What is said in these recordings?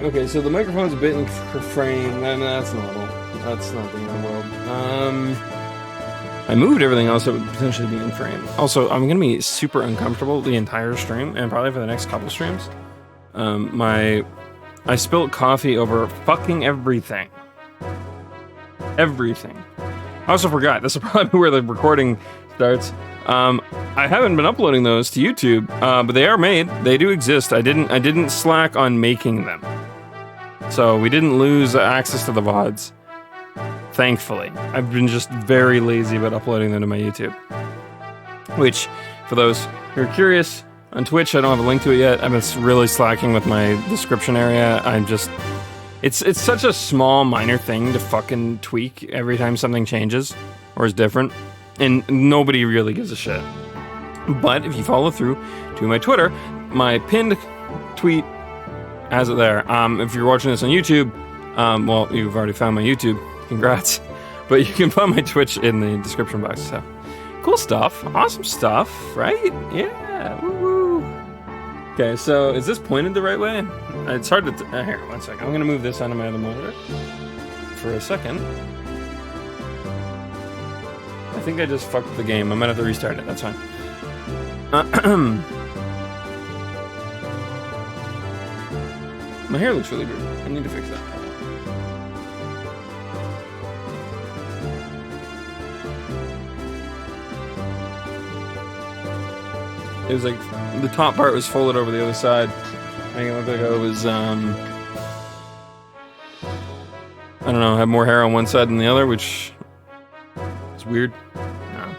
Okay, so the microphone's a bit in frame. That's normal. That's not the end of the world. I moved everything else that would potentially be in frame. Also, I'm gonna be super uncomfortable the entire stream, and probably for the next couple streams. I spilled coffee over fucking everything. Everything. I also forgot. This is probably where the recording starts. I haven't been uploading those to YouTube, but they are made. They do exist. I didn't slack on making them, so we didn't lose access to the VODs. Thankfully, I've been just very lazy about uploading them to my YouTube. Which, for those who are curious, on Twitch I don't have a link to it yet. I've been really slacking with my description area. It's such a small, minor thing to fucking tweak every time something changes or is different, and nobody really gives a shit. But if you follow through to my Twitter, my pinned tweet has it there. If you're watching this on YouTube, well, you've already found my YouTube. Congrats. But you can find my Twitch in the description box. So cool stuff. Awesome stuff, right? Yeah. Woo-woo. Okay, so is this pointed the right way? It's hard to... here, one second. I'm going to move this onto my other monitor for a second. I think I just fucked the game. I might have to restart it. That's fine. My hair looks really weird. I need to fix that. It was like the top part was folded over the other side. Making it look like I was, I don't know, have more hair on one side than the other, which is weird. No.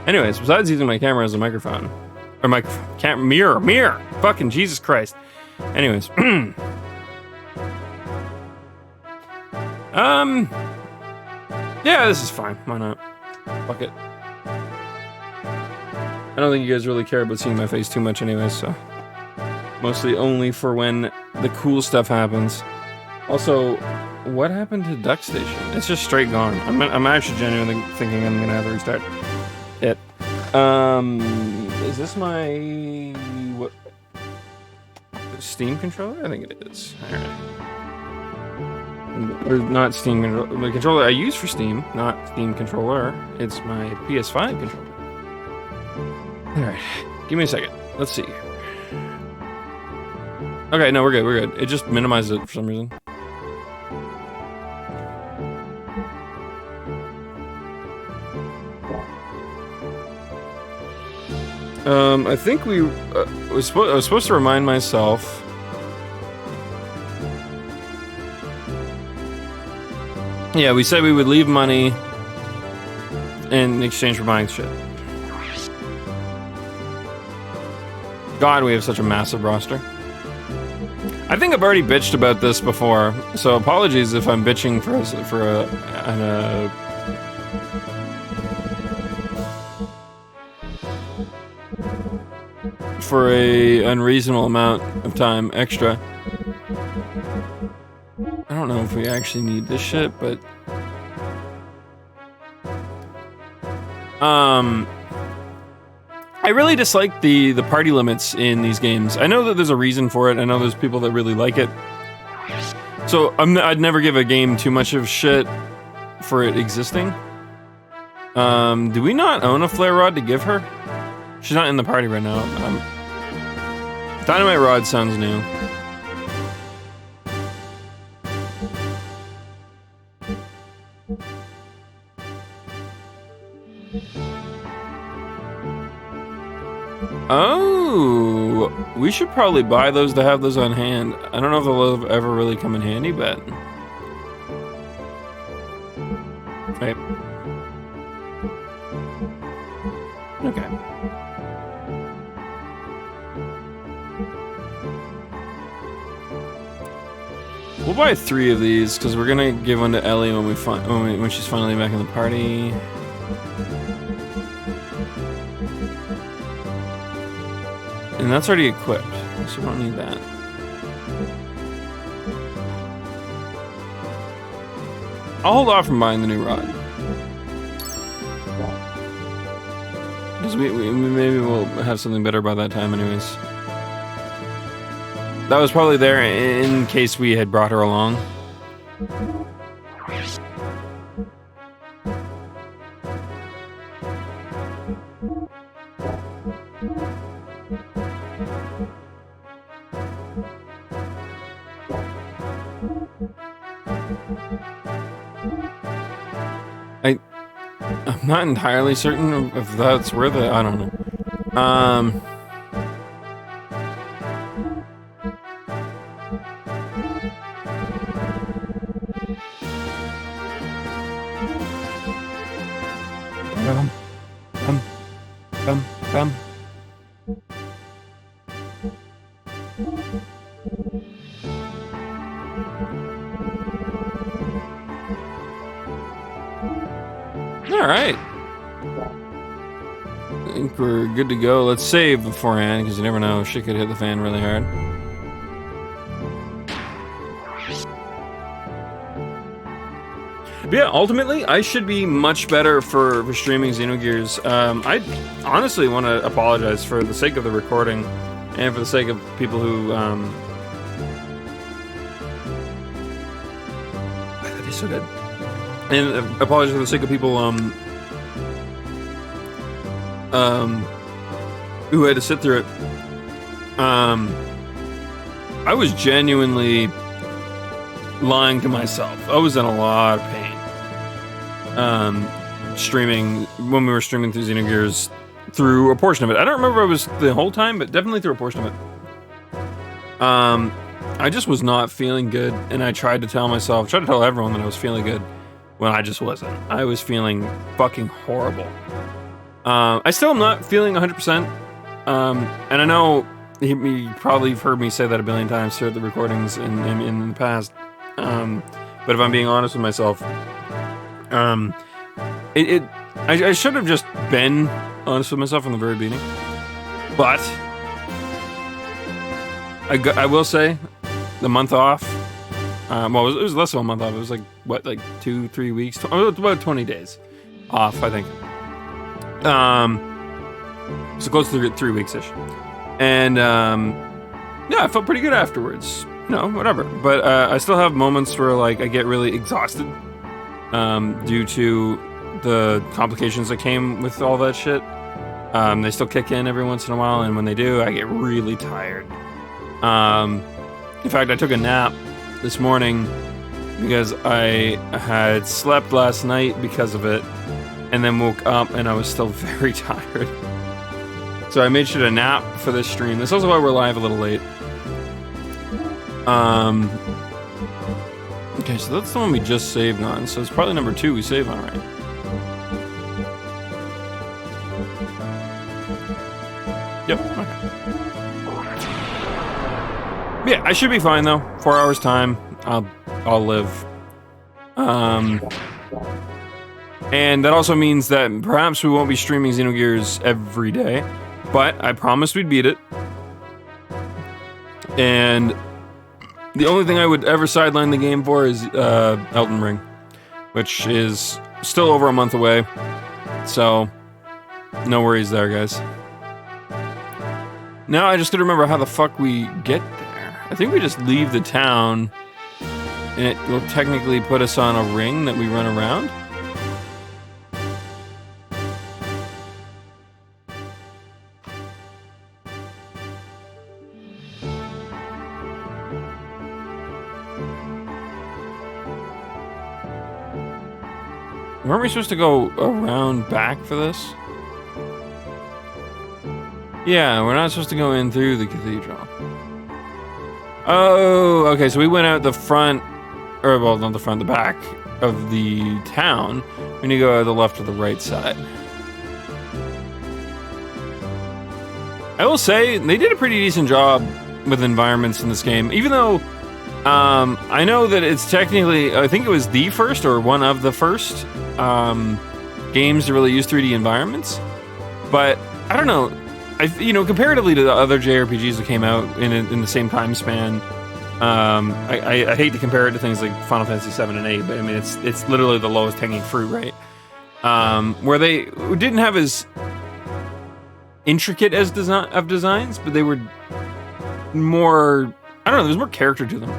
Anyways, besides using my camera as a microphone, or my mirror, fucking Jesus Christ. Anyways, yeah, this is fine. Why not? Fuck it. I don't think you guys really care about seeing my face too much anyways, so... Mostly only for when the cool stuff happens. Also, what happened to Duck Station? It's just straight gone. I'm actually genuinely thinking I'm gonna have to restart it. Is this my... what? Steam controller? I think it is. Alright. Or not Steam controller. The controller I use for Steam, not Steam controller. It's my PS5 controller. Alright, give me a second. Let's see. Okay, no, we're good. It just minimized it for some reason. I think I was supposed to remind myself. Yeah, we said we would leave money in exchange for buying shit. God, we have such a massive roster. I think I've already bitched about this before, so apologies if I'm bitching for a unreasonable amount of time extra. I don't know if we actually need this shit, but I really dislike the party limits in these games. I know that there's a reason for it. I know there's people that really like it. So I'd never give a game too much of shit for it existing. Do we not own a flare rod to give her? She's not in the party right now. Dynamite rod sounds new. Oh, we should probably buy those to have those on hand. I don't know if they'll ever really come in handy, but... Right. Okay. We'll buy 3 of these, because we're gonna give one to Ellie when she's finally back in the party. And that's already equipped, so we don't need that. I'll hold off from buying the new rod. Because maybe we'll have something better by that time anyways. That was probably there in case we had brought her along. I'm not entirely certain if that's where the... I don't know. Come. All right. I think we're good to go. Let's save beforehand, because you never know. Shit could hit the fan really hard. But yeah, ultimately, I should be much better for streaming Xenogears. I honestly want to apologize for the sake of the recording and for the sake of people who... That is so good. And apologize for the sake of people who had to sit through it. I was genuinely lying to myself. I was in a lot of pain. Streaming, when we were streaming through Xenogears, through a portion of it. I don't remember if it was the whole time, but definitely through a portion of it. I just was not feeling good, and I tried to tell everyone that I was feeling good when I just wasn't. I was feeling fucking horrible. I still am not feeling 100%. And I know you probably have heard me say that a billion times throughout the recordings in the past. But if I'm being honest with myself, I should have just been honest with myself from the very beginning. But I will say, the month off. Well, it was less than a month off. It was like what, like 2-3 weeks? About 20 days off, I think. So close to 3 weeks-ish. And yeah, I felt pretty good afterwards. No, whatever. But I still have moments where like I get really exhausted due to the complications that came with all that shit. They still kick in every once in a while, and when they do, I get really tired. In fact, I took a nap this morning because I had slept last night because of it, and then woke up and I was still very tired. So I made sure to nap for this stream. That's also why we're live a little late. Okay, so that's the one we just saved on. So it's probably number 2 we save on, right? Yep, okay. Yeah, I should be fine though. 4 hours time, I'll live. And that also means that perhaps we won't be streaming Xenogears every day, but I promised we'd beat it. And the only thing I would ever sideline the game for is Elden Ring, which is still over a month away. So, no worries there, guys. Now I just gotta remember how the fuck we get there. I think we just leave the town, and it will technically put us on a ring that we run around. Weren't we supposed to go around back for this? Yeah, we're not supposed to go in through the cathedral. Oh, okay, so we went out the front, or well, not the front, the back of the town. We need to go to the left or the right side. I will say, they did a pretty decent job with environments in this game, even though I know that it's technically, I think it was the first or one of the first games to really use 3D environments, but I don't know. Comparatively to the other JRPGs that came out in the same time span, I hate to compare it to things like Final Fantasy 7 and 8, but I mean it's literally the lowest hanging fruit, right? Where they didn't have as intricate as designs, but they were more I don't know, there's more character to them.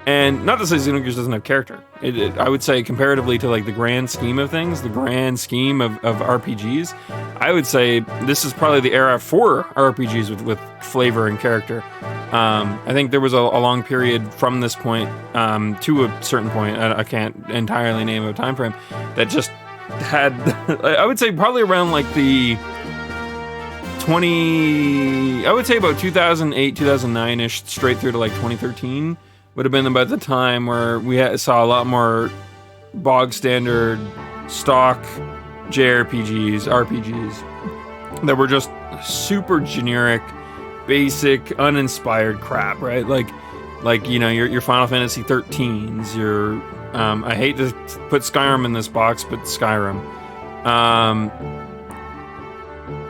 And not to say Xenogears doesn't have character. I would say comparatively to like the grand scheme of things, the grand scheme of RPGs, I would say this is probably the era for RPGs with flavor and character. I think there was a long period from this point to a certain point, I can't entirely name a time frame, that just had, I would say probably around like the I would say about 2008, 2009-ish, straight through to like 2013, would have been about the time where we saw a lot more bog standard, stock JRPGs, RPGs, that were just super generic, basic, uninspired crap, right? Like you know, your Final Fantasy 13s, your, I hate to put Skyrim in this box, but Skyrim.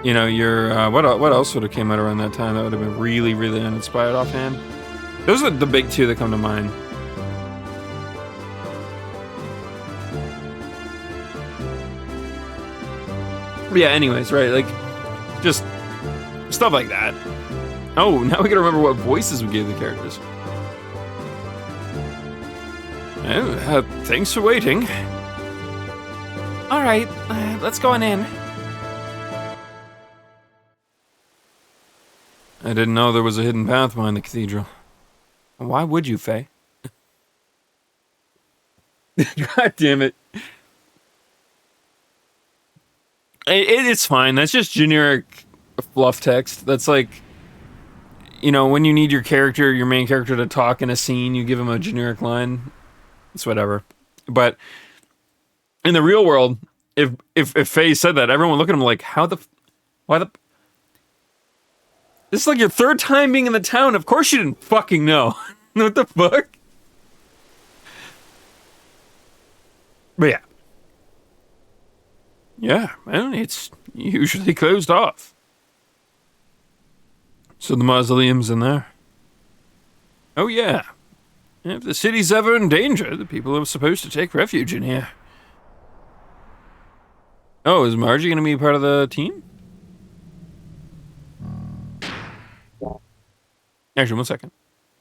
You know, your, what else would have came out around that time that would have been really, really uninspired offhand? Those are the big two that come to mind. But yeah, anyways, right, like, just stuff like that. Oh, now we gotta remember what voices we gave the characters. Thanks for waiting. Alright, let's go on in. I didn't know there was a hidden path behind the cathedral. Why would you, Faye? God damn it. It's fine. That's just generic fluff text. That's like, you know, when you need your character, your main character, to talk in a scene, you give him a generic line. It's whatever. But in the real world, if Faye said that, everyone would look at him like, why the... This is like your third time being in the town. Of course you didn't fucking know. What the fuck? But yeah. Yeah, well, it's usually closed off. So the mausoleum's in there. Oh yeah. If the city's ever in danger, the people are supposed to take refuge in here. Oh, is Margie gonna be part of the team? Actually, 1 second.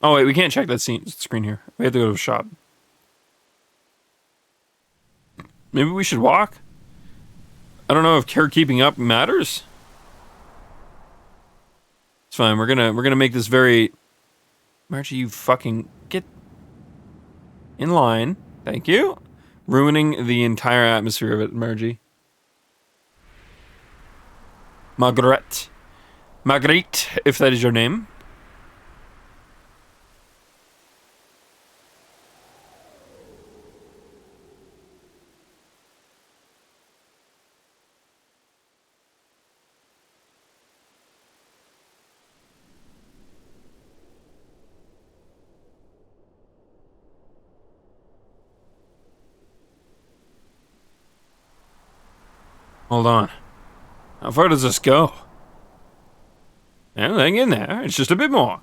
Oh wait, we can't check that screen here. We have to go to a shop. Maybe we should walk? I don't know if care keeping up matters. It's fine. We're gonna make this very... Margie, you fucking get in line. Thank you. Ruining the entire atmosphere of it, Margie. Marguerite, if that is your name. Hold on. How far does this go? Well, hang in there. It's just a bit more.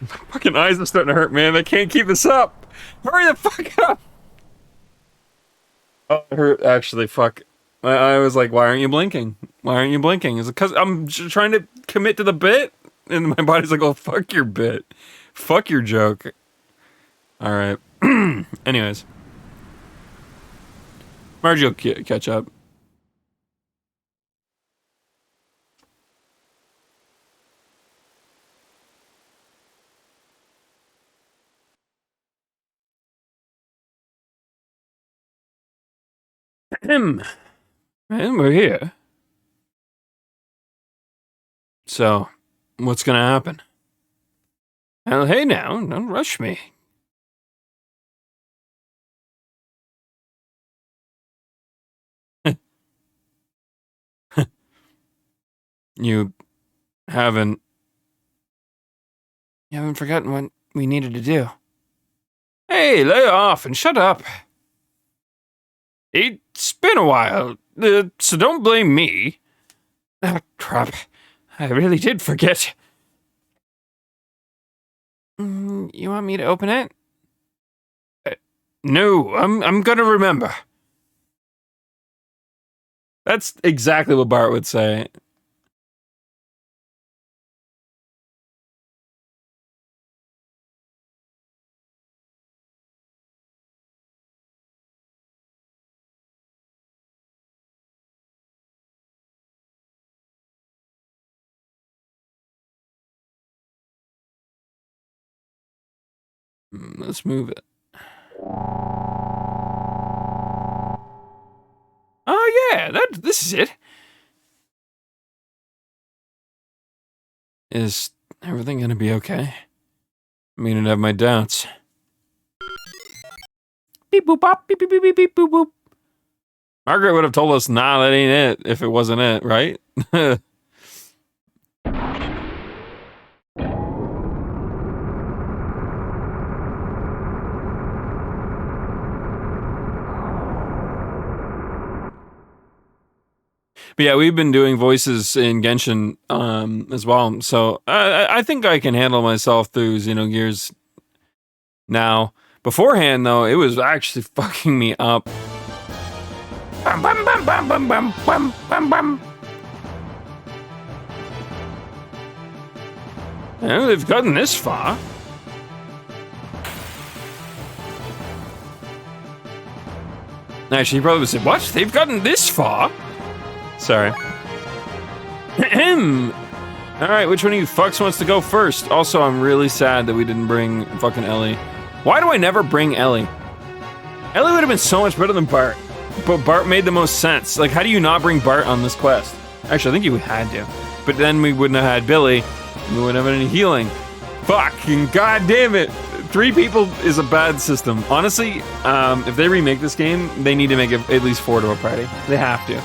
My fucking eyes are starting to hurt, man. I can't keep this up. Hurry the fuck up. Oh, it hurt. Actually, fuck. I was like, why aren't you blinking? Why aren't you blinking? Is it because I'm trying to commit to the bit? And my body's like, oh, fuck your bit. Fuck your joke. Alright. Anyways. Margie will catch up. And we're here. So, what's gonna happen? Well, hey now, don't rush me. You haven't forgotten what we needed to do. Hey, lay off and shut up. It's been a while, so don't blame me. Ah, crap. I really did forget. You want me to open it? No, I'm gonna remember. That's exactly what Bart would say. Let's move it. Oh yeah, this is it. Is everything gonna be okay? I mean, I have my doubts. Beep boop bop, beep beep beep beep beep boop boop. Margaret would have told us, nah, that ain't it, if it wasn't it, right? But yeah, we've been doing voices in Genshin as well, so I think I can handle myself through Xenogears now. Beforehand, though, it was actually fucking me up. Bum, bum, bum, bum, bum, bum, bum, bum, bum. Well, they've gotten this far. Actually, he probably would say, what? They've gotten this far? Sorry. Alright, which one of you fucks wants to go first? Also, I'm really sad that we didn't bring fucking Ellie. Why do I never bring Ellie? Ellie would have been so much better than Bart. But Bart made the most sense. Like, how do you not bring Bart on this quest? Actually, I think you had to. But then we wouldn't have had Billy. And we wouldn't have any healing. Fucking goddamn it. 3 people is a bad system. Honestly, if they remake this game, they need to make it at least 4 to a party. They have to.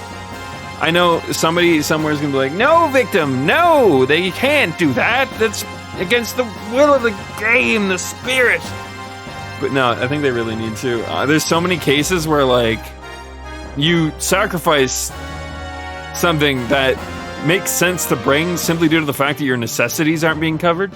I know somebody somewhere is gonna be like, no, victim, no, they can't do that. That's against the will of the game, the spirit. But no, I think they really need to. There's so many cases where, like, you sacrifice something that makes sense to bring simply due to the fact that your necessities aren't being covered.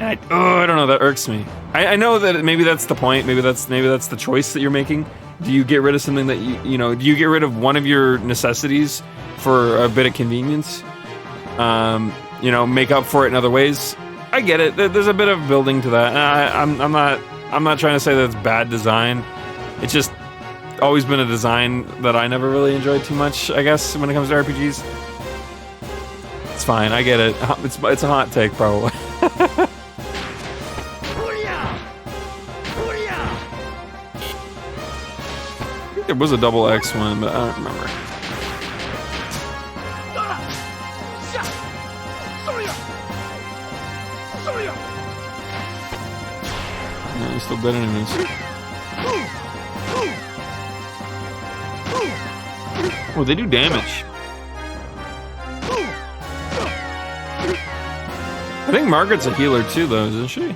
And I don't know, that irks me. I know that maybe that's the point, maybe that's the choice that you're making. Do you get rid of something that you know, do you get rid of one of your necessities for a bit of convenience? You know, make up for it in other ways? I get it. There's a bit of building to that. I'm not trying to say that it's bad design. It's just always been a design that I never really enjoyed too much, I guess, when it comes to RPGs. It's fine, I get it. It's a hot take, probably. There was a double X one, but I don't remember. No, he's still better than this. Oh, they do damage. I think Margaret's a healer too, though, isn't she?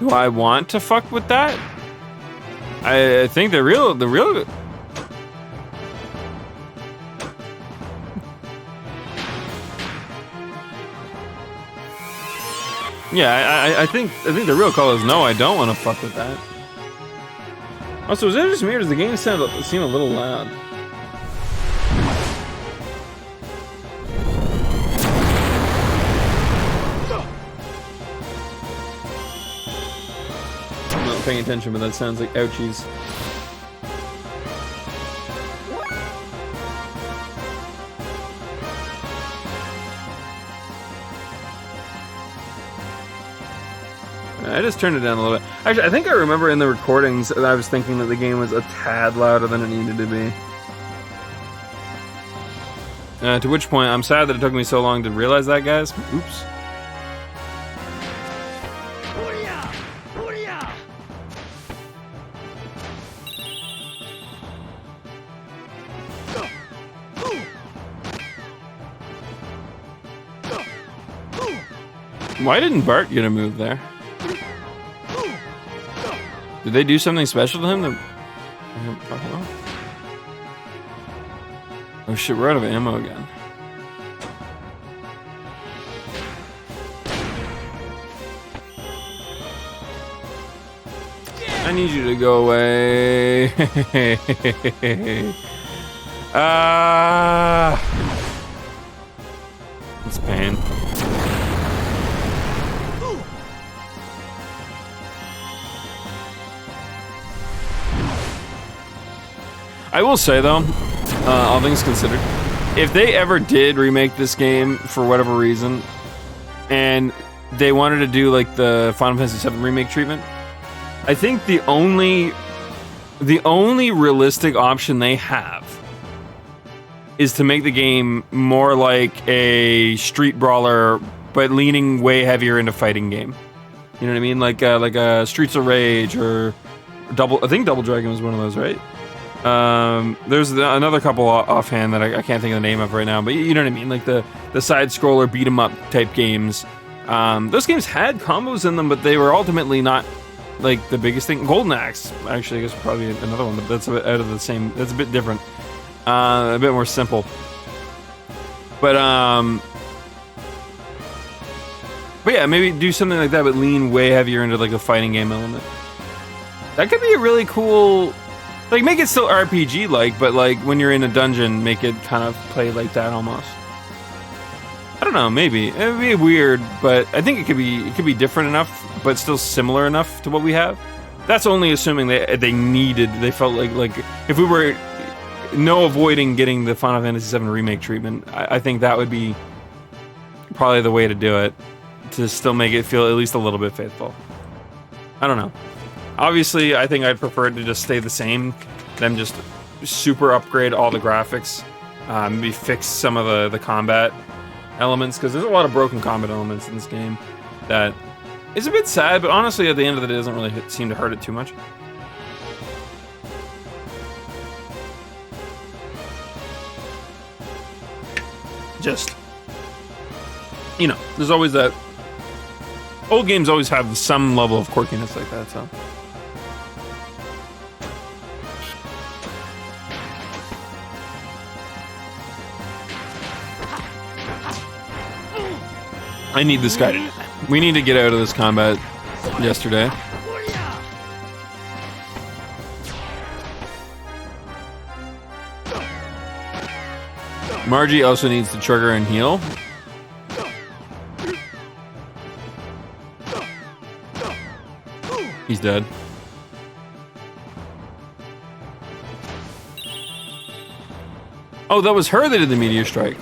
Do I want to fuck with that? I think the real. Yeah, I think the real call is no. I don't want to fuck with that. Also, is it just me or does the game seem a little loud? I'm not paying attention, but that sounds like ouchies. I just turned it down a little bit. Actually, I think I remember in the recordings that I was thinking that the game was a tad louder than it needed to be. To which point, I'm sad that it took me so long to realize that, guys. Oops. Why didn't Bart get a move there? Did they do something special to him? Oh shit, we're out of ammo again. I need you to go away. It's pain. I will say though, all things considered, if they ever did remake this game for whatever reason, and they wanted to do like the Final Fantasy VII remake treatment, I think the only realistic option they have is to make the game more like a street brawler, but leaning way heavier into fighting game. You know what I mean? Like a Streets of Rage or I think Double Dragon was one of those, right? There's another couple offhand that I can't think of the name of right now, but you know what I mean? Like the side scroller beat 'em up type games. Those games had combos in them, but they were ultimately not like the biggest thing. Golden Axe, actually, I guess probably another one, but that's a bit out of the same. That's a bit different, a bit more simple. But yeah, maybe do something like that, but lean way heavier into like a fighting game element. That could be a really cool. Like, make it still RPG-like, but like when you're in a dungeon, make it kind of play like that almost. I don't know, maybe it would be weird, but I think it could be different enough, but still similar enough to what we have. That's only assuming they felt like if we were avoiding getting the Final Fantasy VII remake treatment, I think that would be probably the way to do it, to still make it feel at least a little bit faithful. I don't know. Obviously, I think I'd prefer it to just stay the same, them just super upgrade all the graphics, maybe fix some of the combat elements, because there's a lot of broken combat elements in this game that is a bit sad, but honestly, at the end of the day, it doesn't really seem to hurt it too much. Just, you know, there's always that. Old games always have some level of quirkiness like that, so. I need this guy to. We need to get out of this combat yesterday. Margie also needs to trigger and heal. He's dead. Oh, that was her that did the meteor strike.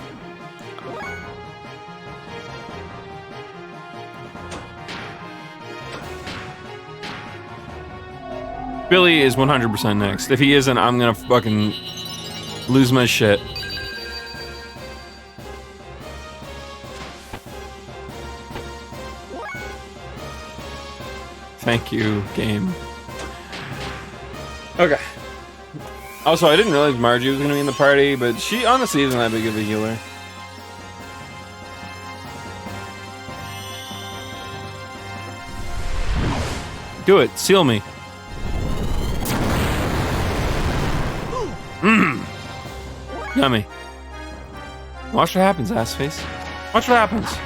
Billy is 100% next. If he isn't, I'm gonna fucking lose my shit. Thank you, game. Okay. Also, I didn't realize Margie was gonna be in the party, but she honestly isn't that big of a healer. Do it. Seal me. Mmm. Yummy. Watch what happens, ass face. Watch what happens.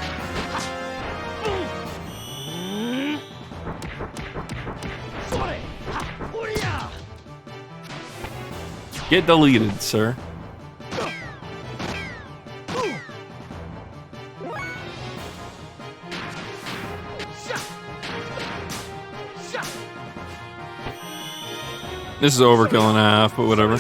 Get deleted, sir. This is overkill and a half, but whatever.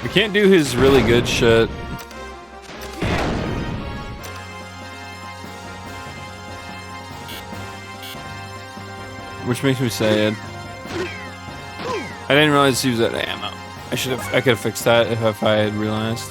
We can't do his really good shit. Which makes me sad. I didn't realize he was out of ammo. I could have fixed that if I had realized.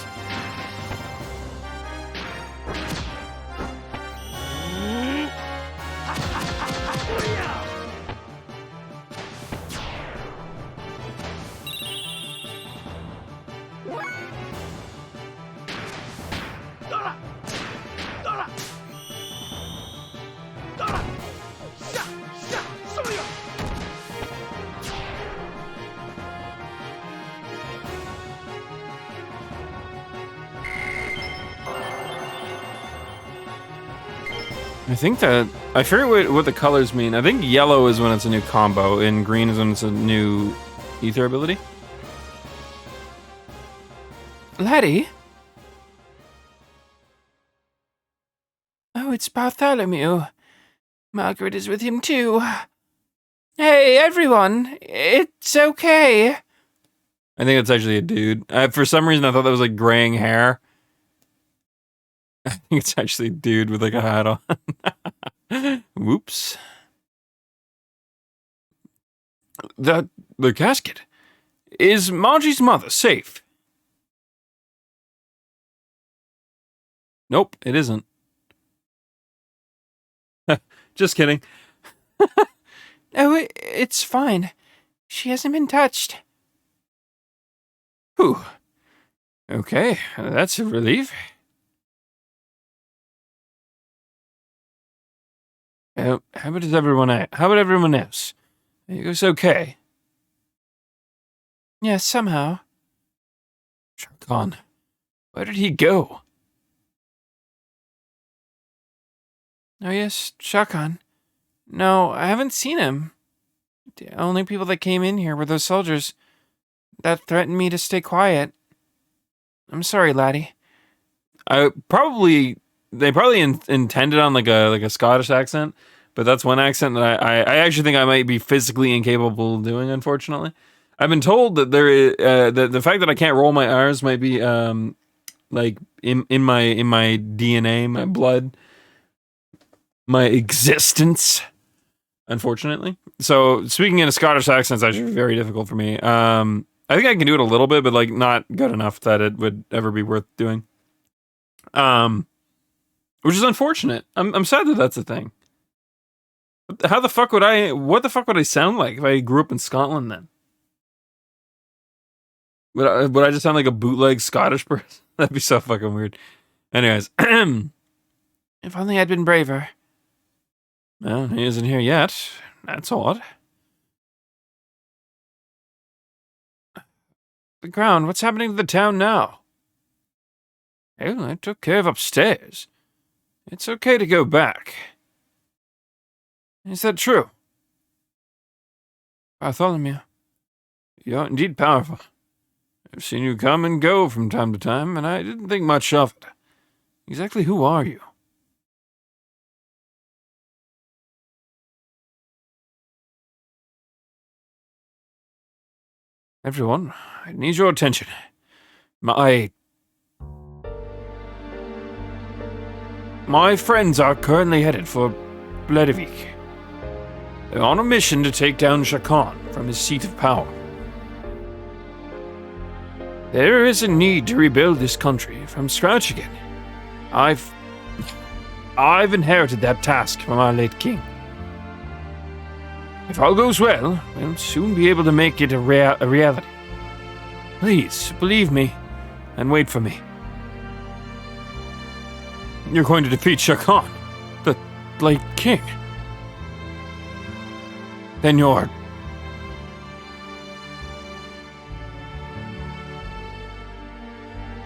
I think that I forget what the colors mean. I think yellow is when it's a new combo, and green is when it's a new ether ability. Laddie? Oh, it's Bartholomew. Margaret is with him too. Hey, everyone! It's okay. I think it's actually a dude. For some reason, I thought that was like graying hair. I think it's actually a dude with like a hat on. Whoops. The casket. Is Margie's mother safe? Nope, it isn't. Just kidding. Oh, it's fine. She hasn't been touched. Whew. Okay, that's a relief. How about everyone else? It was okay. Yes, somehow. Shakan. Where did he go? Oh yes, Shakan. No, I haven't seen him. The only people that came in here were those soldiers that threatened me to stay quiet. I'm sorry, laddie. They probably intended on like a Scottish accent, but that's one accent that I actually think I might be physically incapable of doing. Unfortunately, I've been told that there is the fact that I can't roll my R's might be like in my DNA, my blood, my existence. Unfortunately, so speaking in a Scottish accent is actually very difficult for me. I think I can do it a little bit, but like not good enough that it would ever be worth doing. Which is unfortunate. I'm sad that that's a thing. What the fuck would I sound like if I grew up in Scotland then? Would I just sound like a bootleg Scottish person? That'd be so fucking weird. Anyways, If only I'd been braver. well, he isn't here yet. That's odd. The ground, what's happening to the town now? Well, I took care of upstairs. It's okay to go back. Is that true? Bartholomew, you're indeed powerful. I've seen you come and go from time to time, and I didn't think much of it. Exactly who are you? Everyone, I need your attention. My friends are currently headed for Bledavik. They're on a mission to take down Shakan from his seat of power. There is a need to rebuild this country from scratch again. I've inherited that task from our late king. If all goes well, we'll soon be able to make it a reality. Please, believe me, and wait for me. You're going to defeat Shakan, the late king. Then you're...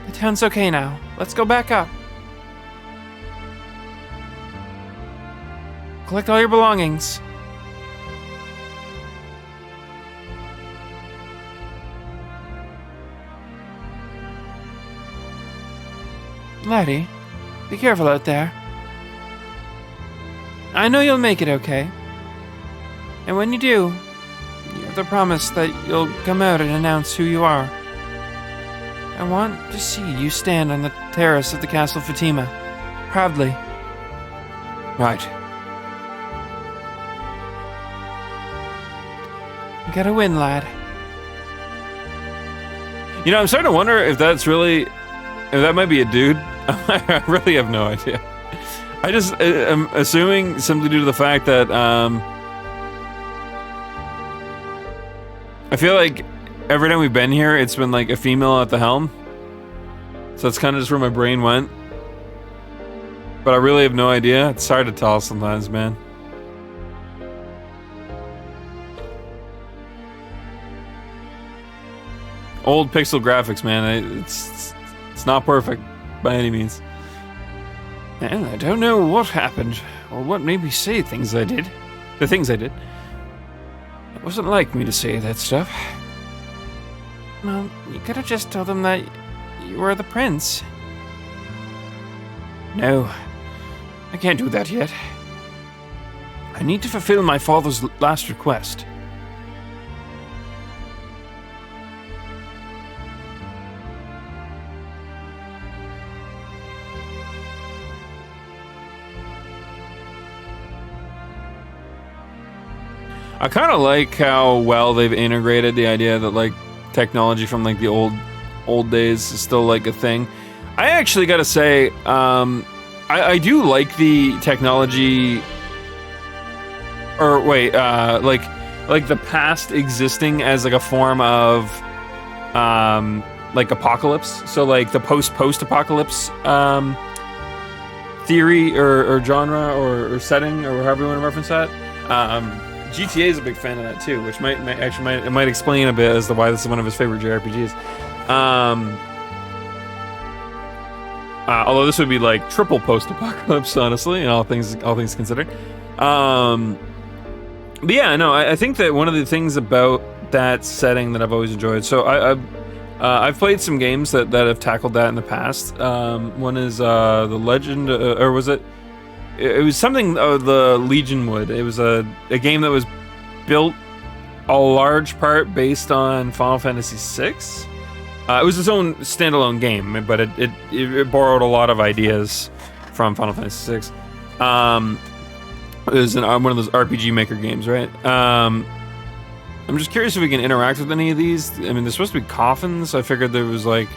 The town's okay now. Let's go back up. Collect all your belongings. Laddie, be careful out there. I know you'll make it okay. And when you do, you have to promise that you'll come out and announce who you are. I want to see you stand on the terrace of the Castle Fatima, proudly. Right. You gotta win, lad. You know, I'm starting to wonder if that might be a dude. I really have no idea. I just am assuming simply due to the fact that I feel like every time we've been here, it's been like a female at the helm. So that's kind of just where my brain went. But I really have no idea. It's hard to tell sometimes, man. Old pixel graphics, man. It's not perfect by any means. And I don't know what happened or what made me say things I did. The things I did. It wasn't like me to say that stuff. Well, you could have just told them that you were the prince. No, I can't do that yet. I need to fulfill my father's last request. I kind of like how well they've integrated the idea that like technology from like the old days is still like a thing. I actually gotta say, I do like the technology, or wait, like the past existing as like a form of like apocalypse. So like the post-apocalypse theory or genre or setting or however you want to reference that. GTA is a big fan of that too, which might explain a bit as to why this is one of his favorite JRPGs. Although this would be like triple post-apocalypse, honestly, and all things considered. But yeah, no, I think that one of the things about that setting that I've always enjoyed. So I've played some games that have tackled that in the past. One is the Legend, or was it? It was something of the Legion Wood. It was a game that was built a large part based on Final Fantasy VI. It was its own standalone game, but it borrowed a lot of ideas from Final Fantasy VI. It was one of those RPG Maker games, right? I'm just curious if we can interact with any of these. I mean, they're supposed to be coffins. I figured there was like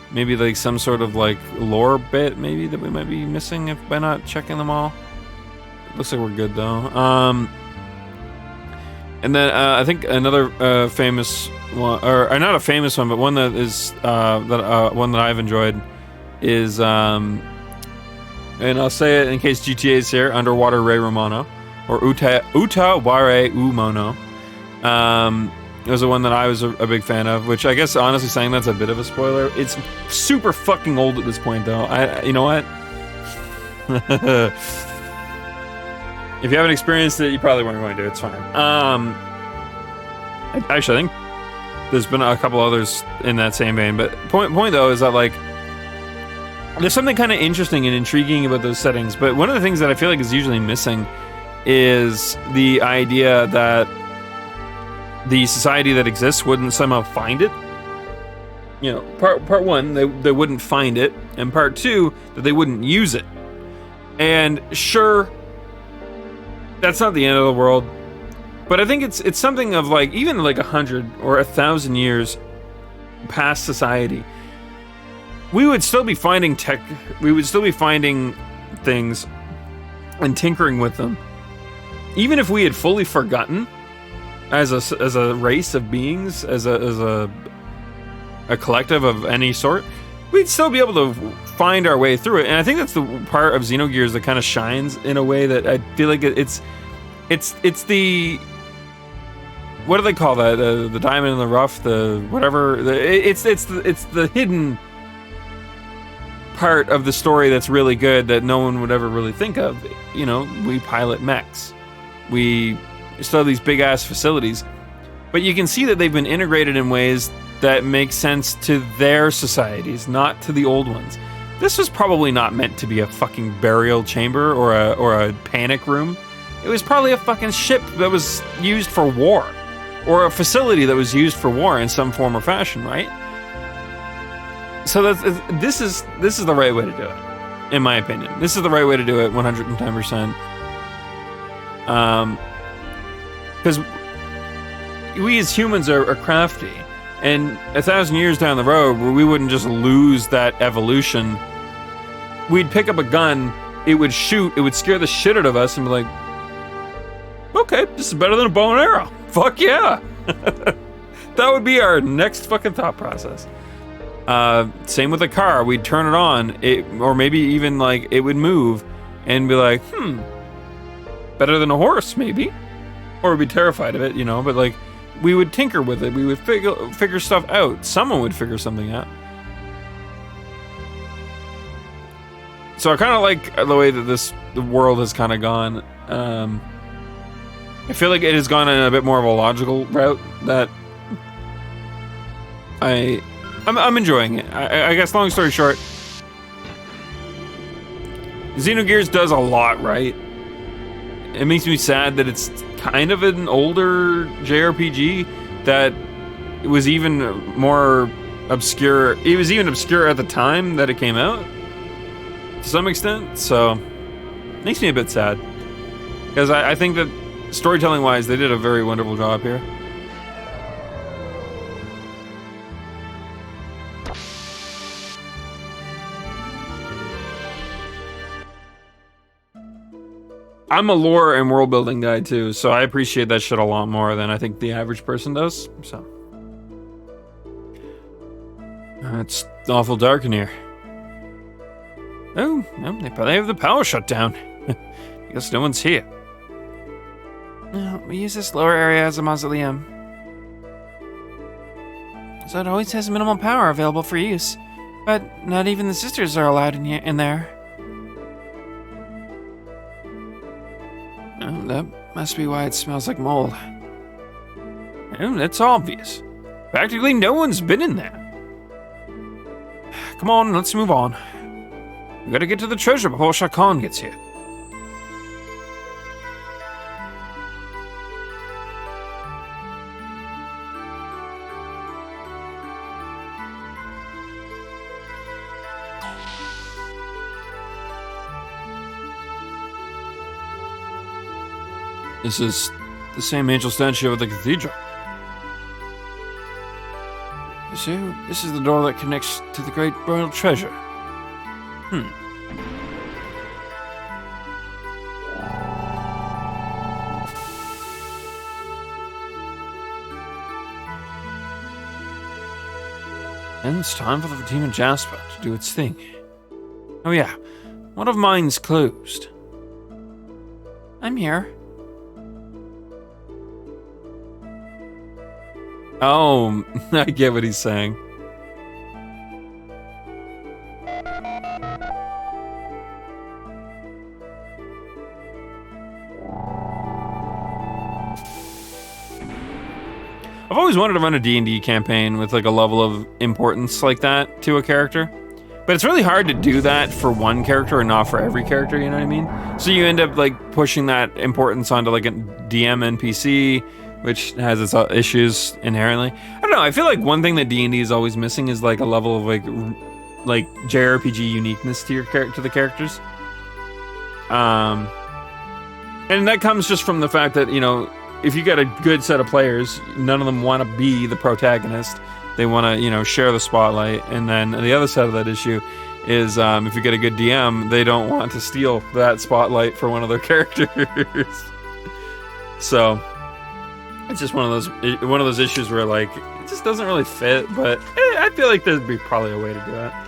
maybe like some sort of like lore bit maybe that we might be missing by not checking them all. Looks like we're good though. And then I think another famous one, or not a famous one, but one that is one that I've enjoyed is and I'll say it in case GTA is here, Underwater Rei Romano, or Uta Ware Umono. It was the one that I was a big fan of, which I guess honestly saying that's a bit of a spoiler. It's super fucking old at this point though. You know what? If you haven't experienced it, you probably weren't going to. It's fine. Actually, I think there's been a couple others in that same vein. But point though is that like there's something kind of interesting and intriguing about those settings. But one of the things that I feel like is usually missing is the idea that the society that exists wouldn't somehow find it. You know, part one, they wouldn't find it, and part two, that they wouldn't use it. And sure, that's not the end of the world, but I think it's something of like even like 100 or 1,000 years past society, we would still be finding tech. We would still be finding things and tinkering with them, even if we had fully forgotten. As a race of beings, as a collective of any sort, we'd still be able to find our way through it. And I think that's the part of Xenogears that kind of shines in a way that I feel like it's the, what do they call that? The diamond in the rough, the whatever. It's the hidden part of the story that's really good that no one would ever really think of. You know, we pilot mechs. We still have these big ass facilities, but you can see that they've been integrated in ways that make sense to their societies, not to the old ones. This was probably not meant to be a fucking burial chamber or a panic room. It was probably a fucking ship that was used for war, or a facility that was used for war in some form or fashion, right? So this is the right way to do it, in my opinion. This is the right way to do it, 110%. Because we as humans are crafty, and 1,000 years down the road, where we wouldn't just lose that evolution, we'd pick up a gun, it would shoot, it would scare the shit out of us, and be like, okay, this is better than a bow and arrow. Fuck yeah. That would be our next fucking thought process. Same with a car, we'd turn it on, or maybe even like it would move, and be like, better than a horse, maybe. Or we'd be terrified of it, you know, but like, we would tinker with it, we would figure stuff out. Someone would figure something out. So I kind of like the way that this the world has kind of gone. I feel like it has gone in a bit more of a logical route that I'm enjoying it. I guess long story short, Xenogears does a lot right. It makes me sad that it's kind of an older JRPG that was even more obscure. It was even obscure at the time that it came out, to some extent. So, it makes me a bit sad because I think that storytelling-wise, they did a very wonderful job here. I'm a lore and world building guy too, so I appreciate that shit a lot more than I think the average person does. So it's awful dark in here. Oh, well, they probably have the power shut down. I guess no one's here. No, we use this lower area as a mausoleum, so it always has minimal power available for use. But not even the sisters are allowed in there. Oh, that must be why it smells like mold. Oh, that's obvious. Practically no one's been in there. Come on, let's move on. We gotta get to the treasure before Shao Kahn gets here. This is the same angel statue of the cathedral. So, this is the door that connects to the great royal treasure. And it's time for the team of Jasper to do its thing. Oh yeah, one of mine's closed. I'm here. Oh, I get what he's saying. I've always wanted to run a D&D campaign with like a level of importance like that to a character. But it's really hard to do that for one character and not for every character, you know what I mean? So you end up like pushing that importance onto like a DM NPC, which has its issues inherently. I don't know, I feel like one thing that D&D is always missing is like a level of like JRPG uniqueness to to the characters. And that comes just from the fact that, you know, if you got a good set of players, none of them want to be the protagonist. They want to, you know, share the spotlight. And then the other side of that issue is if you get a good DM, they don't want to steal that spotlight for one of their characters. So it's just one of those issues where like it just doesn't really fit. But I feel like there'd be probably a way to do that.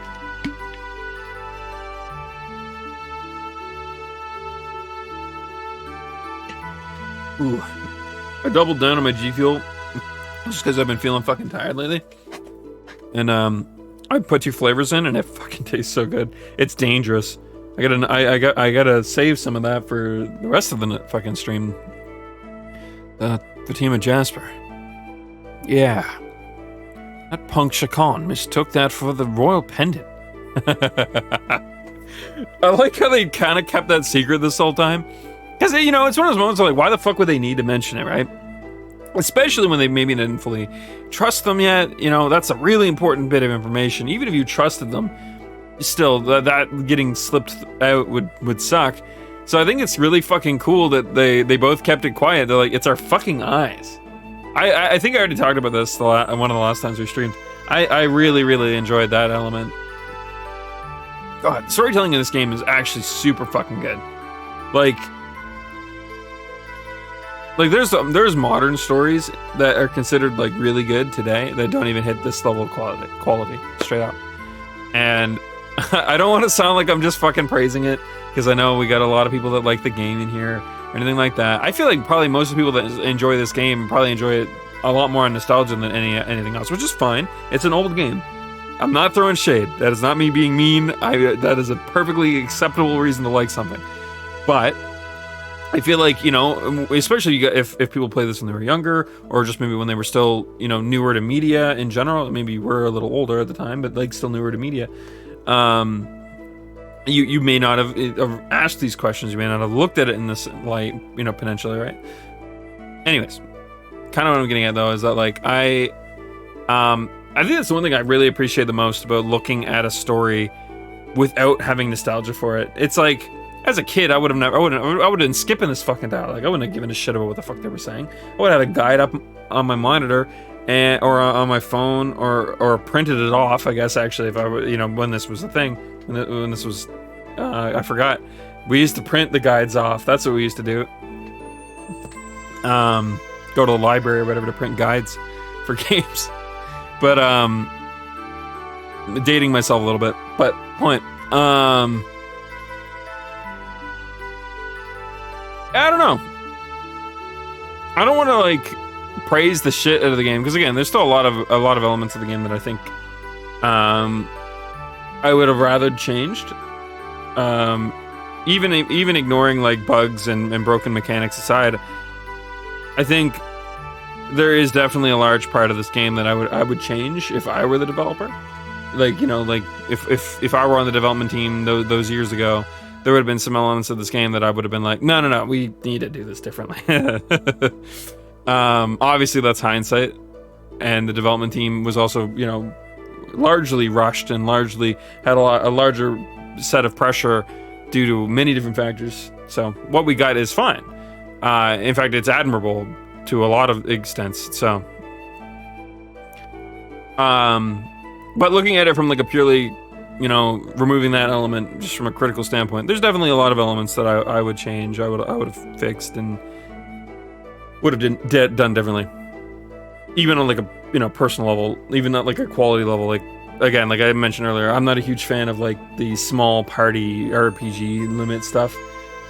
Ooh, I doubled down on my G Fuel just because I've been feeling fucking tired lately. And I put 2 flavors in and it fucking tastes so good. It's dangerous. I gotta save some of that for the rest of the fucking stream. The team of Jasper. Yeah. That punk Shao Kahn mistook that for the royal pendant. I like how they kind of kept that secret this whole time. Because, you know, it's one of those moments where, like, why the fuck would they need to mention it, right? Especially when they maybe didn't fully trust them yet. You know, that's a really important bit of information. Even if you trusted them, still, that getting slipped out would suck. So I think it's really fucking cool that they both kept it quiet. They're like, it's our fucking eyes. I think I already talked about this one of the last times we streamed. I really, really enjoyed that element. God, storytelling in this game is actually super fucking good. Like there's modern stories that are considered like really good today that don't even hit this level of quality straight up. And I don't want to sound like I'm just fucking praising it, because I know we got a lot of people that like the game in here or anything like that. I feel like probably most of the people that enjoy this game probably enjoy it a lot more on nostalgia than anything else, which is fine. It's an old game. I'm not throwing shade. That is not me being mean. That is a perfectly acceptable reason to like something. But I feel like, you know, especially if people play this when they were younger, or just maybe when they were still, you know, newer to media in general. Maybe you were a little older at the time, but like still newer to media. You may not have asked these questions. You may not have looked at it in this light, you know, potentially, right? Anyways, kind of what I'm getting at though is that like I think that's the one thing I really appreciate the most about looking at a story without having nostalgia for it. It's like, as a kid, I would have been skipping this fucking dialogue. I wouldn't have given a shit about what the fuck they were saying. I would have had a guide up on my monitor or on my phone or printed it off, I guess, actually, if I were, you know, when this was a thing, when this was, I forgot. We used to print the guides off. That's what we used to do. Go to the library or whatever to print guides for games. But, dating myself a little bit, but point, I don't know. I don't want to like praise the shit out of the game because again, there's still a lot of elements of the game that I think I would have rather changed. Even ignoring like bugs and broken mechanics aside, I think there is definitely a large part of this game that I would change if I were the developer. Like, you know, like if I were on the development team those years ago, there would have been some elements of this game that I would have been like, no, we need to do this differently. Obviously, that's hindsight, and the development team was also, you know, largely rushed and largely had a larger set of pressure due to many different factors. So what we got is fine. In fact, it's admirable to a lot of extents. So, but looking at it from like a purely, you know, removing that element just from a critical standpoint, there's definitely a lot of elements that I would change. I would have fixed and would have done differently. Even on like a, you know, personal level, even not like a quality level. Like, again, like I mentioned earlier, I'm not a huge fan of like the small party RPG limit stuff.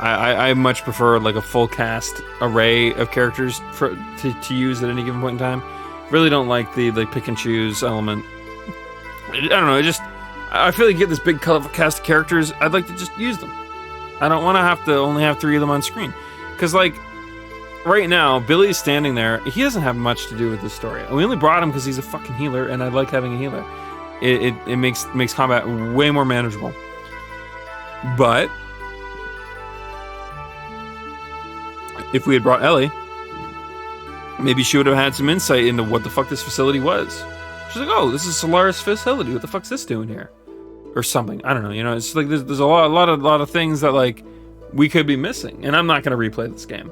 I much prefer like a full cast array of characters to use at any given point in time. Really don't like the pick and choose element. I don't know, I feel like you get this big colorful cast of characters, I'd like to just use them. I don't want to have to only have 3 of them on screen. Because, like, right now, Billy's standing there. He doesn't have much to do with this story. We only brought him because he's a fucking healer, and I like having a healer. It makes combat way more manageable. But if we had brought Ellie, maybe she would have had some insight into what the fuck this facility was. She's like, oh, this is Solaris facility. What the fuck's this doing here? Or something. I don't know. You know, it's like there's a lot of things that like we could be missing. And I'm not going to replay this game.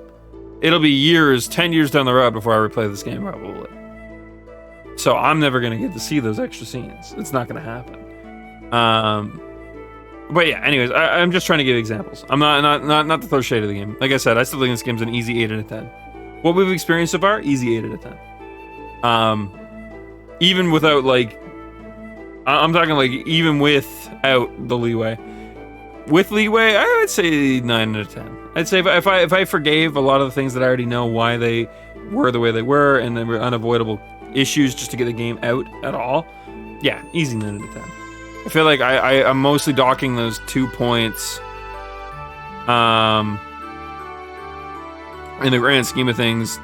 It'll be 10 years down the road before I replay this game probably. So I'm never going to get to see those extra scenes. It's not going to happen. But yeah, anyways, I'm just trying to give examples. I'm not to throw shade at the game. Like I said, I still think this game's an easy 8 out of 10. What we've experienced so far, easy 8 out of 10. Even without, like, I'm talking, like, even without the leeway. With leeway, I would say 9 out of 10. I'd say if I forgave a lot of the things that I already know why they were the way they were, and they were unavoidable issues just to get the game out at all, yeah, easy 9 out of 10. I feel like I'm mostly docking those 2 points, in the grand scheme of things,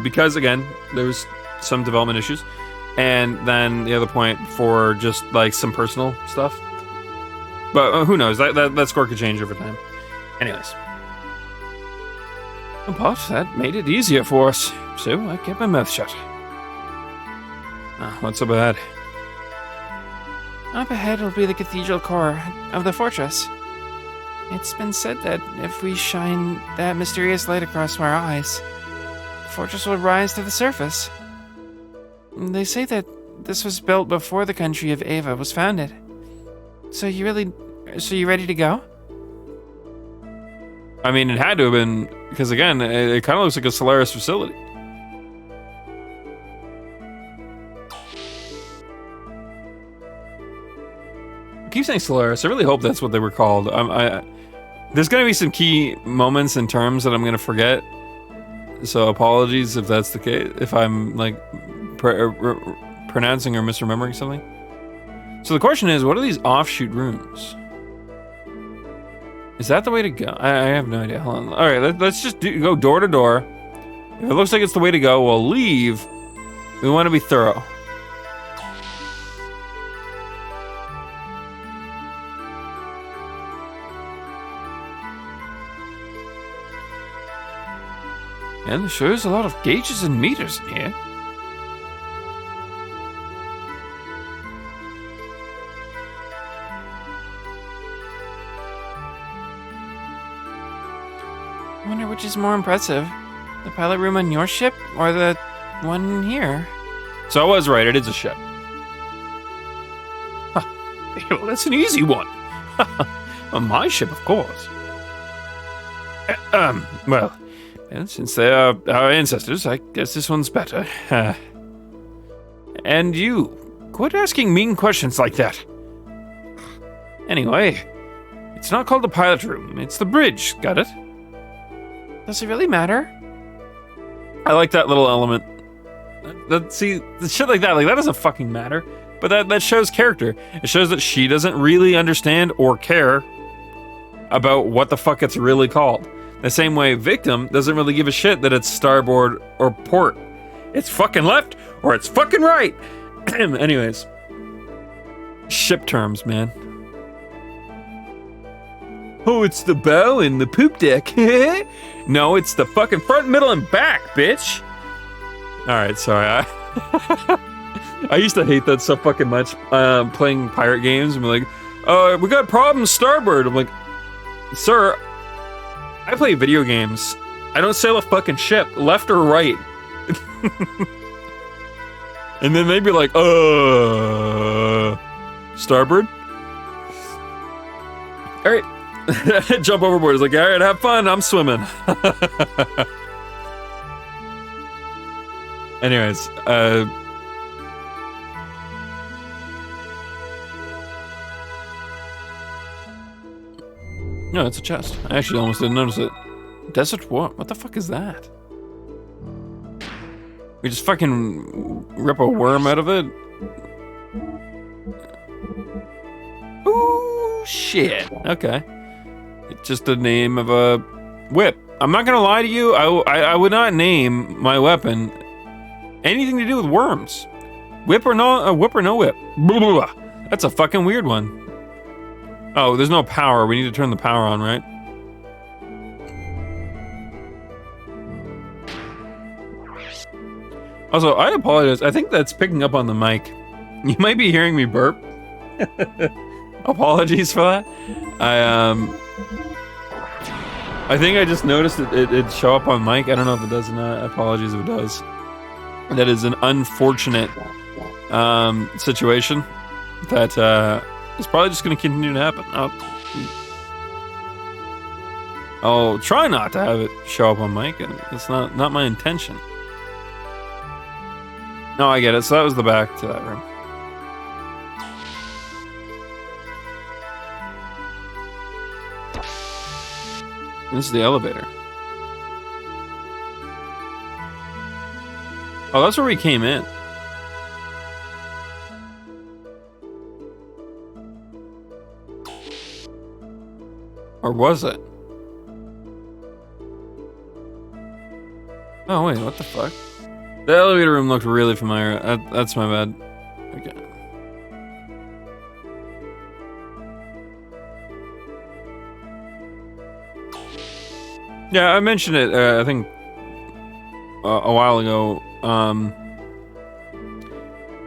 because, again, there's some development issues. And then the other point for just like some personal stuff. But who knows? That score could change over time. Anyways. But that made it easier for us. So I kept my mouth shut. What's up ahead? Up ahead will be the cathedral core of the fortress. It's been said that if we shine that mysterious light across our eyes, the fortress will rise to the surface. They say that this was built before the country of Ava was founded. So you ready to go? I mean, it had to have been, because again, it kind of looks like a Solaris facility. I keep saying Solaris. I really hope that's what they were called. There's going to be some key moments and terms that I'm going to forget. So apologies if that's the case. If I'm like pronouncing or misremembering something. So the question is, what are these offshoot rooms? Is that the way to go? I have no idea. Hold on. All right, let's just go door to door. If it looks like it's the way to go, we'll leave. We want to be thorough. And there sure is a lot of gauges and meters in here. I wonder which is more impressive. The pilot room on your ship or the one here? So I was right, it is a ship. Well, that's an easy one. On my ship, of course. Well, and since they are our ancestors, I guess this one's better. And you, quit asking mean questions like that. Anyway, it's not called the pilot room, it's the bridge, got it? Does it really matter? I like that little element. See, the shit like that doesn't fucking matter. But that shows character. It shows that she doesn't really understand or care about what the fuck it's really called. The same way Victim doesn't really give a shit that it's starboard or port. It's fucking left or it's fucking right. Anyways. Ship terms, man. Oh, it's the bow and the poop deck. No, it's the fucking front, middle, and back, bitch. Alright, sorry. I used to hate that so fucking much, playing pirate games and be like, we got problems starboard. I'm like, sir, I play video games. I don't sail a fucking ship, left or right. And then they'd be like, starboard? Alright. Jump overboard. It's like, alright, have fun, I'm swimming. Anyways, no, it's a chest. I actually almost didn't notice it. Desert what? What the fuck is that? We just fucking rip a worm out of it? Ooh, shit. Okay. It's just the name of a whip. I'm not gonna lie to you, I would not name my weapon anything to do with worms. Whip or no whip. Blah, blah, blah. That's a fucking weird one. Oh, there's no power. We need to turn the power on, right? Also, I apologize. I think that's picking up on the mic. You might be hearing me burp. Apologies for that. I think I just noticed it show up on mic. I don't know if it does or not. Apologies if it does. That is an unfortunate situation that it's probably just going to continue to happen. I'll try not to have it show up on mic. It's not my intention. No, I get it. So that was the back to that room. This is the elevator. Oh, that's where we came in. Or was it? Oh, wait, what the fuck? The elevator room looked really familiar. That's my bad. Okay. Yeah, I mentioned it, I think, a while ago.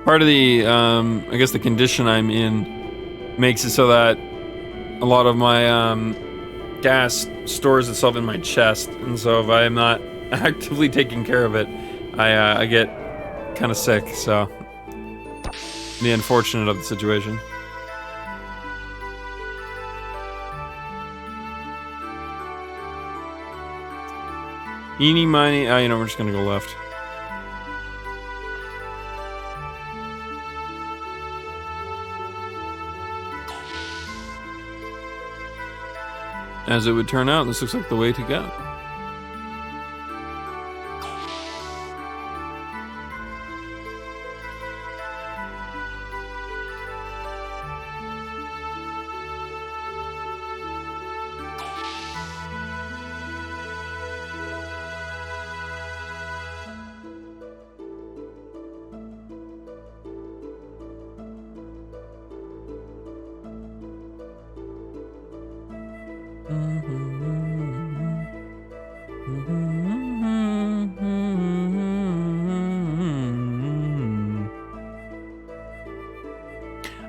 Part of the, I guess the condition I'm in makes it so that a lot of my, gas stores itself in my chest. And so if I am not actively taking care of it, I get kind of sick, so. The unfortunate of the situation. Eeny, miny, we're just gonna go left. As it would turn out, this looks like the way to go.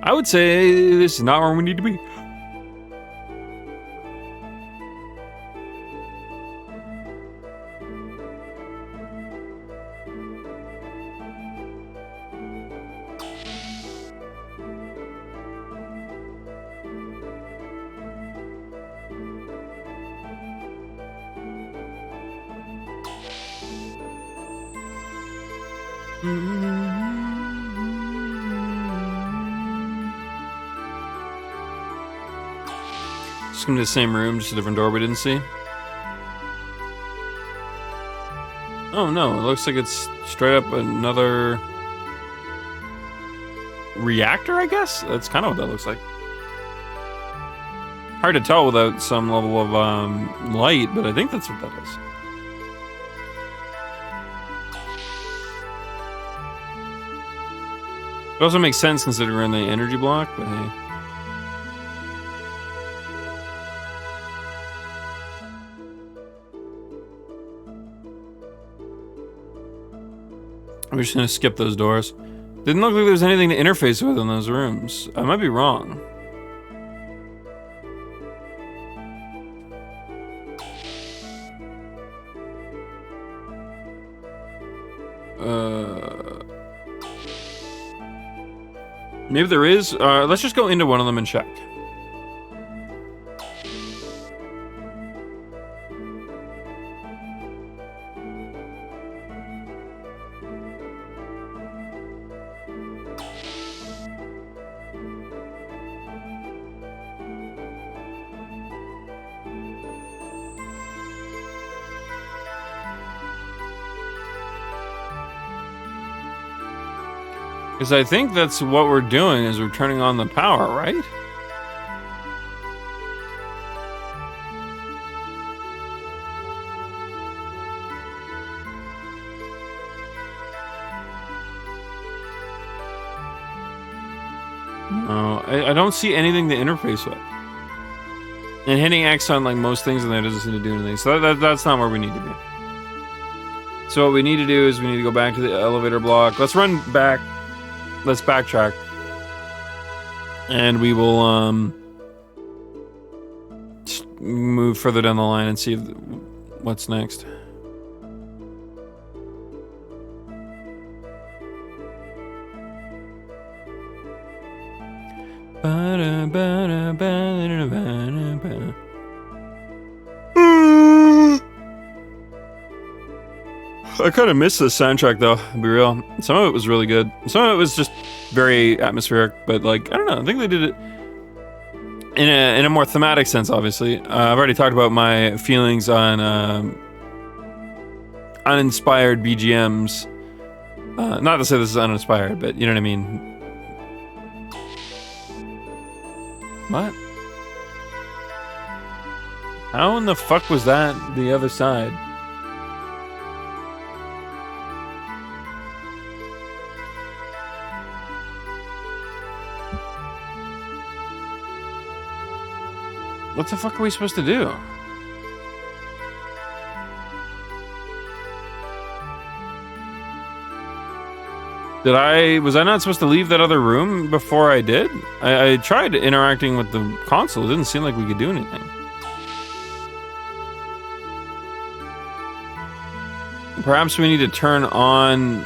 I would say this is not where we need to be. Just gonna be the same room, just a different door we didn't see. Oh no, it looks like it's straight up another reactor, I guess? That's kind of what that looks like. Hard to tell without some level of light, but I think that's what that is. It also makes sense considering we're in the energy block, but hey. I'm just gonna skip those doors. Didn't look like there was anything to interface with in those rooms. I might be wrong. Maybe there is. Let's just go into one of them and check. Because I think that's what we're doing is we're turning on the power, right? No, I don't see anything to interface with. And hitting X on like most things in there doesn't seem to do anything. So that's not where we need to be. So what we need to do is we need to go back to the elevator block. Let's run back. Let's backtrack. And we will move further down the line and see what's next. I kind of missed the soundtrack though, to be real. Some of it was really good. Some of it was just very atmospheric, but like, I don't know, I think they did it in a more thematic sense, obviously. I've already talked about my feelings on uninspired BGMs. Not to say this is uninspired, but you know what I mean. What? How in the fuck was that the other side? What the fuck are we supposed to do? Was I not supposed to leave that other room before I did? I tried interacting with the console. It didn't seem like we could do anything. Perhaps we need to turn on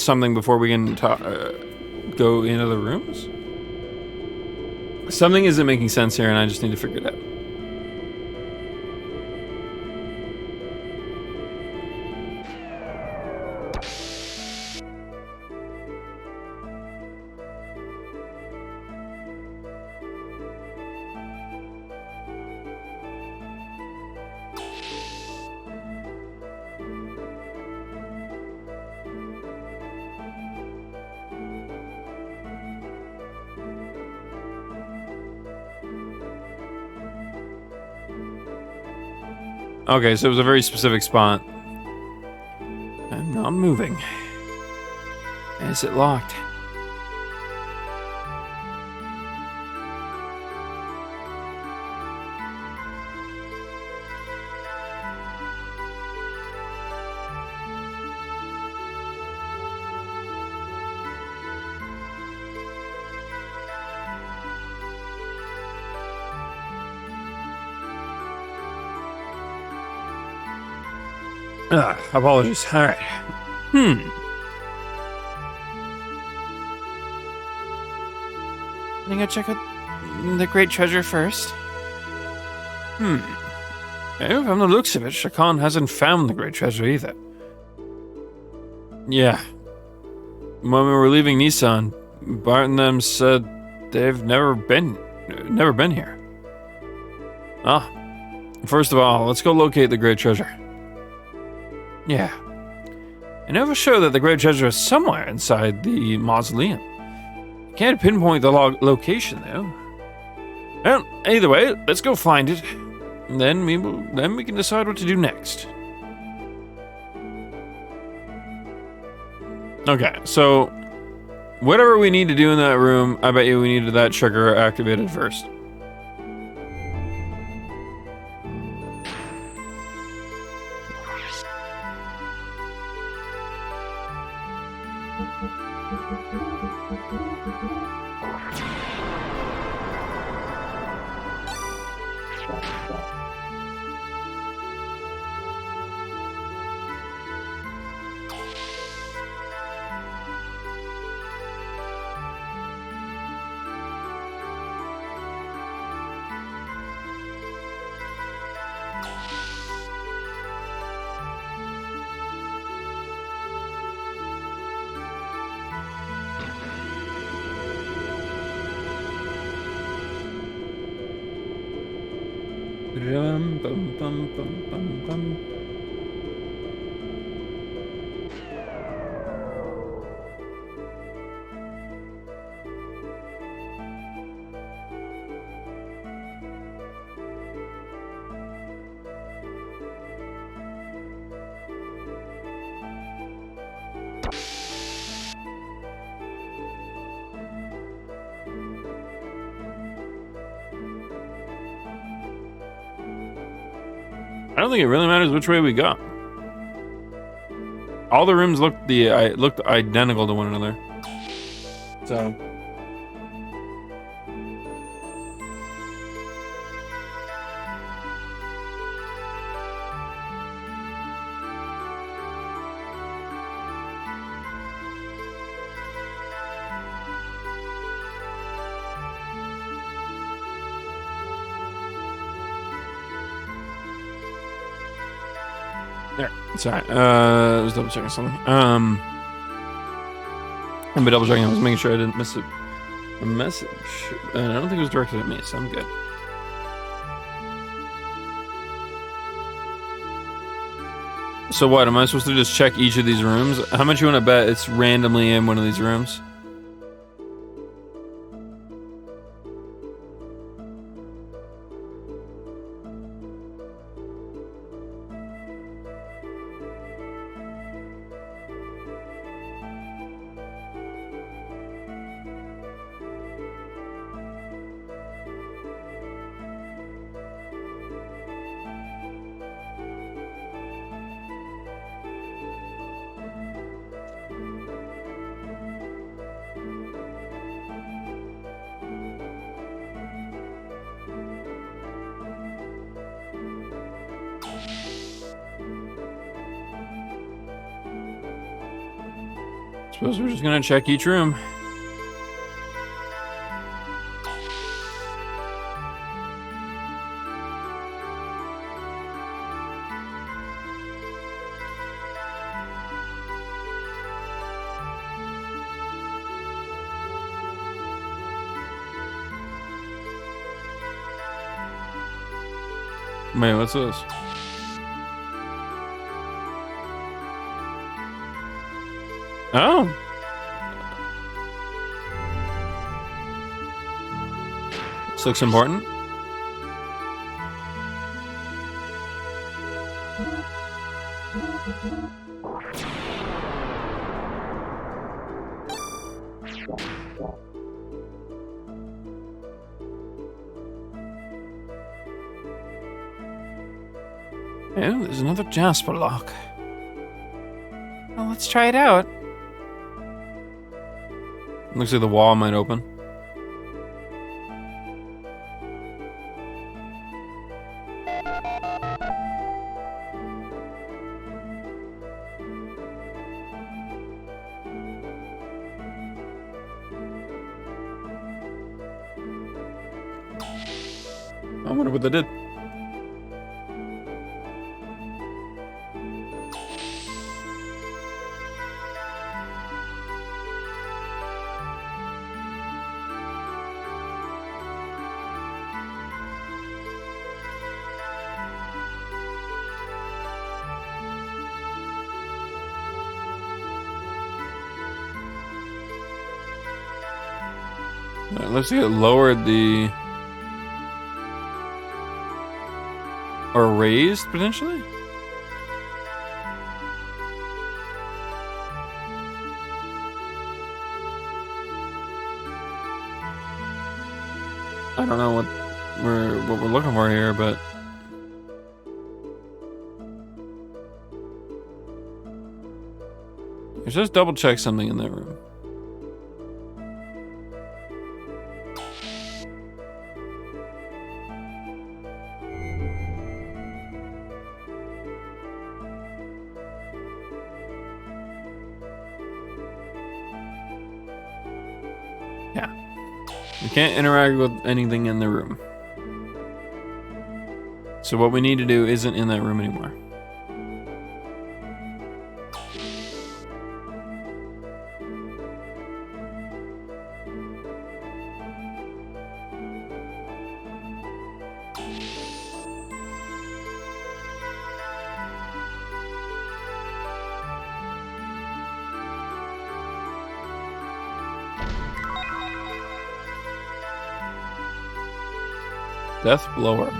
something before we can go into the rooms? Something isn't making sense here and I just need to figure it out. Okay, so it was a very specific spot. I'm not moving. Is it locked? Apologies. All right. I think I'll check out the great treasure first. From the looks of it, Shakan hasn't found the great treasure either. Yeah. When we were leaving Nissan, Bart and them said they've never been here. First of all, let's go locate the great treasure. Yeah. I know for sure that the great treasure is somewhere inside the mausoleum. Can't pinpoint the location though. Well, either way, let's go find it. And then we can decide what to do next. Okay, so whatever we need to do in that room, I bet you we needed that trigger activated first. Bum, bum, bum, bum, bum, bum. I don't think it really matters which way we go. All the rooms looked identical to one another. So there. Sorry. I was double checking something. I'm double checking. I was making sure I didn't miss a message. And I don't think it was directed at me, so I'm good. So what? Am I supposed to just check each of these rooms? How much you want to bet it's randomly in one of these rooms? Suppose we're just gonna check each room. Wait, what's this? Oh. This looks important. Oh, there's another Jasper lock. Well, let's try it out. Looks like the wall might open. I wonder what they did. Looks like it lowered the... Or raised, potentially? I don't know what we're looking for here, but... Let's just double check something in that room. We can't interact with anything in the room. So what we need to do isn't in that room anymore. Death Blower.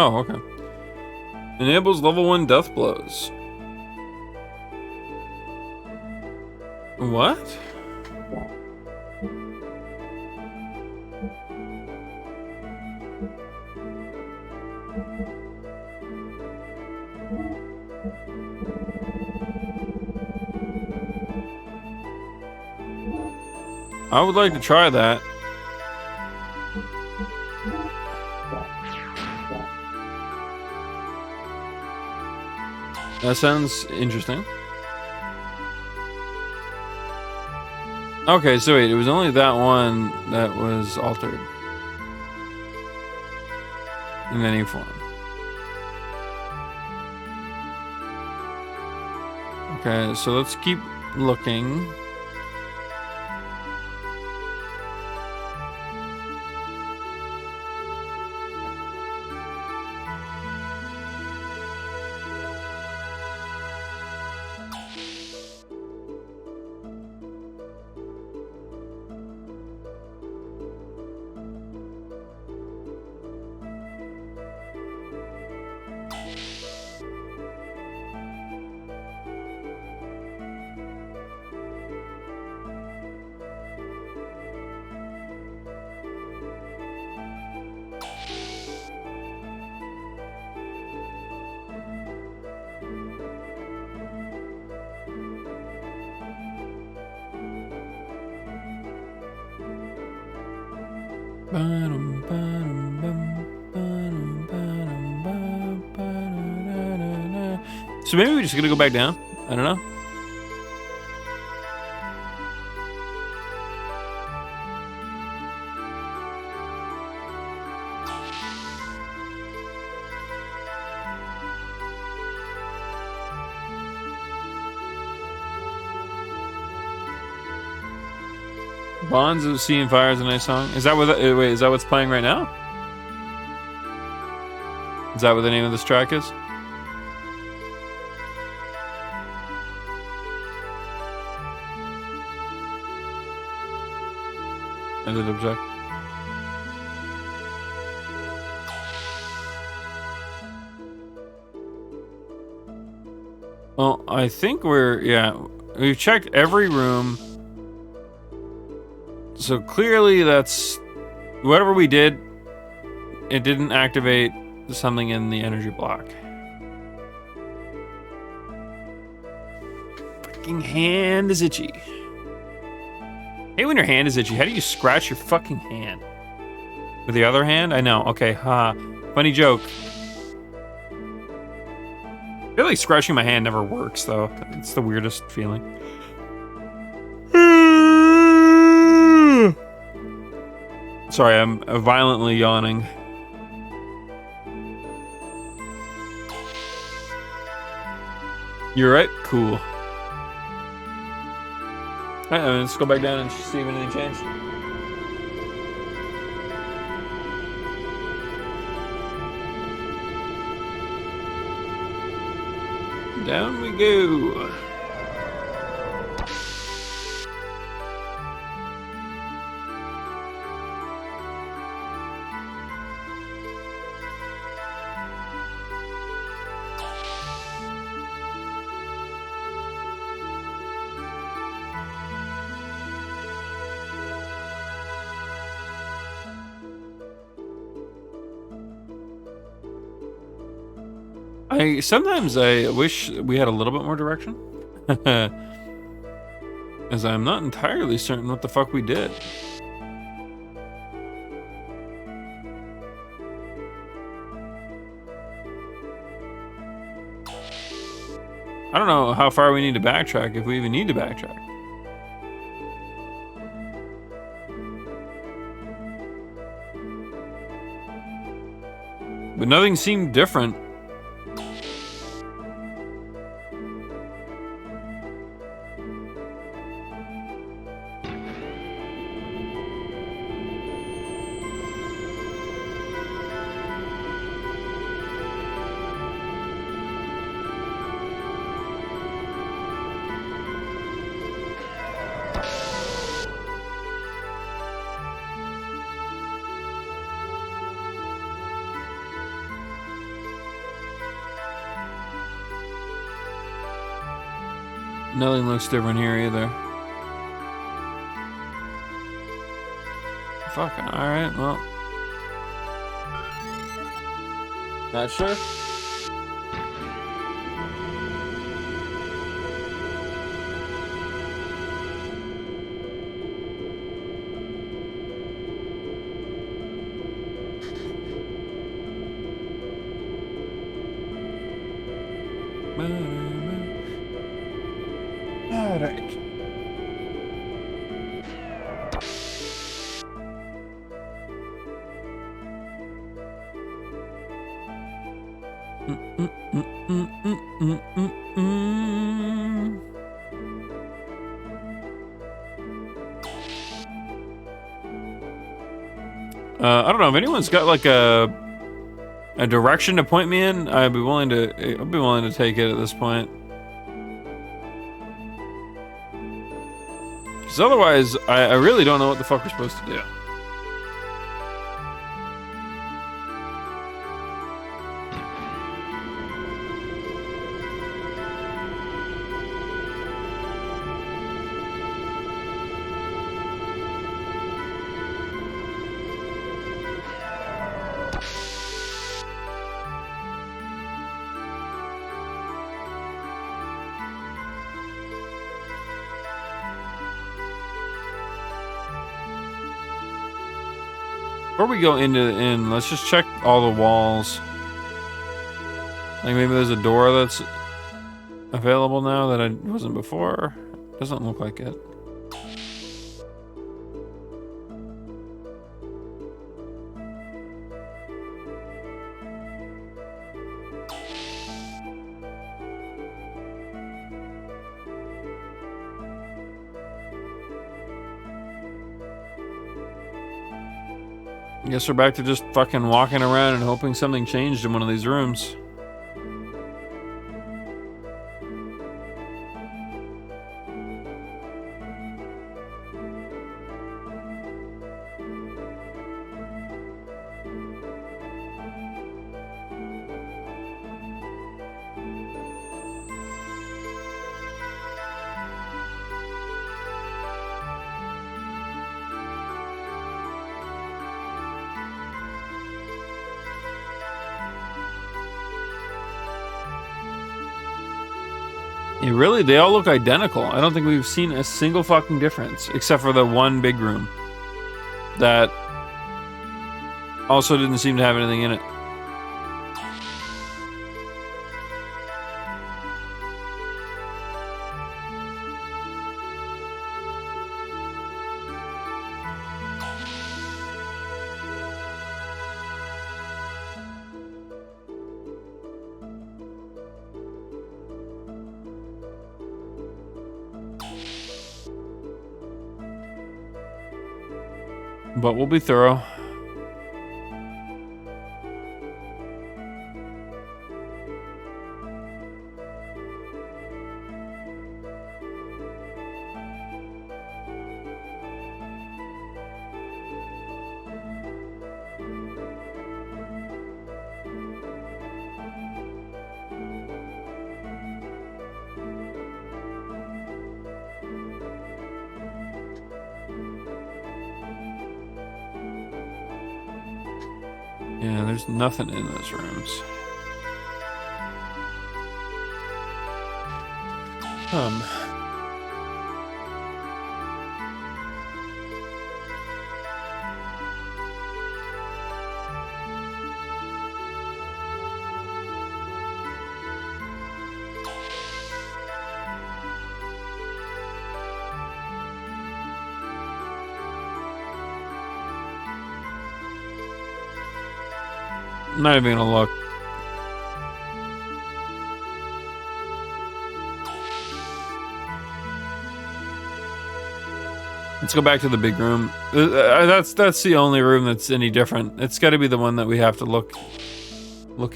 Oh, okay. Enables level 1 death blows. What? I would like to try that. That sounds interesting. Okay, so wait, it was only that one that was altered in any form. Okay, so let's keep looking. So maybe we're just gonna go back down. I don't know. Bonds of Sea and Fire is a nice song. Is that what? Wait, is that what's playing right now? Is that what the name of this track is? I did object. Well, I think we've checked every room. So clearly that's whatever we did, it didn't activate something in the energy block. Fucking hand is itchy. Hey, when your hand is itchy, how do you scratch your fucking hand? With the other hand? I know, okay, funny joke. I feel like scratching my hand never works, though. It's the weirdest feeling. Sorry, I'm violently yawning. You're right? Cool. Alright, let's go back down and see if anything changed. Down we go. Sometimes I wish we had a little bit more direction. As I'm not entirely certain what the fuck we did. I don't know how far we need to backtrack, if we even need to backtrack. But nothing seemed different. Nothing looks different here either. Fucking alright, well. Not sure. Alright. I don't know if anyone's got like a direction to point me in. I'd be willing to take it at this point. Because otherwise, I really don't know what the fuck we're supposed to do. Before we go into the inn, let's just check all the walls. Like maybe there's a door that's available now that I wasn't before. Doesn't look like it. I guess we're back to just fucking walking around and hoping something changed in one of these rooms. They all look identical. I don't think we've seen a single fucking difference, except for the one big room that also didn't seem to have anything in it. But we'll be thorough. Yeah, there's nothing in those rooms. I'm not even gonna look. Let's go back to the big room. That's the only room that's any different. It's got to be the one that we have to look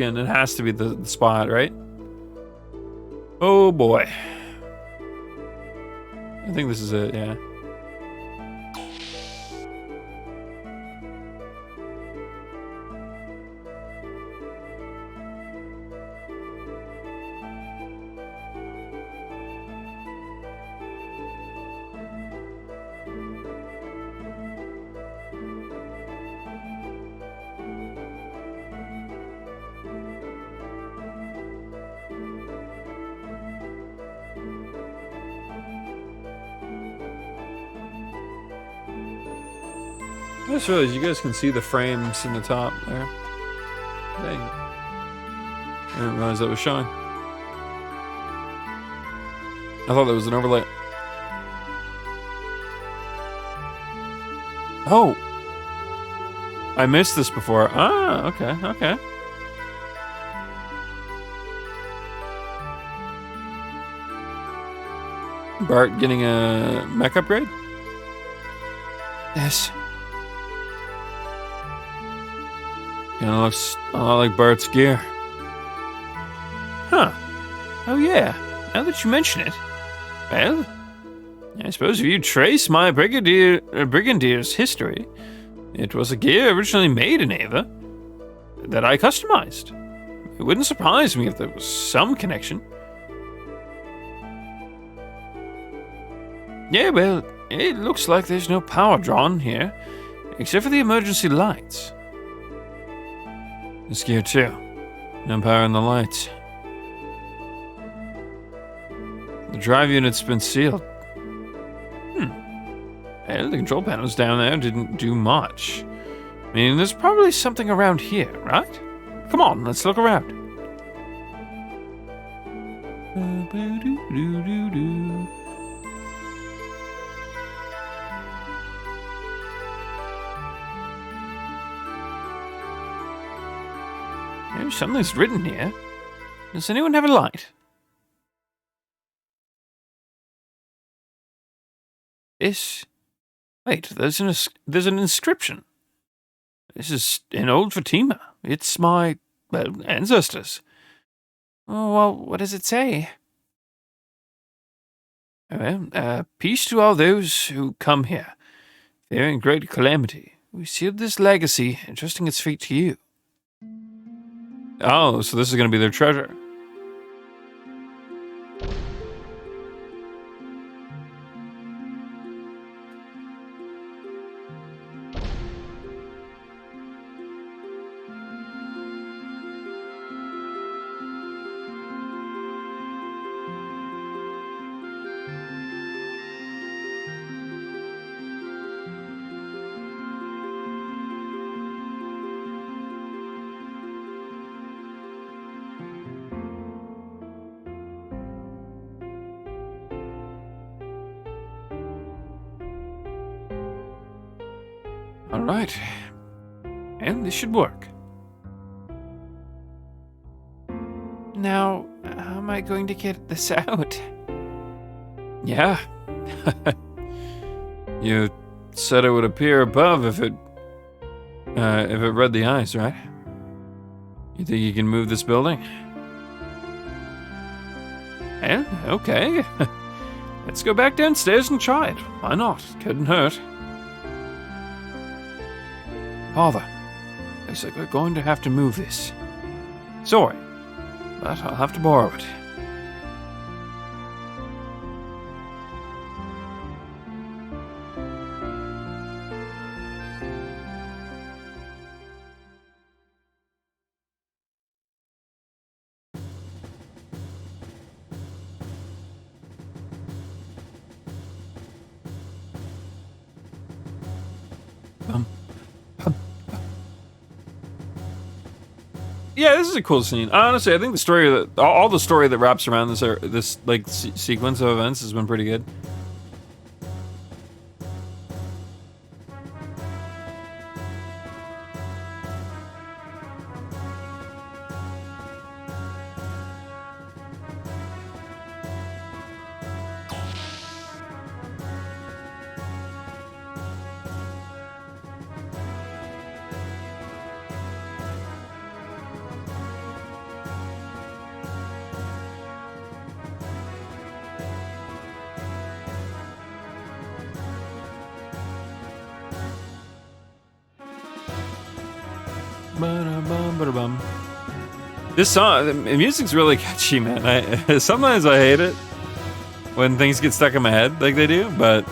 in. It has to be the spot, right? Oh boy. I think this is it, yeah. I just realized you guys can see the frames in the top there. Dang. I didn't realize that was showing. I thought that was an overlay. Oh! I missed this before. Ah, okay, okay. Bart getting a mech upgrade? Yes. Kinda looks a lot like Bart's gear. Huh. Oh yeah, now that you mention it. Well, I suppose if you trace my Brigadier's history, it was a gear originally made in Ava that I customized. It wouldn't surprise me if there was some connection. Yeah, well, it looks like there's no power drawn here, except for the emergency lights. This gear too. No power in the lights. The drive unit's been sealed. Well, the control panels down there didn't do much. I mean, there's probably something around here, right? Come on, let's look around. Something's written here. Does anyone have a light? Wait, there's an inscription. This is in old Fatima. It's my, ancestors. Oh, well, what does it say? Well, peace to all those who come here, fearing great calamity. We sealed this legacy, entrusting its fate to you. Oh, so this is going to be their treasure. All right. And this should work. Now, how am I going to get this out? Yeah. You said it would appear above if it read the eyes, right? You think you can move this building? And okay. Let's go back downstairs and try it. Why not? Couldn't hurt. Father, looks like we're going to have to move this. Sorry, but I'll have to borrow it. Yeah, this is a cool scene. Honestly, I think the story that all the story that wraps around this like sequence of events has been pretty good. Ba-da-bum. This song, the music's really catchy, man. Sometimes I hate it when things get stuck in my head like they do, but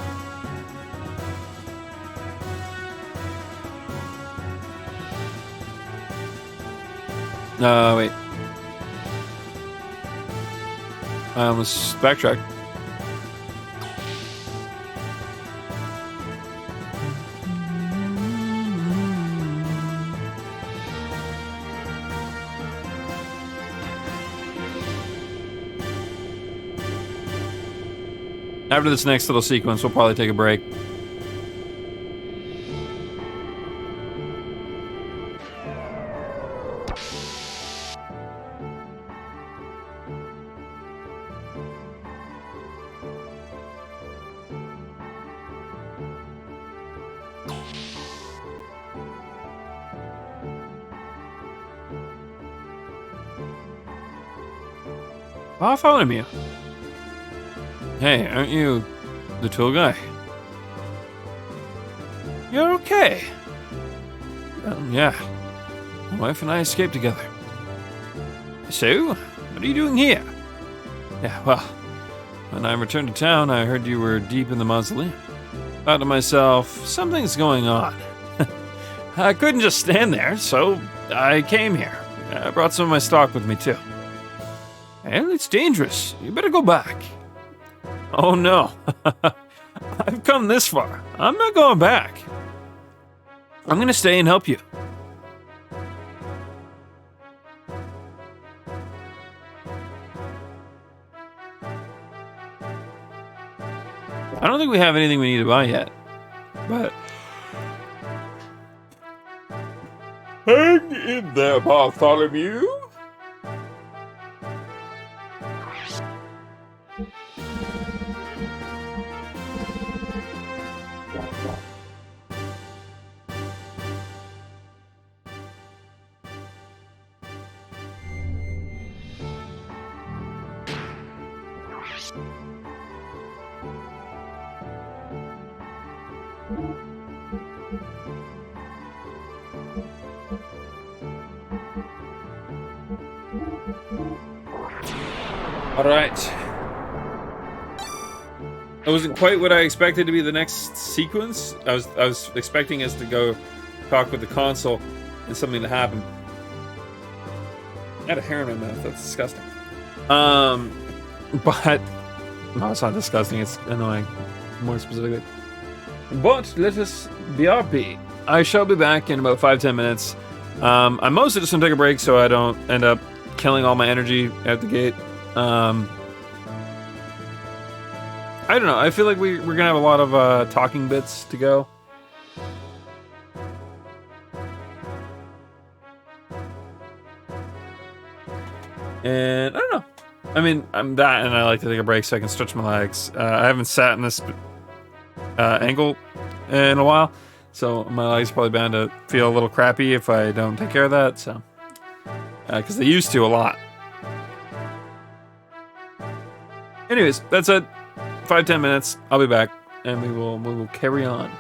wait. I almost backtracked. After this next little sequence, we'll probably take a break. Bartholomew. Hey, aren't you the tool guy? You're okay. Yeah. My wife and I escaped together. So, what are you doing here? Yeah, well, when I returned to town, I heard you were deep in the mausoleum. Thought to myself, something's going on. I couldn't just stand there, so I came here. I brought some of my stock with me, too. And it's dangerous. You better go back. Oh no, I've come this far. I'm not going back. I'm gonna stay and help you. I don't think we have anything we need to buy yet, but hang in there, Bartholomew. All right. That wasn't quite what I expected to be the next sequence. I was expecting us to go talk with the console and something to happen. I had a hair in my mouth. That's disgusting. But no, it's not disgusting. It's annoying, more specifically. But let us BRB. I shall be back in about 5-10 minutes. I'm mostly just gonna take a break so I don't end up killing all my energy at the gate. I don't know. I feel like we're gonna have a lot of talking bits to go. And I don't know. I mean, I'm that, and I like to take a break so I can stretch my legs. I haven't sat in this angle in a while, so my legs are probably bound to feel a little crappy if I don't take care of that. So, because they used to a lot. Anyways, that's it. 5-10 minutes. I'll be back, and we will carry on.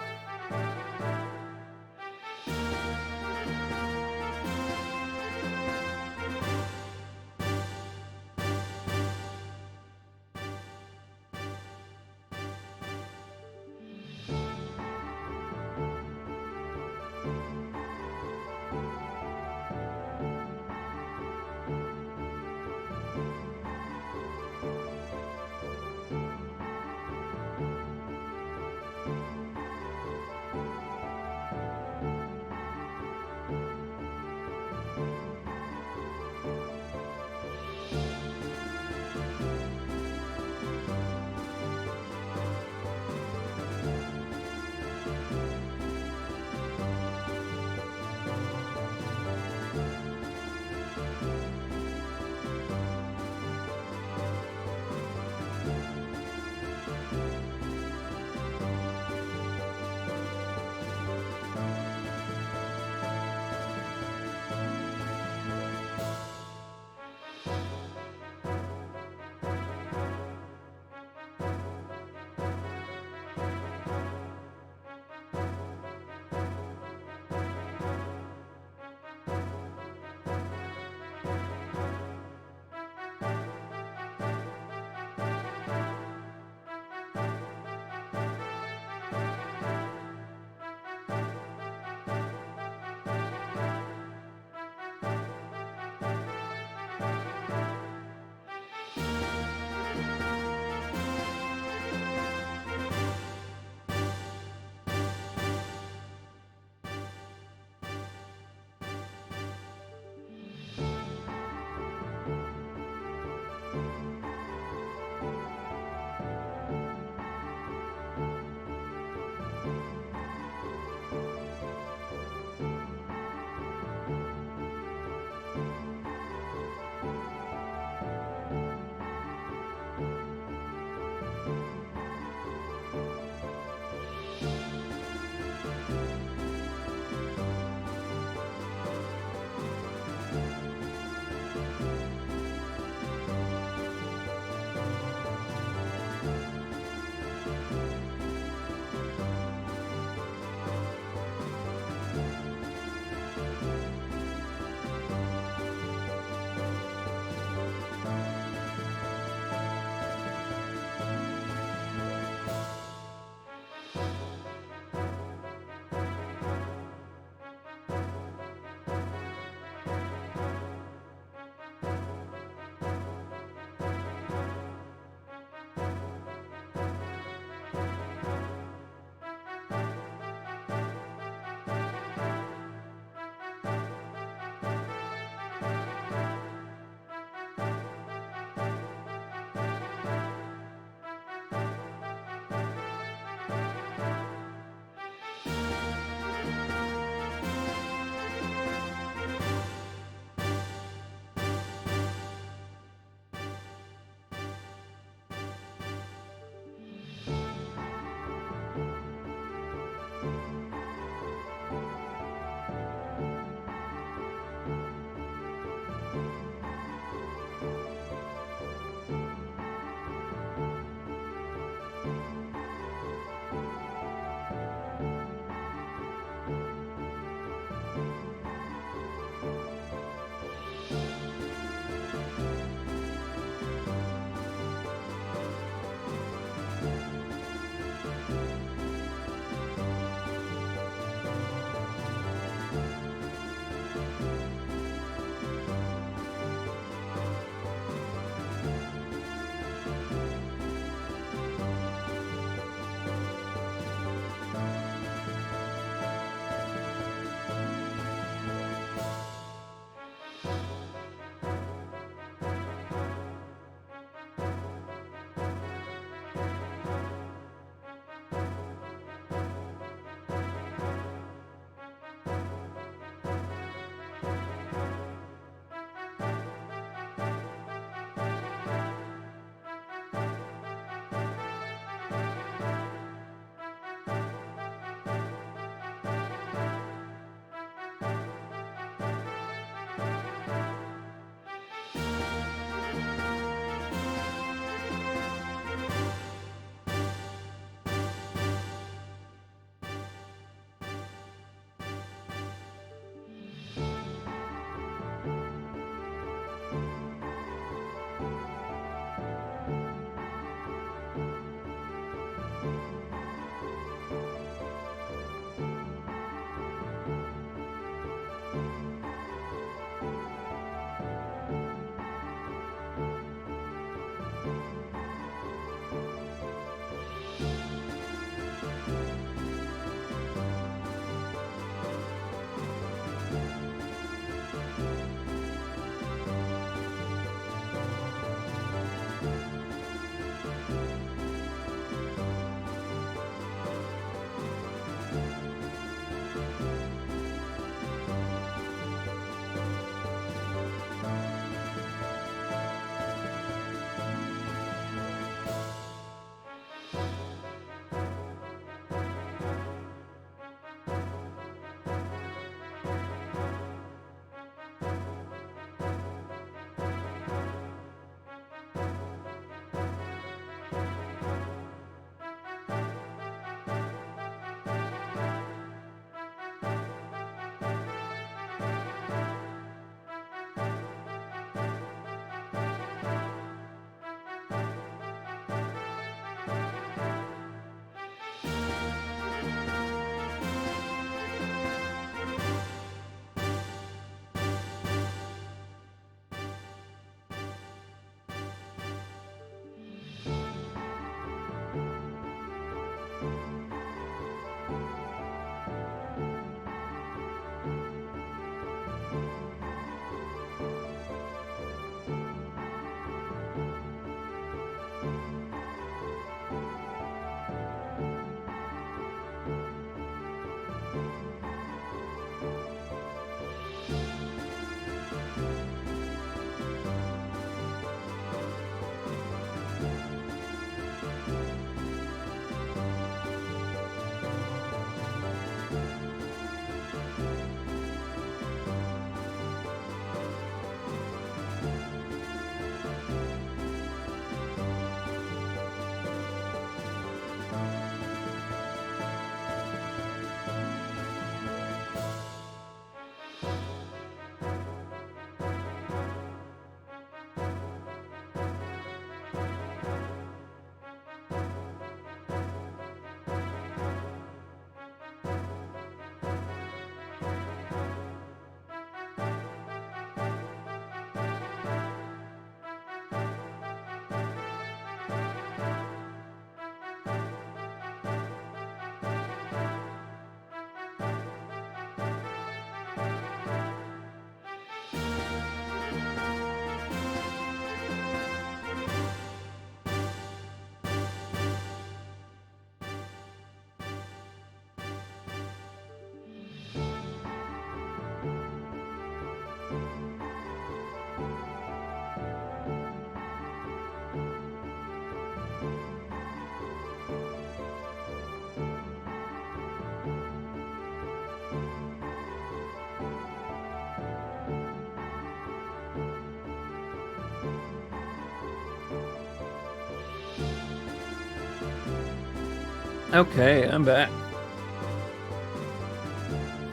Okay, I'm back.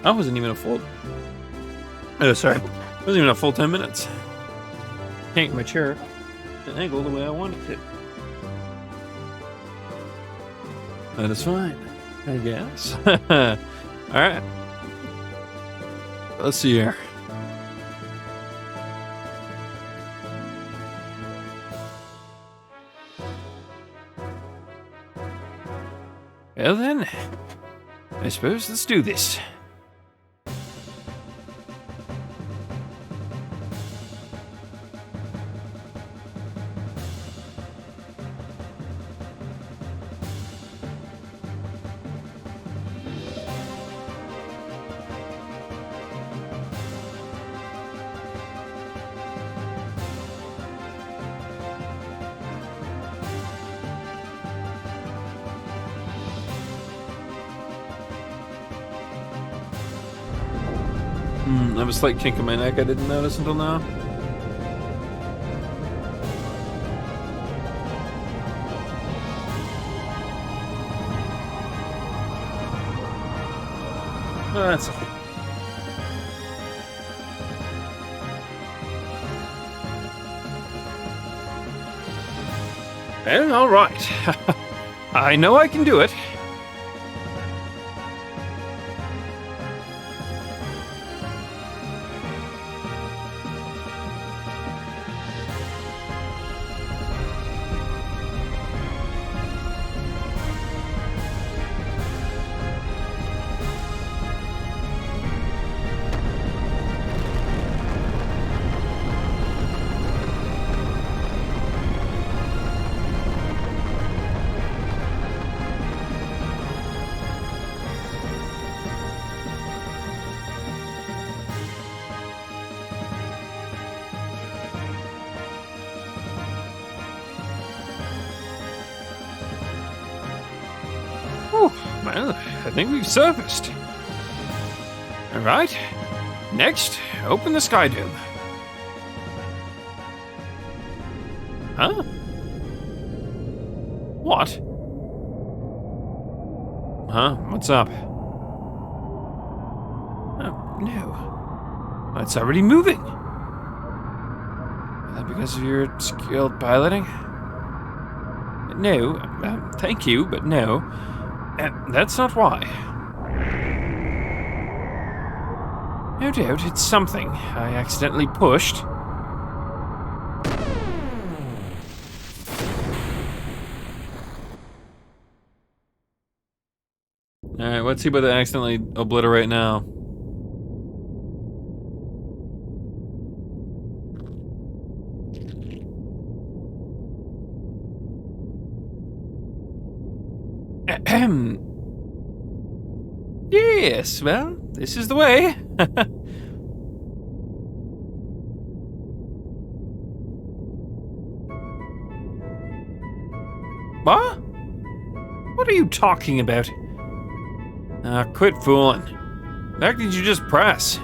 I wasn't even a full... Oh, sorry. It wasn't even a full 10 minutes. Can't get my chair to angle the way I want it to. That is fine, I guess. Alright. Let's see here. Well then, I suppose let's do this. I have a slight kink in my neck I didn't notice until now. Oh, that's okay. Well, all right. I know I can do it. Well, I think we've surfaced. All right. Next, open the sky dome. Huh? What? Huh? What's up? Oh, no. It's already moving. Is that because of your skilled piloting? No. Thank you, but no. That's not why. No doubt it's something I accidentally pushed. Alright, let's see what they accidentally obliterate now. Ahem. Yes, well, this is the way. What? What are you talking about? Quit fooling. The heck did you just press?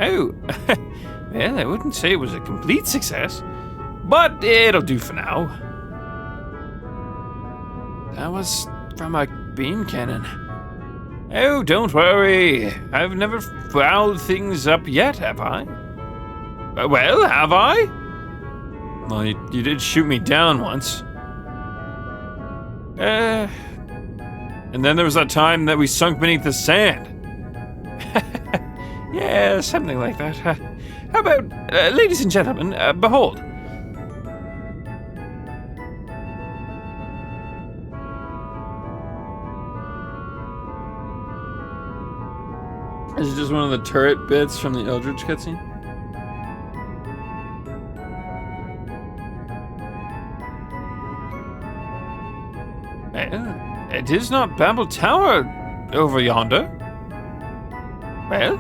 Oh, well, I wouldn't say it was a complete success, but it'll do for now. That was from a beam cannon. Oh, don't worry. I've never fouled things up yet, have I? Well, have I? Well, you did shoot me down once. And then there was that time that we sunk beneath the sand. Yeah, something like that. How about, ladies and gentlemen, behold. Is it just one of the turret bits from the Eldritch cutscene? It is not Babel Tower over yonder. Well,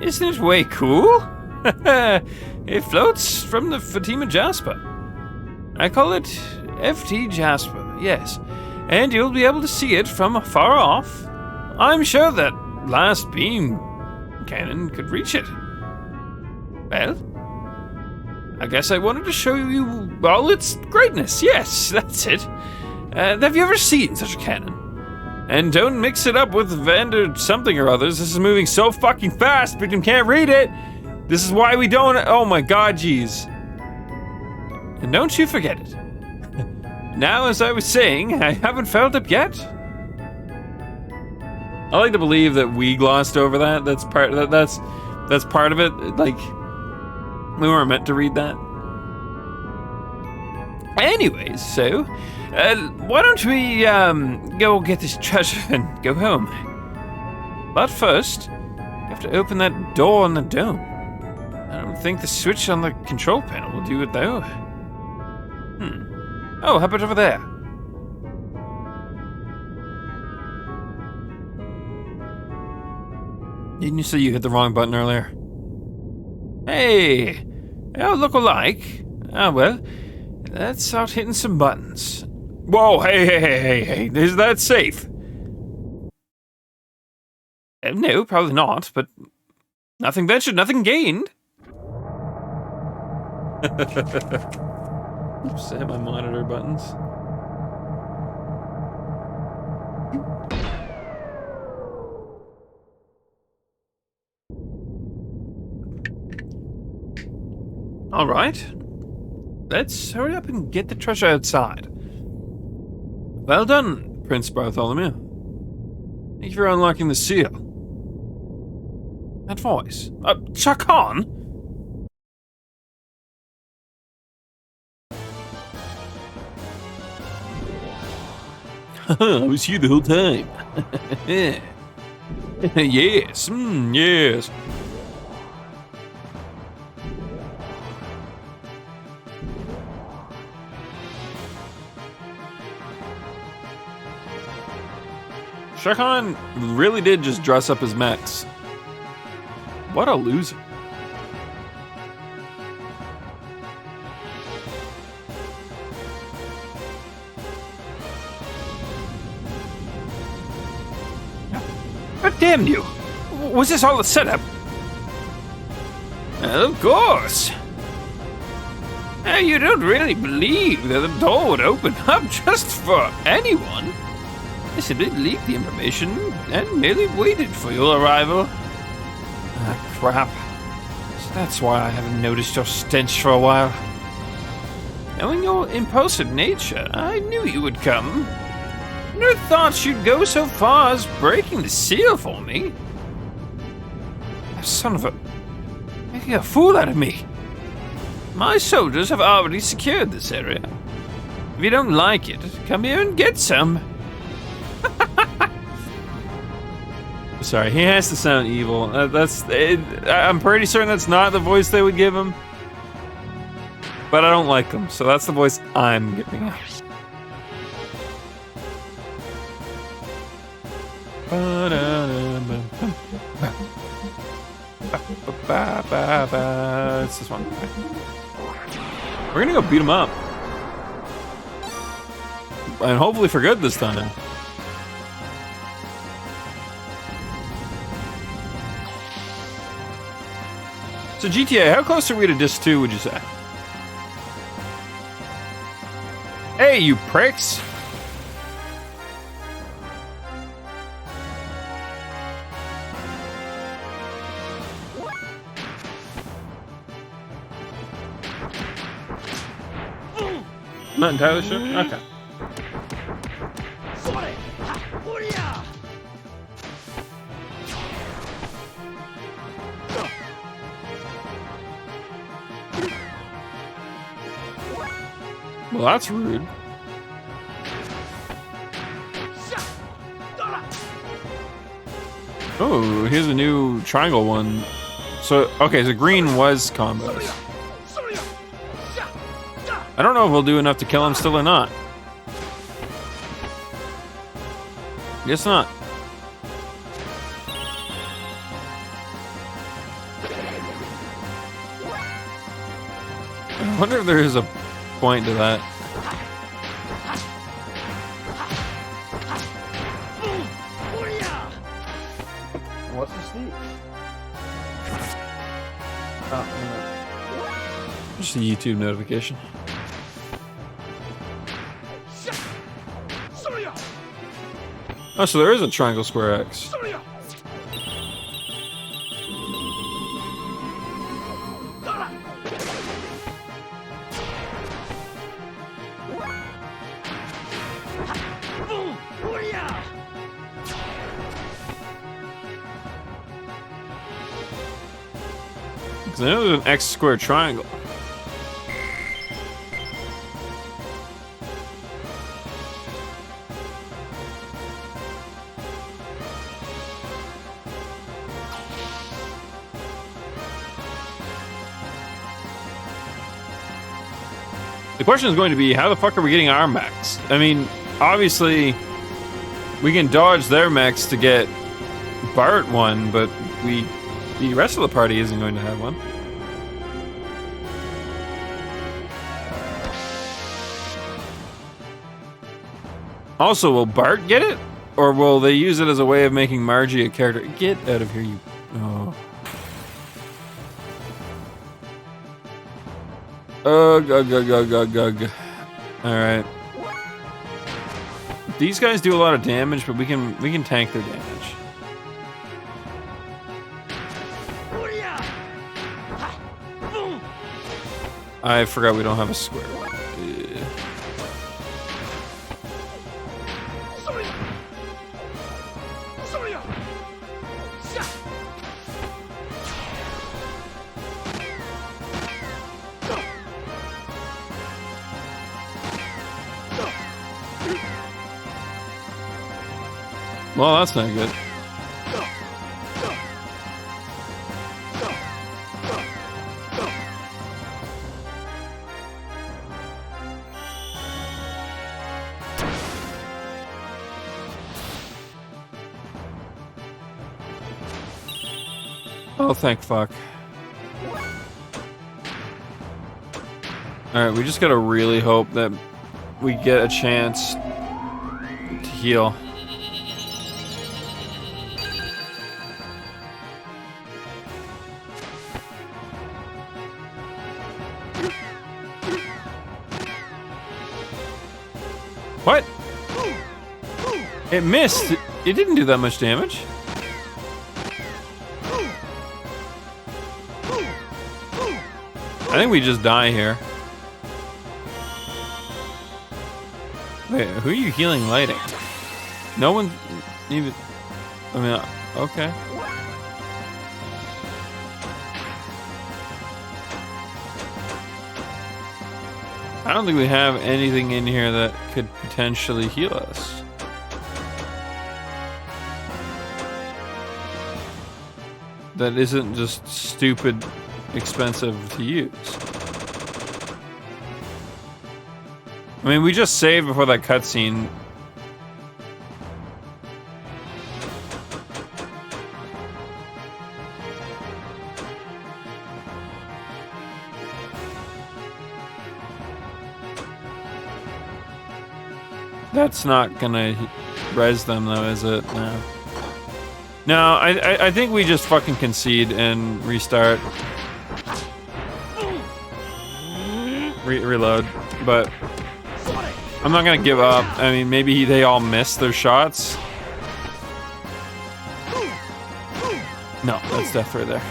isn't it way cool? It floats from the Fatima Jasper. I call it FT Jasper, yes. And you'll be able to see it from far off. I'm sure that last beam cannon could reach it. Well, I guess I wanted to show you all its greatness. Yes, that's it. Have you ever seen such a cannon? And don't mix it up with Vander something or others. This is moving so fucking fast, Victim can't read it. This is why we don't. Oh my god, jeez. And don't you forget it. Now, as I was saying, I haven't felt up yet. I like to believe that we glossed over that. That's part of it. Like, we weren't meant to read that. Anyways, so why don't we go get this treasure and go home? But first, you have to open that door in the dome. I don't think the switch on the control panel will do it though. Oh, how about over there? Didn't you say you hit the wrong button earlier? Hey, oh, look alike. Ah, well, let's start hitting some buttons. Whoa, hey, is that safe? No, probably not, but nothing ventured, nothing gained. Oops, I hit my monitor buttons. All right. Let's hurry up and get the treasure outside. Well done, Prince Bartholomew. Thank you for unlocking the seal. That voice. Chakan? I was here the whole time. Yes, yes. Shakan really did just dress up as mechs. What a loser. God damn you! Was this all a setup? Of course. You don't really believe that the door would open up just for anyone? I simply leaked the information and merely waited for your arrival. Ah, crap. So that's why I haven't noticed your stench for a while. Knowing your impulsive nature, I knew you would come. Never thought you'd go so far as breaking the seal for me. Son of a... making a fool out of me. My soldiers have already secured this area. If you don't like it, come here and get some. Sorry, he has to sound evil. I'm pretty certain that's not the voice they would give him. But I don't like him, so that's the voice I'm giving him. It's this one. We're gonna go beat him up. And hopefully for good this time. So GTA, how close are we to Disc 2, would you say? Hey, you pricks! Not entirely sure? Okay. Well, that's rude. Oh, here's a new triangle one. So, okay, so green was combos. I don't know if we'll do enough to kill him still or not. Guess not. I wonder if there is a point to that. What's the sneak? Oh, Just a YouTube notification. Oh, so there is a triangle, square, X. Because I know there's an X square triangle. The question is going to be, how the fuck are we getting our mechs? I mean, obviously, we can dodge their mechs to get Bart one, but the rest of the party isn't going to have one. Also, will Bart get it? Or will they use it as a way of making Margie a character? Get out of here, you... Oh. Ugh, ugh, ugh, ugh, ugh, ugh. Alright. These guys do a lot of damage, but we can tank their damage. I forgot we don't have a square one. Well, that's not good. Oh, thank fuck. Alright, we just gotta really hope that we get a chance to heal. What? It missed. It didn't do that much damage. I think we just die here. Wait, who are you healing lighting? No one even... I mean, okay. I don't think we have anything in here that could potentially heal us. That isn't just stupid expensive to use. I mean, we just saved before that cutscene. That's not gonna res them though, is it? No. No, I think we just fucking concede and restart. Reload, but I'm not gonna give up. I mean, maybe they all missed their shots. No, that's death right there.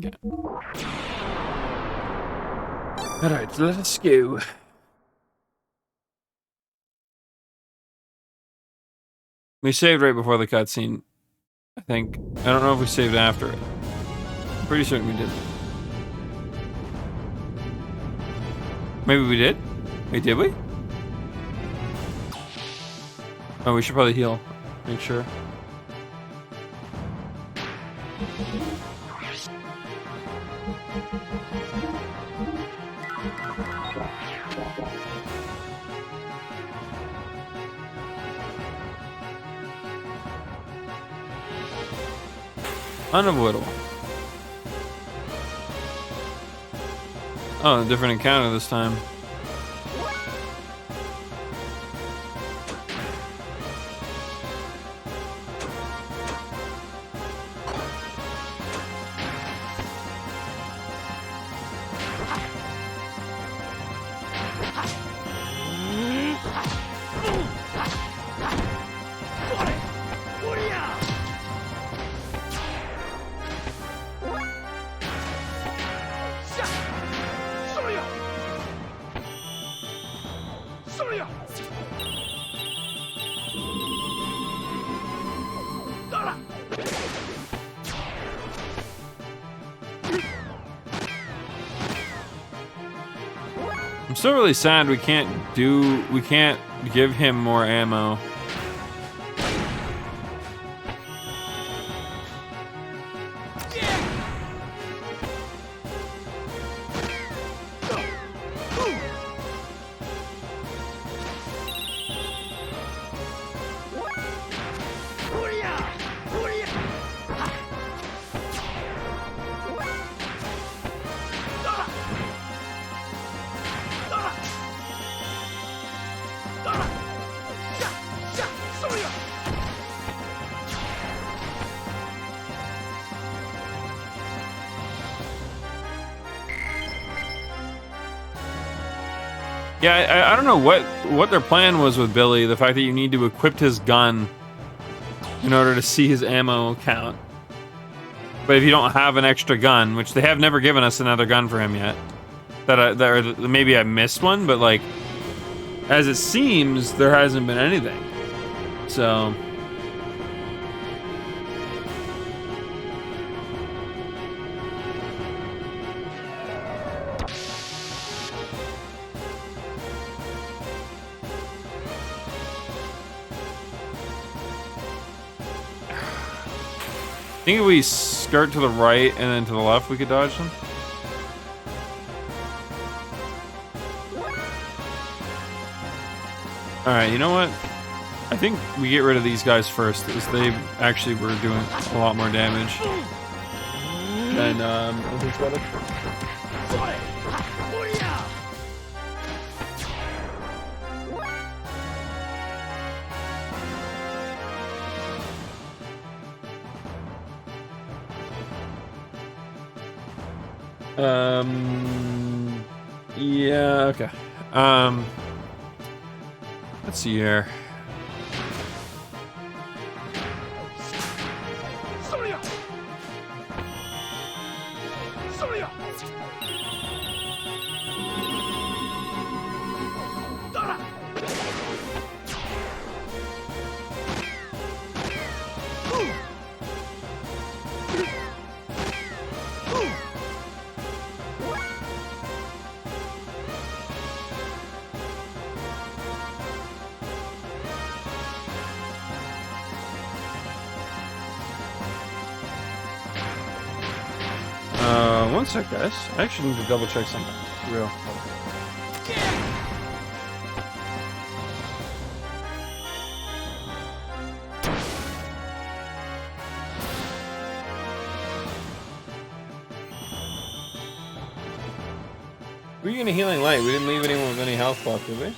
Yeah. Alright, let us go. We saved right before the cutscene, I think. I don't know if we saved after it. I'm pretty certain we did. Maybe we did? Wait, did we? Oh, we should probably heal. Make sure. Unavoidable. Oh, a different encounter this time. I'm still really sad we can't give him more ammo. Yeah, I don't know what their plan was with Billy. The fact that you need to equip his gun in order to see his ammo count. But if you don't have an extra gun, which they have never given us another gun for him yet, that maybe I missed one, but like, as it seems, there hasn't been anything. So. I think if we skirt to the right and then to the left, we could dodge them. Alright, you know what? I think we get rid of these guys first, as they actually were doing a lot more damage than yeah, okay. Let's see here. One sec, guys. I actually need to double check something. Real. We're getting a healing light. We didn't leave anyone with any health buff, did we?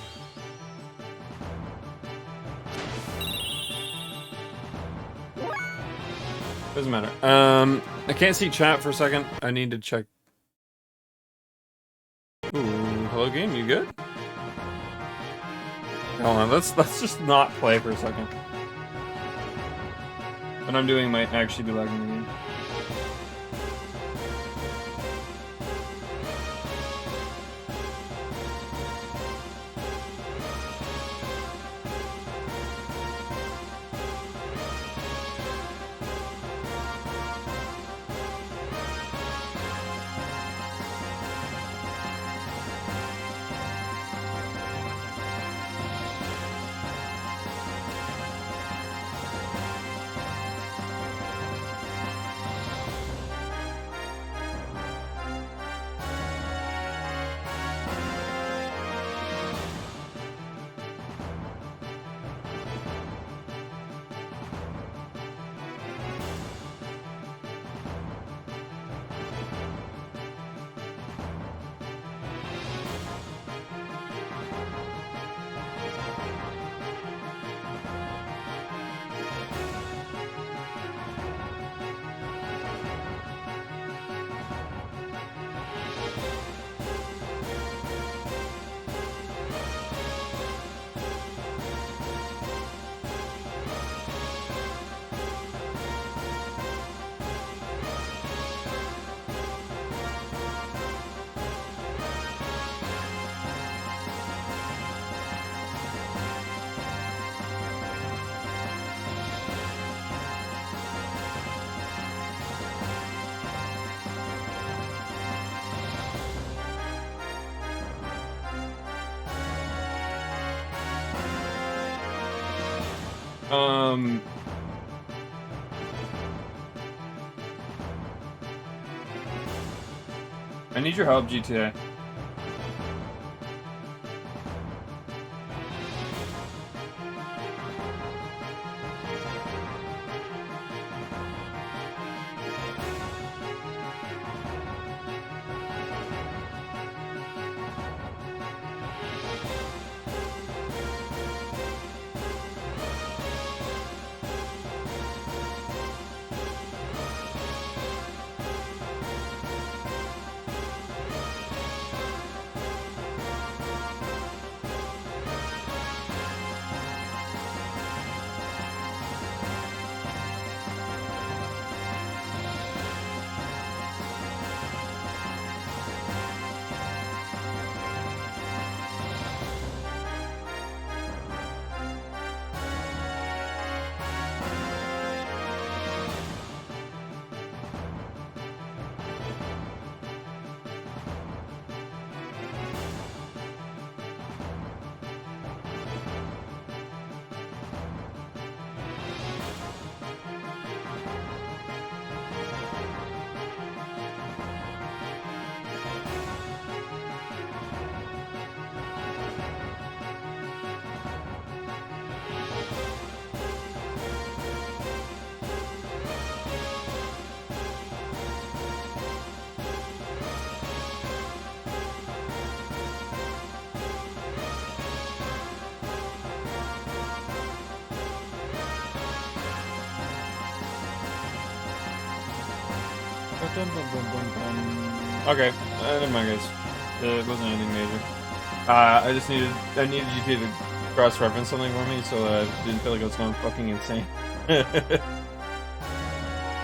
Doesn't matter. I can't see chat for a second. I need to check. Ooh, hello game, you good? Hold on, let's just not play for a second. What I'm doing might actually be lagging the game. I need your help, GTA. Okay, never mind, guys. It wasn't anything major. I needed you to cross-reference something for me so that I didn't feel like I was going fucking insane. We're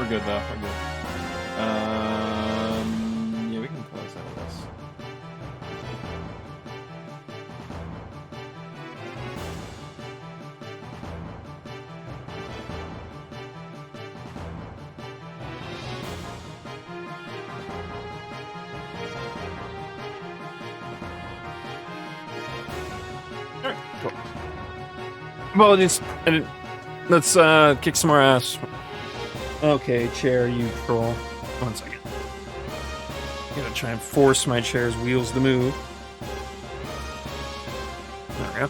good though. We're good. Yeah, we can close out of this. Cool. Apologies. Let's kick some more ass. Okay, chair, you troll. 1 second. I'm gonna try and force my chair's wheels to move. There we go.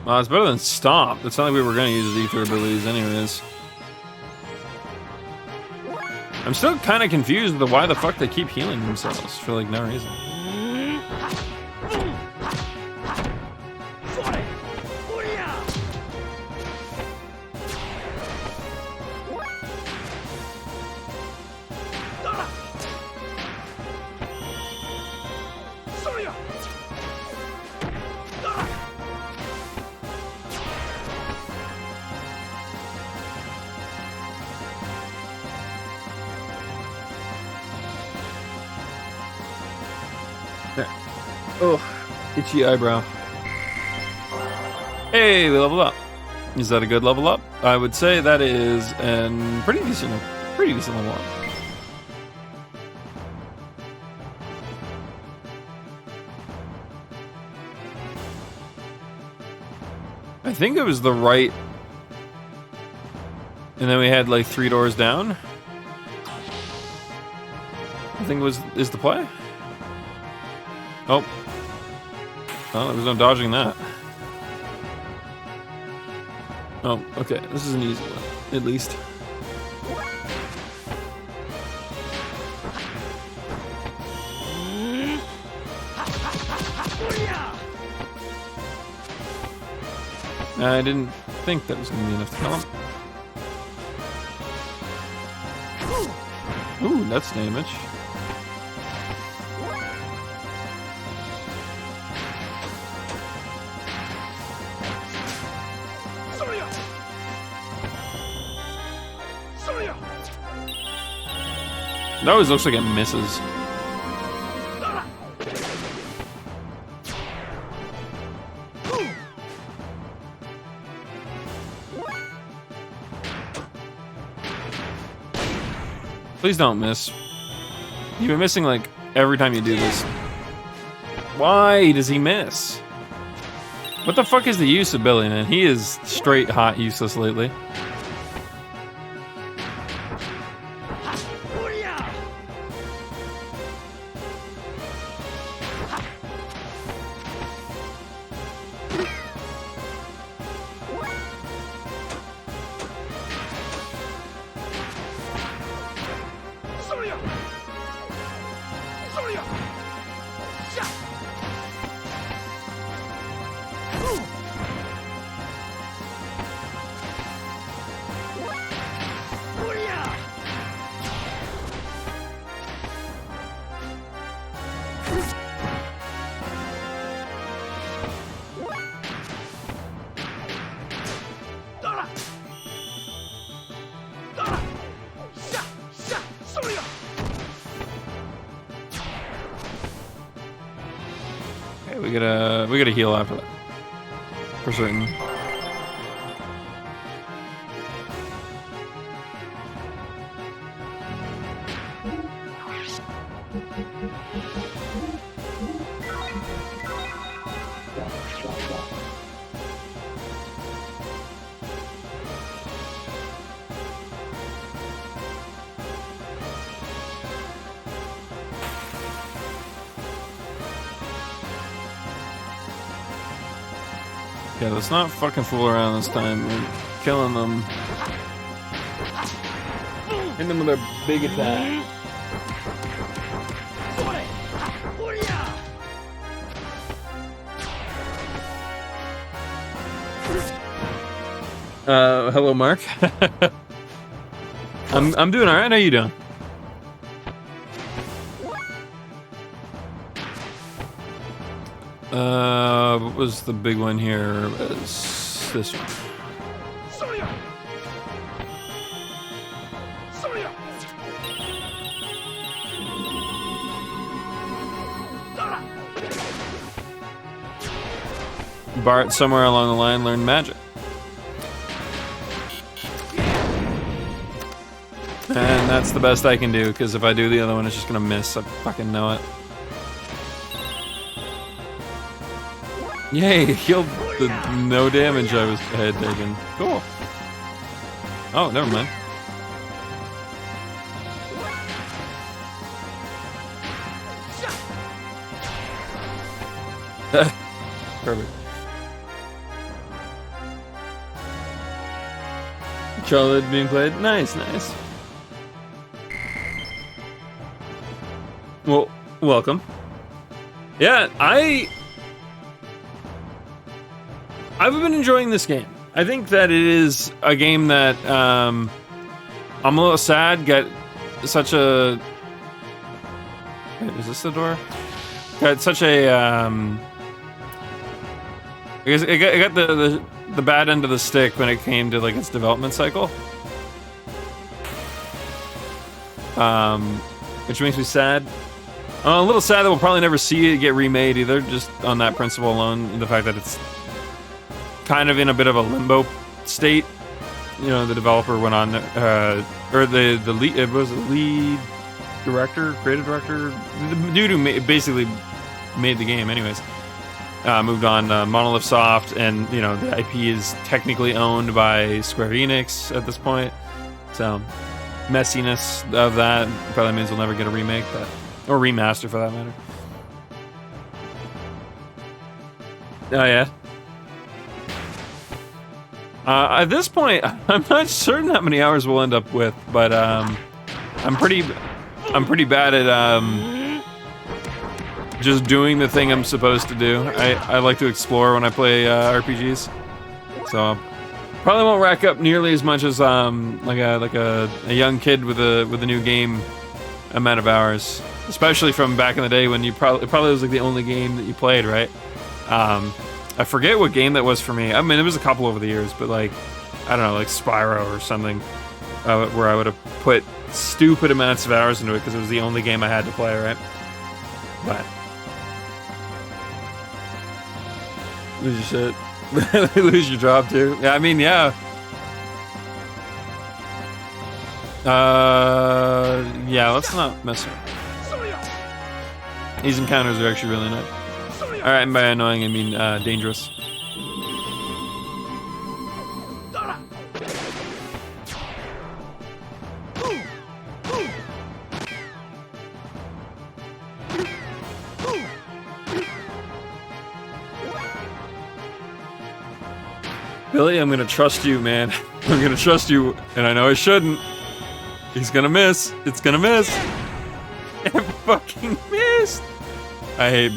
Well, it's better than Stomp. It's not like we were going to use his ether abilities anyways. I'm still kind of confused with why the fuck they keep healing themselves for like no reason. Oh, itchy eyebrow. Hey, we leveled up. Is that a good level up? I would say that is a pretty decent level up. I think it was the right, and then we had like 3 doors down. I think is the play. Oh. Oh, there was no dodging that. Oh, okay. This is an easy one, at least. I didn't think that was going to be enough to kill him. Ooh, that's damage. It always looks like it misses. Please don't miss. You've been missing like every time you do this. Why does he miss? What the fuck is the use of Billy, man? He is straight hot useless lately. We gotta heal after that. For certain. Yeah, let's not fucking fool around this time. We're killing them. Hitting them with our big attack. Hello, Mark. I'm doing alright. How you doing? What was the big one here? Was this one? Bart, somewhere along the line, learned magic. And that's the best I can do, because if I do the other one, it's just gonna miss. I fucking know it. Yay, healed the no damage I had taken. Cool. Oh, never mind. Perfect. Charlotte being played. Nice, nice. Well, welcome. Yeah, I've been enjoying this game. I think that it is a game that I'm a little sad. Got such a. Wait, is this the door? Got such a. I guess I got the bad end of the stick when it came to like its development cycle. Which makes me sad. I'm a little sad that we'll probably never see it get remade either. Just on that principle alone, the fact that it's kind of in a bit of a limbo state. You know, the developer went on, or the lead, it was the lead director, creative director, the dude who basically made the game anyways, moved on to Monolith Soft, and, you know, the IP is technically owned by Square Enix at this point, so messiness of that probably means we'll never get a remake, or remaster for that matter. Oh yeah. At this point, I'm not certain how many hours we'll end up with, but I'm pretty bad at just doing the thing I'm supposed to do. I like to explore when I play RPGs, so probably won't rack up nearly as much as like a young kid with a new game amount of hours, especially from back in the day when it probably was like the only game that you played, right? I forget what game that was for me. I mean, it was a couple over the years, but like, I don't know, like Spyro or something. where I would have put stupid amounts of hours into it because it was the only game I had to play, right? But lose your shit, lose your job too. Yeah, I mean, yeah. Yeah, let's not mess with. These encounters are actually really nice. All right, and by annoying I mean dangerous. Billy, I'm gonna trust you, man. I'm gonna trust you, and I know I shouldn't. He's gonna miss. It's gonna miss. It fucking missed. I hate.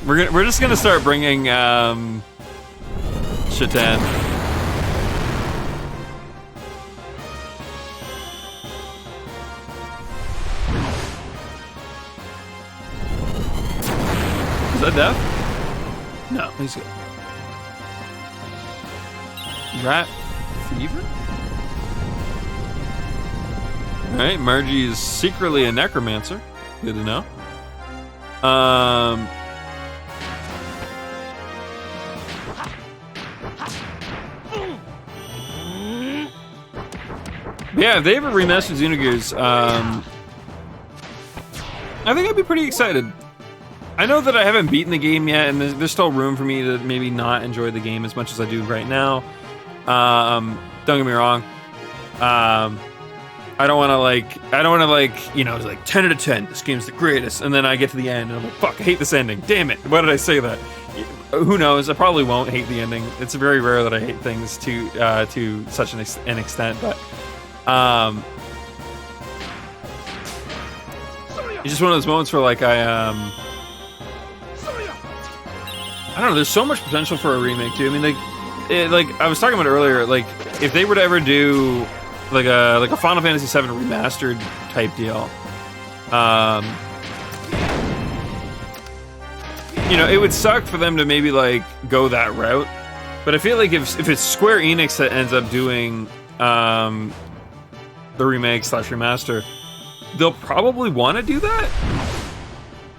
We're just gonna start bringing Shatan. Is that death? No, he's good. Rat fever? Alright, Margie is secretly a necromancer. Good to know. Yeah, if they ever remastered Xenogears, I think I'd be pretty excited. I know that I haven't beaten the game yet, and there's still room for me to maybe not enjoy the game as much as I do right now. Don't get me wrong. I don't want to like, you know, it's like 10 out of 10. This game's the greatest, and then I get to the end and I'm like, fuck, I hate this ending. Damn it! Why did I say that? Who knows? I probably won't hate the ending. It's very rare that I hate things to such an extent, but it's just one of those moments where like I don't know. There's so much potential for a remake too. I mean, like I was talking about earlier, like if they were to ever do like a Final Fantasy VII remastered type deal, you know, it would suck for them to maybe like go that route. But I feel like if it's Square Enix that ends up doing the remake / remaster, they'll probably want to do that.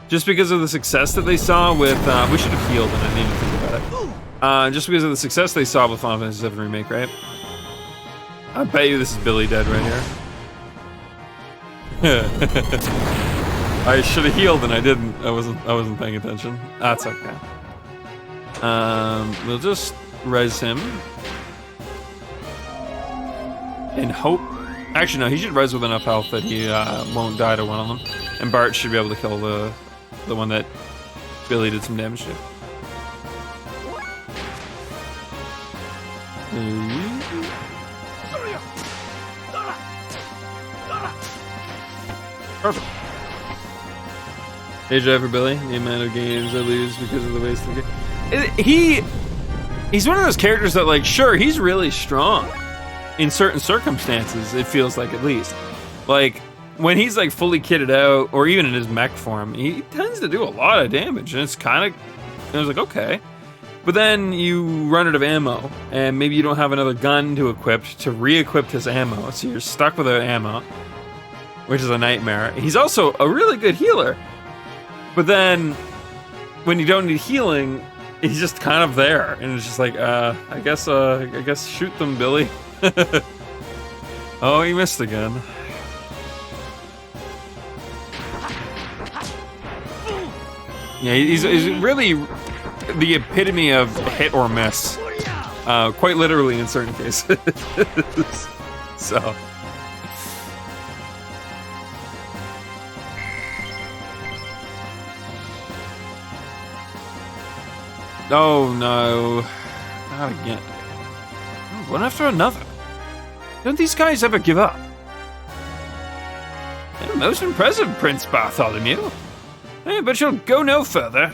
Just because of the success that they saw with, we should have healed and I didn't even think about it. Just because of the success they saw with Final Fantasy VII Remake, right? I bet you this is Billy dead right here. I should have healed and I didn't. I wasn't paying attention. That's okay. We'll just res him. And hope. Actually, no, he should res with enough health that he won't die to one of them. And Bart should be able to kill the one that Billy did some damage to. Perfect. Hey, driver Billy, the amount of games I lose because of the waste of the game. He's one of those characters that, like, sure, he's really strong in certain circumstances, it feels like, at least. Like, when he's like fully kitted out, or even in his mech form, he tends to do a lot of damage, and it's kind of, I was like, okay. But then you run out of ammo, and maybe you don't have another gun to re-equip his ammo, so you're stuck without ammo, which is a nightmare. He's also a really good healer, but then when you don't need healing, he's just kind of there, and it's just like, I guess shoot them, Billy. Oh, he missed again. Yeah, he's really the epitome of hit or miss. Quite literally in certain cases. So. Oh no. Not again. One after another. Don't these guys ever give up? Yeah, most impressive, Prince Bartholomew. Hey, but you'll go no further.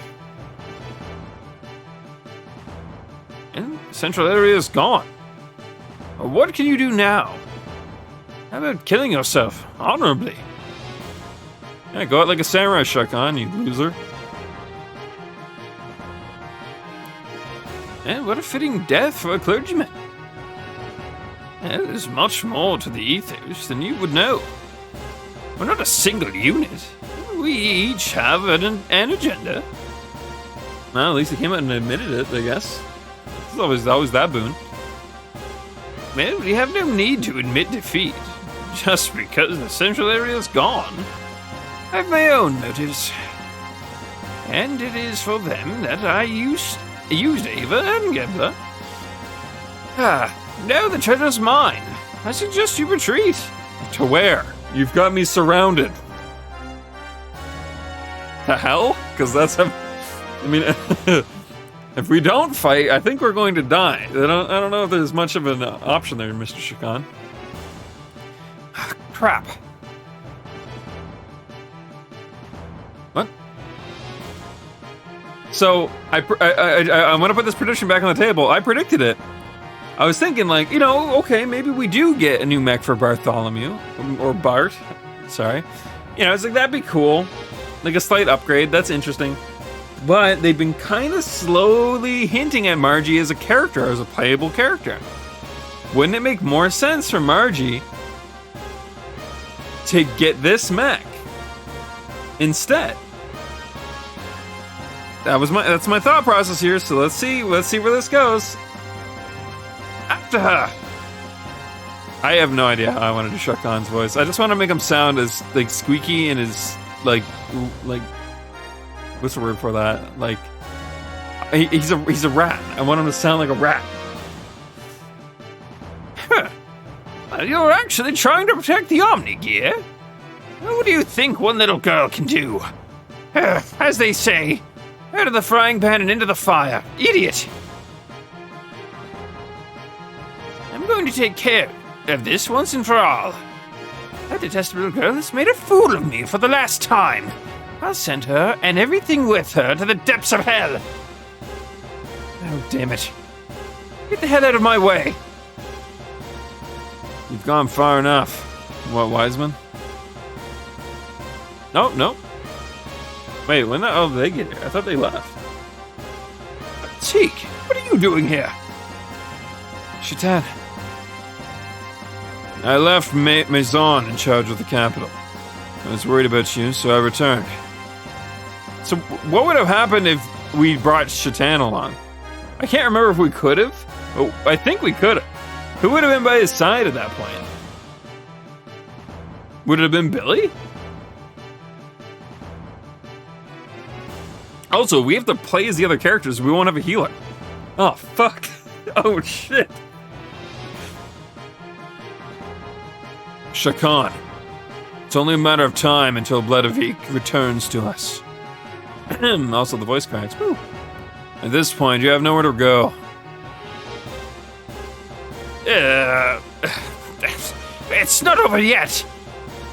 And the central area is gone. What can you do now? How about killing yourself honorably? Yeah, go out like a samurai, Shakan, you loser. And what a fitting death for a clergyman. There's much more to the ethos than you would know. We're not a single unit. We each have an agenda. Well, at least he came out and admitted it, I guess. It's always that boon. Well, we have no need to admit defeat. Just because the central area is gone. I have my own motives. And it is for them that I used Ava and Gebler. Now the treasure's mine. I suggest you retreat. To where? You've got me surrounded. To hell? Because that's I mean, if we don't fight, I think we're going to die. I don't know if there's much of an option there, Mr. Shakan. Crap. What? So, I want to put this prediction back on the table. I predicted it. I was thinking, like, you know, okay, maybe we do get a new mech for Bartholomew. Or Bart. Sorry. You know, it's like, that'd be cool. Like a slight upgrade. That's interesting. But they've been kind of slowly hinting at Margie as a character, as a playable character. Wouldn't it make more sense for Margie to get this mech instead? That's my thought process here. So let's see where this goes. After her. I have no idea how I want to do Shakan's voice. I just want to make him sound as like squeaky and as like what's the word for that? Like he's a rat. I want him to sound like a rat. You're actually trying to protect the Omni Gear? What do you think one little girl can do? As they say, out of the frying pan and into the fire. Idiot! I'm going to take care of this once and for all. That detestable girl has made a fool of me for the last time. I'll send her and everything with her to the depths of hell. Oh, damn it. Get the hell out of my way. You've gone far enough. What, Wiseman? No. Wait, when the hell did they get here? I thought they left. Teak, what are you doing here? Shatan. I left Maison in charge of the capital. I was worried about you, so I returned. So what would have happened if we brought Shatan along? I can't remember if we could have. Oh, I think we could have. Who would have been by his side at that point? Would it have been Billy? Also, we have to play as the other characters. We won't have a healer. Oh, fuck. Oh, shit. Shakan. It's only a matter of time until Bledavik returns to us. Also, the voice cracks. Woo. At this point, you have nowhere to go. It's not over yet.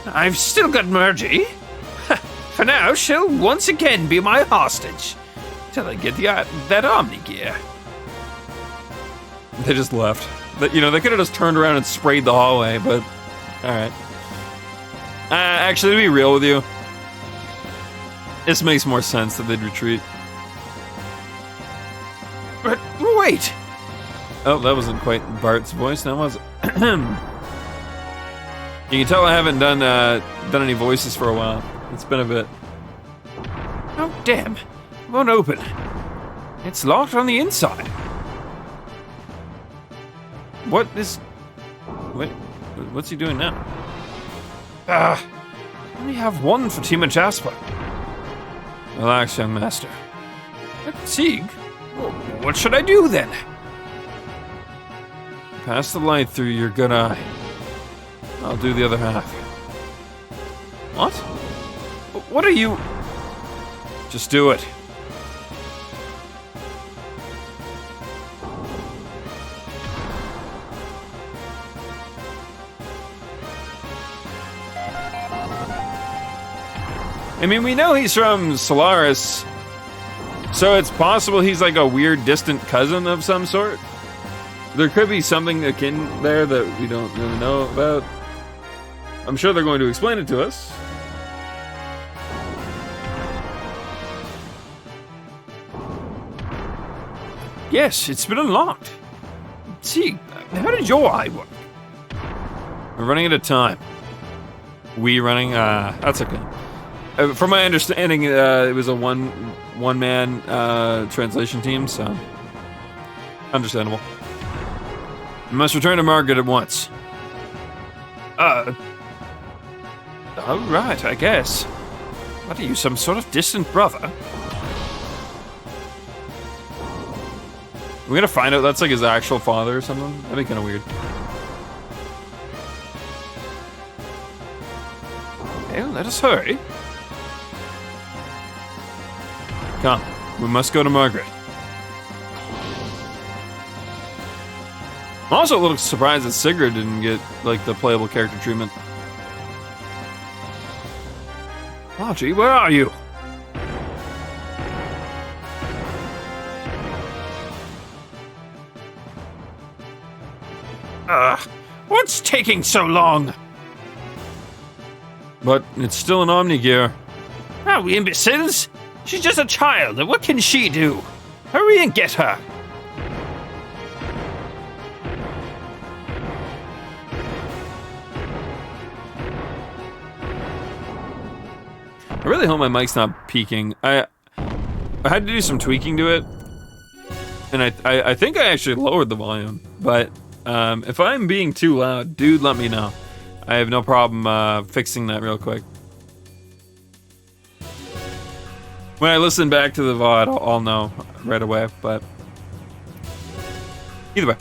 I've still got Margie. For now, she'll once again be my hostage. Till I get that Omni Gear. They just left. You know, they could have just turned around and sprayed the hallway, but... Alright. Actually, to be real with you, this makes more sense that they'd retreat. But wait! Oh, that wasn't quite Bart's voice, now was it? You can tell I haven't done any voices for a while. It's been a bit. Oh, damn. It won't open. It's locked on the inside. What is... Wait, what's he doing now? Only have one for Team Jasper. Relax, young master. Sieg? What should I do then? Pass the light through your good eye. I'll do the other half. What? What are you... Just do it. I mean, we know he's from Solaris, so it's possible he's like a weird distant cousin of some sort. There could be something akin there that we don't really know about. I'm sure they're going to explain it to us. Yes, it's been unlocked. See, how did your eye work? We're running out of time. We running? That's okay. From my understanding, it was a one-man translation team, so understandable. We must return to Margaret at once. All right, I guess. What are you, some sort of distant brother? We're gonna find out that's like his actual father or something? That'd be kind of weird. Okay, let us hurry. Come, we must go to Margaret. I'm also a little surprised that Sigurd didn't get, like, the playable character treatment. Margie, where are you? What's taking so long? But it's still an Omnigear. Are we imbeciles? She's just a child. What can she do? Hurry and get her. I really hope my mic's not peaking. I had to do some tweaking to it, and I think I actually lowered the volume. But if I'm being too loud, dude, let me know. I have no problem fixing that real quick. When I listen back to the VOD, I'll know right away. But either way,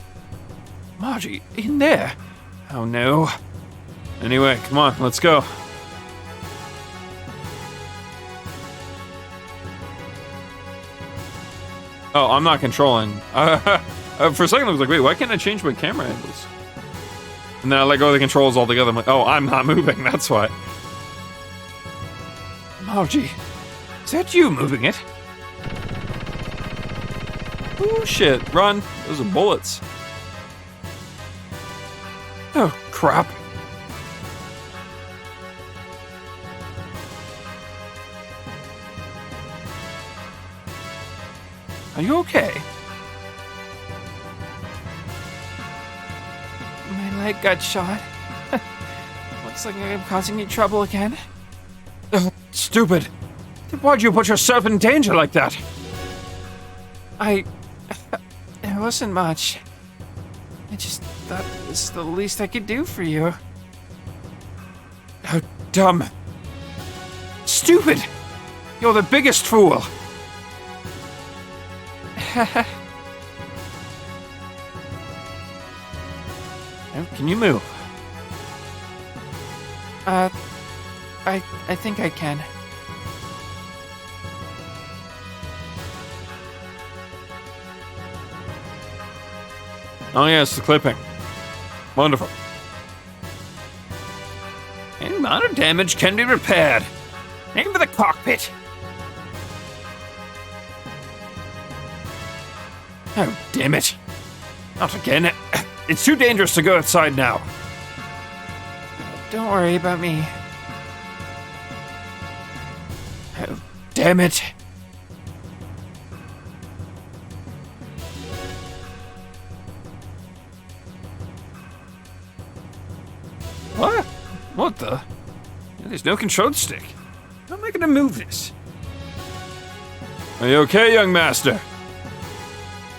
Margie, in there. Oh no. Anyway, come on, let's go. Oh, I'm not controlling. For a second, I was like, wait, why can't I change my camera angles? And then I let go of the controls altogether. I'm like, oh, I'm not moving, that's why. Margie, is that you moving it? Oh, shit, run. Those are bullets. Oh, crap. Are you okay? My leg got shot. Looks like I'm causing you trouble again. Stupid. Why'd you put yourself in danger like that? It wasn't much. I just thought it was the least I could do for you. How dumb. Stupid. You're the biggest fool. Oh, can you move? I think I can. Oh yes, the clipping. Wonderful. Any amount of damage can be repaired. Aim for the cockpit. Oh, damn it. Not again. It's too dangerous to go outside now. Don't worry about me. Oh, damn it. What? What the? There's no control stick. How am I gonna move this? Are you okay, young master?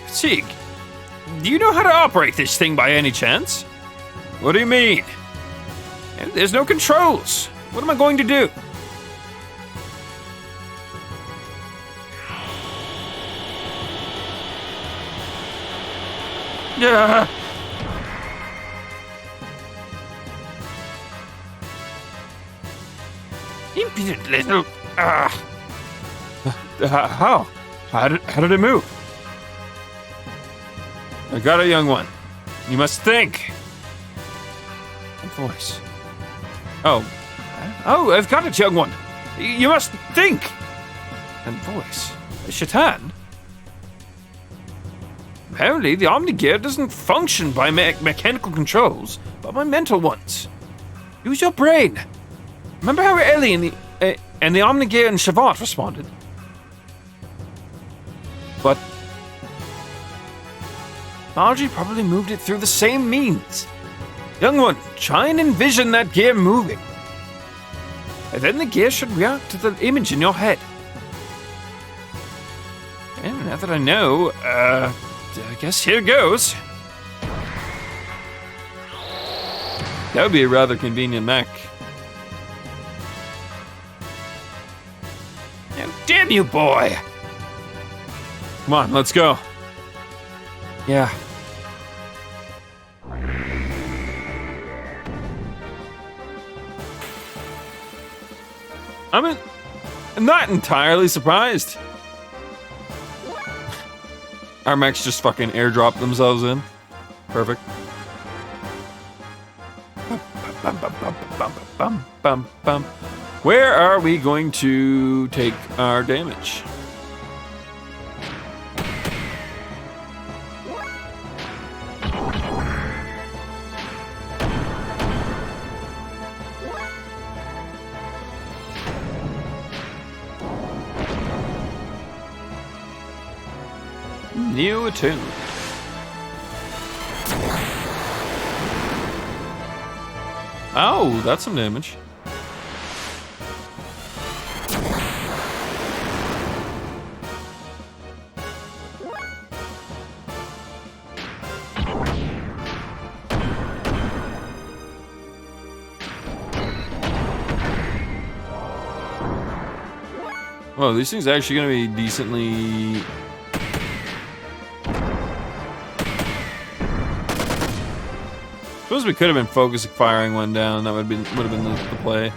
Sig, do you know how to operate this thing by any chance? What do you mean? There's no controls. What am I going to do? Yeah. Impudent little. How? How did it move? I got a young one. You must think. A voice. Oh, I've got it, young one. You must think. And voice. Shaitan. Apparently, the Omnigear doesn't function by mechanical controls, but by mental ones. Use your brain. Remember how Ellie and the Omnigear and Shavat responded? But Margie probably moved it through the same means. Young one, try and envision that gear moving. And then the gear should react to the image in your head. And now that I know, I guess here goes. That would be a rather convenient mech. Oh, damn you, boy! Come on, let's go. Yeah. I'm not entirely surprised. Our mechs just fucking airdrop themselves in. Perfect. Where are we going to take our damage? New attune. Oh, that's some damage. Well, these things are actually going to be decently... Suppose we could have been focusing firing one down. That would have been the play.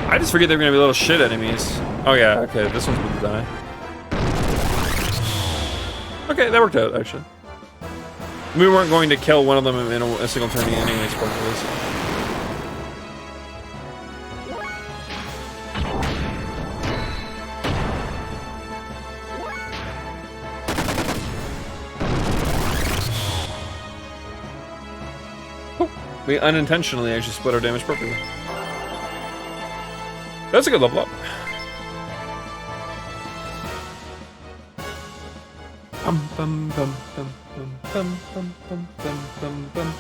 I just forget they're gonna be little shit enemies. Oh yeah, okay, this one's gonna die. Okay, that worked out actually. We weren't going to kill one of them in a single turn anyways, probably. We unintentionally actually split our damage perfectly. That's a good level up. Bum bum bum bum bum bum bum bum bum bum bum.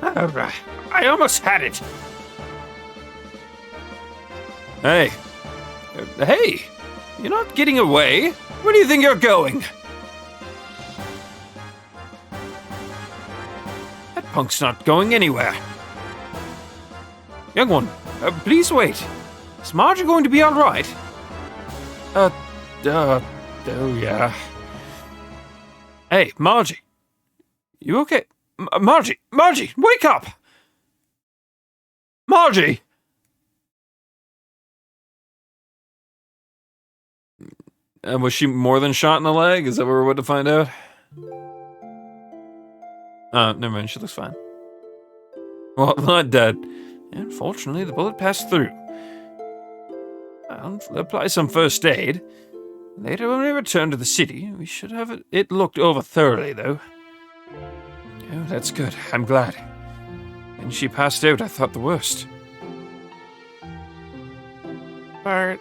Alright, I almost had it. Hey. Hey! You're not getting away. Where do you think you're going? That punk's not going anywhere. Young one, please wait. Is Margie going to be alright? Oh yeah. Hey, Margie. You okay? Margie, wake up! Margie! Was she more than shot in the leg? Is that what we're about to find out? Never mind, she looks fine. Well, not dead. And fortunately, the bullet passed through. I'll apply some first aid. Later, when we return to the city, we should have it looked over thoroughly, though. Oh, that's good. I'm glad. When she passed out, I thought the worst. Bart.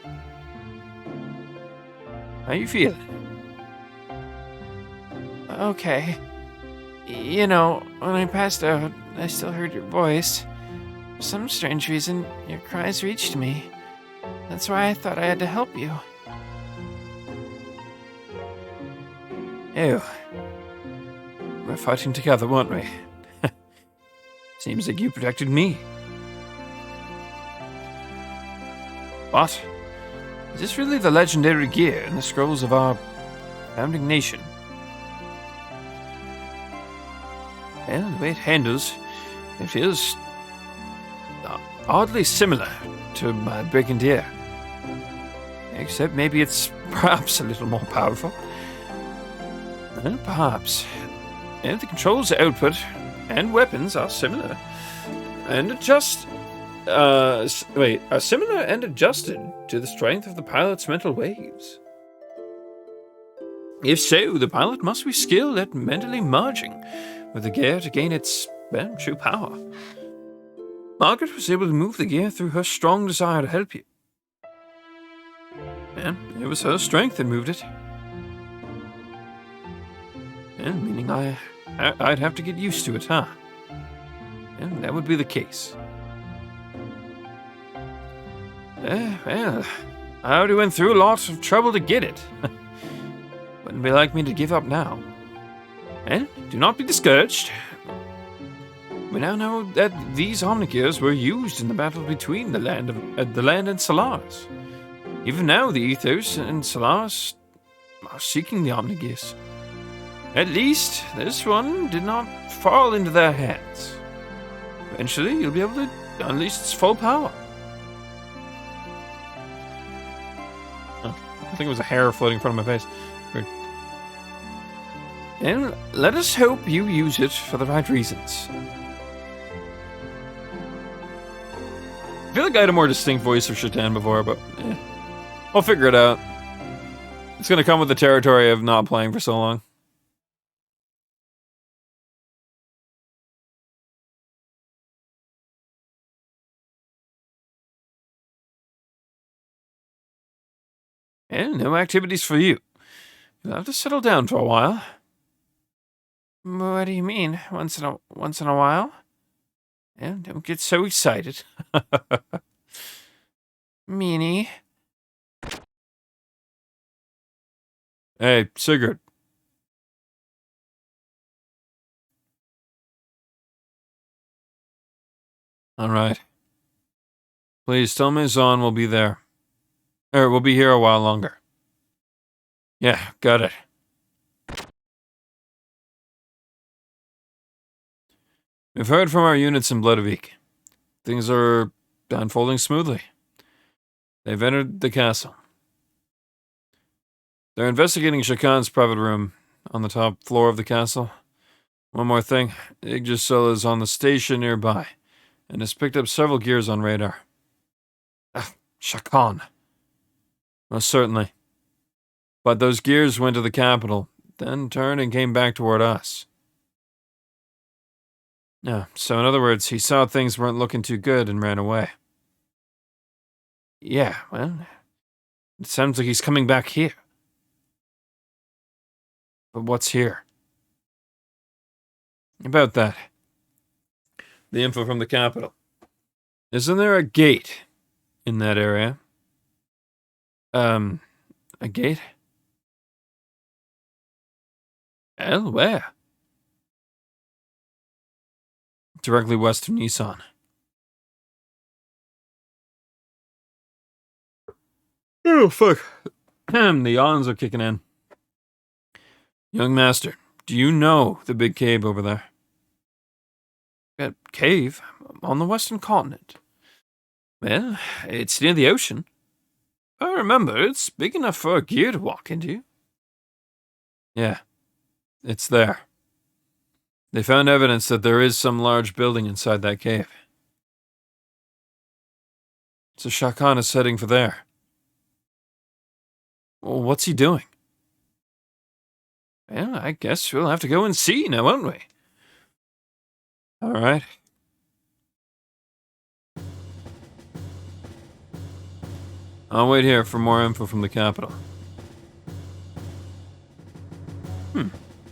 How you feeling? Okay. You know, when I passed out, I still heard your voice. For some strange reason, your cries reached me. That's why I thought I had to help you. Ew. We're fighting together, weren't we? Seems like you protected me. What? Is this really the legendary gear in the scrolls of our founding nation? Well, the way it handles, it feels oddly similar to my brigadier. Except maybe it's perhaps a little more powerful. Well, perhaps. And the controls output and weapons are similar. And are similar and adjusted to the strength of the pilot's mental waves. If so, the pilot must be skilled at mentally merging with the gear to gain its true power. Margaret was able to move the gear through her strong desire to help you. And it was her strength that moved it. And meaning I'd have to get used to it, huh? And that would be the case. Well, I already went through lots of trouble to get it. Wouldn't be like me to give up now. And do not be discouraged. We now know that these Xenogears were used in the battle between the land and Solaris. Even now, the Ethos and Solaris are seeking the Xenogears. At least, this one did not fall into their hands. Eventually, you'll be able to unleash its full power. Oh, I think it was a hair floating in front of my face. Weird. And let us hope you use it for the right reasons. I feel like I had a more distinct voice for Shatan before, but I'll figure it out. It's gonna come with the territory of not playing for so long. And no activities for you. You'll have to settle down for a while. What do you mean, once in a while? And don't get so excited. Meanie. Hey, Sigurd. All right. Please tell me Zahn will be there. We'll be here a while longer. Yeah, got it. We've heard from our units in Bledavik. Things are unfolding smoothly. They've entered the castle. They're investigating Shakan's private room on the top floor of the castle. One more thing, Yggdrasil is on the station nearby and has picked up several gears on radar. Shakan. Most certainly. But those gears went to the capital, then turned and came back toward us. Yeah, so in other words, he saw things weren't looking too good and ran away. Yeah, well, it sounds like he's coming back here. But what's here? About that. The info from the capital. Isn't there a gate in that area? A gate? Well, where? Directly west of Nissan. Oh, fuck. The yawns are kicking in. Young master, do you know the big cave over there? A cave? On the western continent? Well, it's near the ocean. I remember, it's big enough for a gear to walk into. Yeah, it's there. They found evidence that there is some large building inside that cave. So Shakan is heading for there. Well, what's he doing? Well, I guess we'll have to go and see now, won't we? All right. I'll wait here for more info from the capital.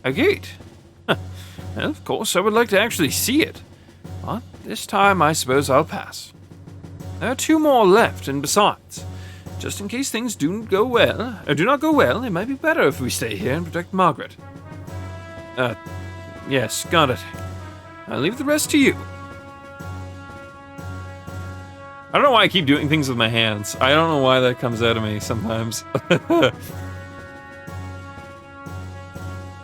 A gate. Well, of course, I would like to actually see it. But this time, I suppose I'll pass. There are 2 more left, and besides, just in case things do not go well, it might be better if we stay here and protect Margaret. Yes, got it. I'll leave the rest to you. I don't know why I keep doing things with my hands. I don't know why that comes out of me sometimes.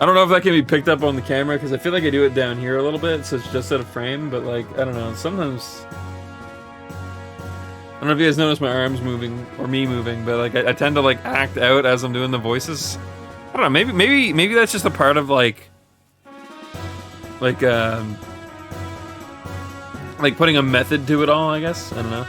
I don't know if that can be picked up on the camera, because I feel like I do it down here a little bit, so it's just out of frame, but like, I don't know, sometimes... I don't know if you guys notice my arms moving, or me moving, but like, I tend to like act out as I'm doing the voices. I don't know, maybe that's just a part of like putting a method to it all, I guess. I don't know.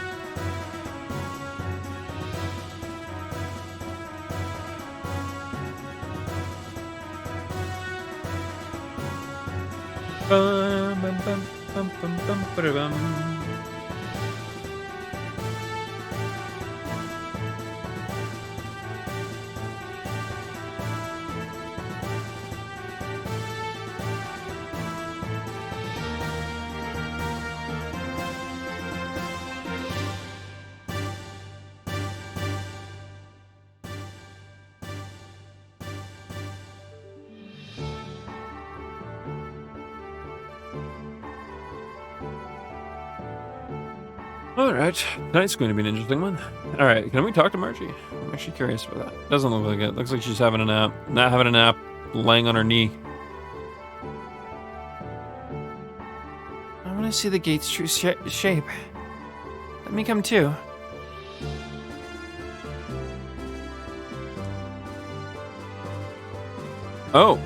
Alright, tonight's going to be an interesting one. Alright, can we talk to Margie? I'm actually curious about that. Doesn't look like it. Looks like she's having a nap. Not having a nap, laying on her knee. I want to see the gate's true shape. Let me come too. Oh.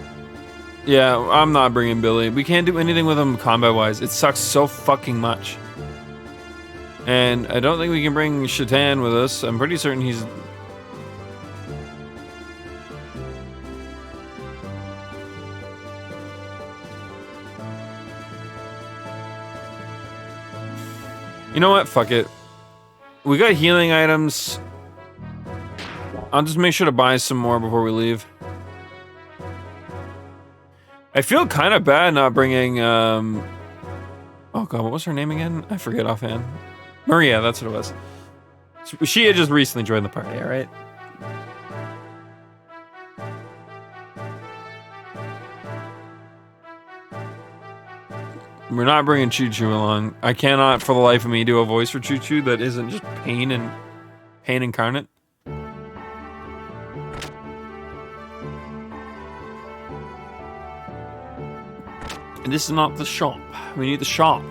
Yeah, I'm not bringing Billy. We can't do anything with him combat-wise. It sucks so fucking much. And I don't think we can bring Shatan with us. I'm pretty certain he's... You know what? Fuck it. We got healing items. I'll just make sure to buy some more before we leave. I feel kind of bad not bringing, oh god, what was her name again? I forget offhand. Maria, that's what it was. She had just recently joined the party, alright? We're not bringing Choo Choo along. I cannot, for the life of me, do a voice for Choo Choo that isn't just pain incarnate. And this is not the shop. We need the shop.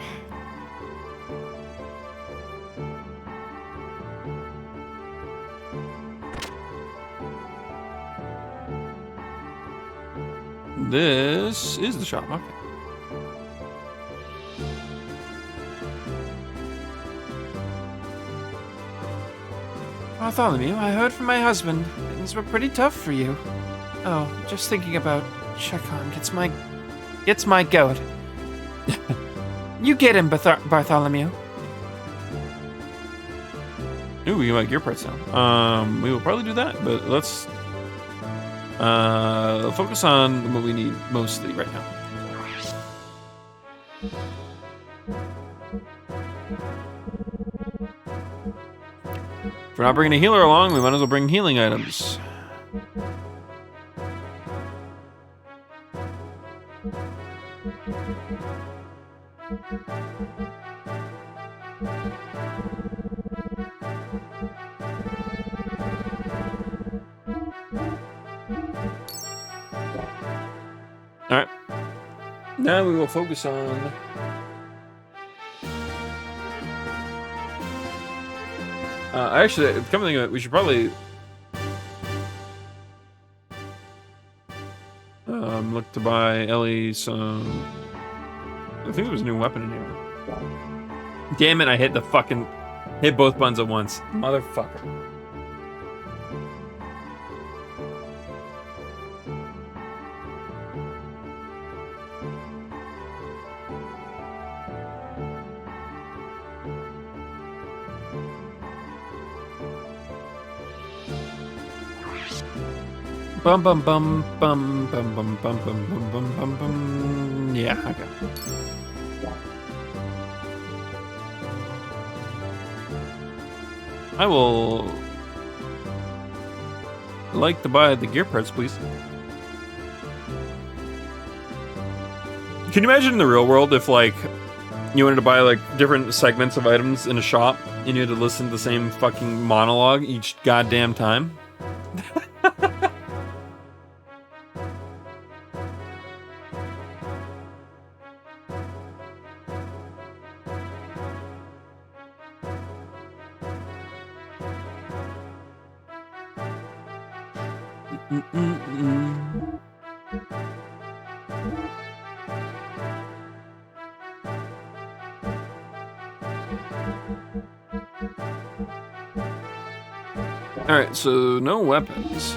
This is the shop. Okay. Bartholomew, I heard from my husband. Things were pretty tough for you. Oh, just thinking about Shakhan gets my goat. You get him, Bartholomew. Ooh, we got gear parts now. We will probably do that, but let's focus on what we need mostly right now. If we're not bringing a healer along, we might as well bring healing items. Alright. Now we will focus on... actually, come to think of it, we should probably... look to buy Ellie some... I think there was a new weapon in here. Damn it, I hit both buttons at once. Motherfucker. Bum bum bum bum bum bum bum bum bum bum bum bum. Yeah, okay. I will like to buy the gear parts, please. Can you imagine in the real world if, like, you wanted to buy, like, different segments of items in a shop and you had to listen to the same fucking monologue each goddamn time? Alright, so no weapons.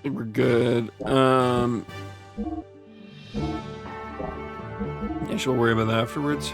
We're good. Yeah, we'll worry about that afterwards.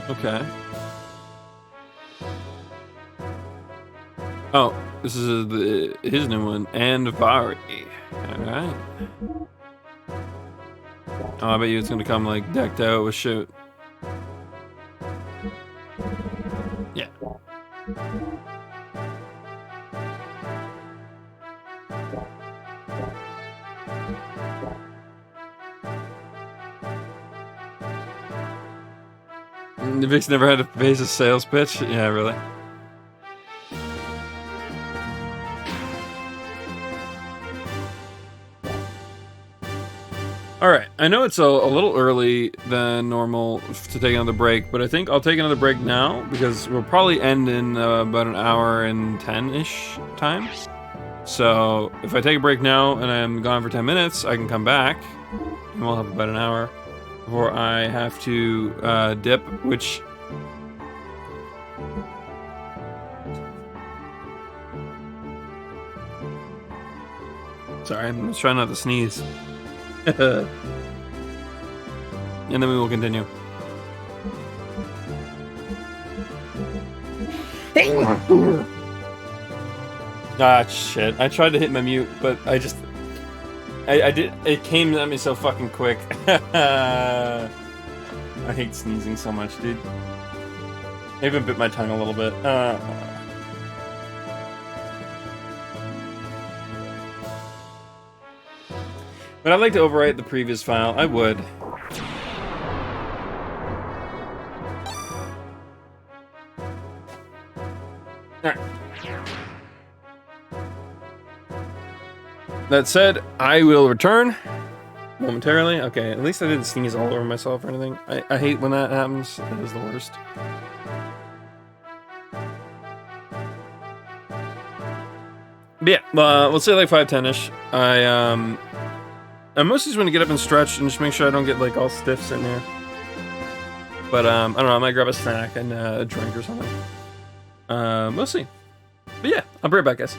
Okay. Oh, this is his new one, and Vari. Alright. Oh, I bet you it's gonna come like decked out with shit. Yeah. The Vic's never had to face a sales pitch? Yeah, really. Alright, I know it's a little early than normal to take another break, but I think I'll take another break now because we'll probably end in about an hour and 10-ish time. So if I take a break now and I'm gone for 10 minutes, I can come back and we'll have about an hour before I have to dip, which... Sorry, I'm just trying not to sneeze. And then we will continue. Ah, shit. I tried to hit my mute, but I just... I did... It came at me so fucking quick. I hate sneezing so much, dude. I even bit my tongue a little bit. But I'd like to overwrite the previous file. I would. Alright. That said, I will return momentarily. Okay, at least I didn't sneeze all over myself or anything. I hate when that happens. It is the worst. But yeah, we'll say like 5-10-ish. I mostly just want to get up and stretch and just make sure I don't get like all stiff sitting here. But I don't know, I might grab a snack and a drink or something. We'll see. But yeah, I'll be right back, guys.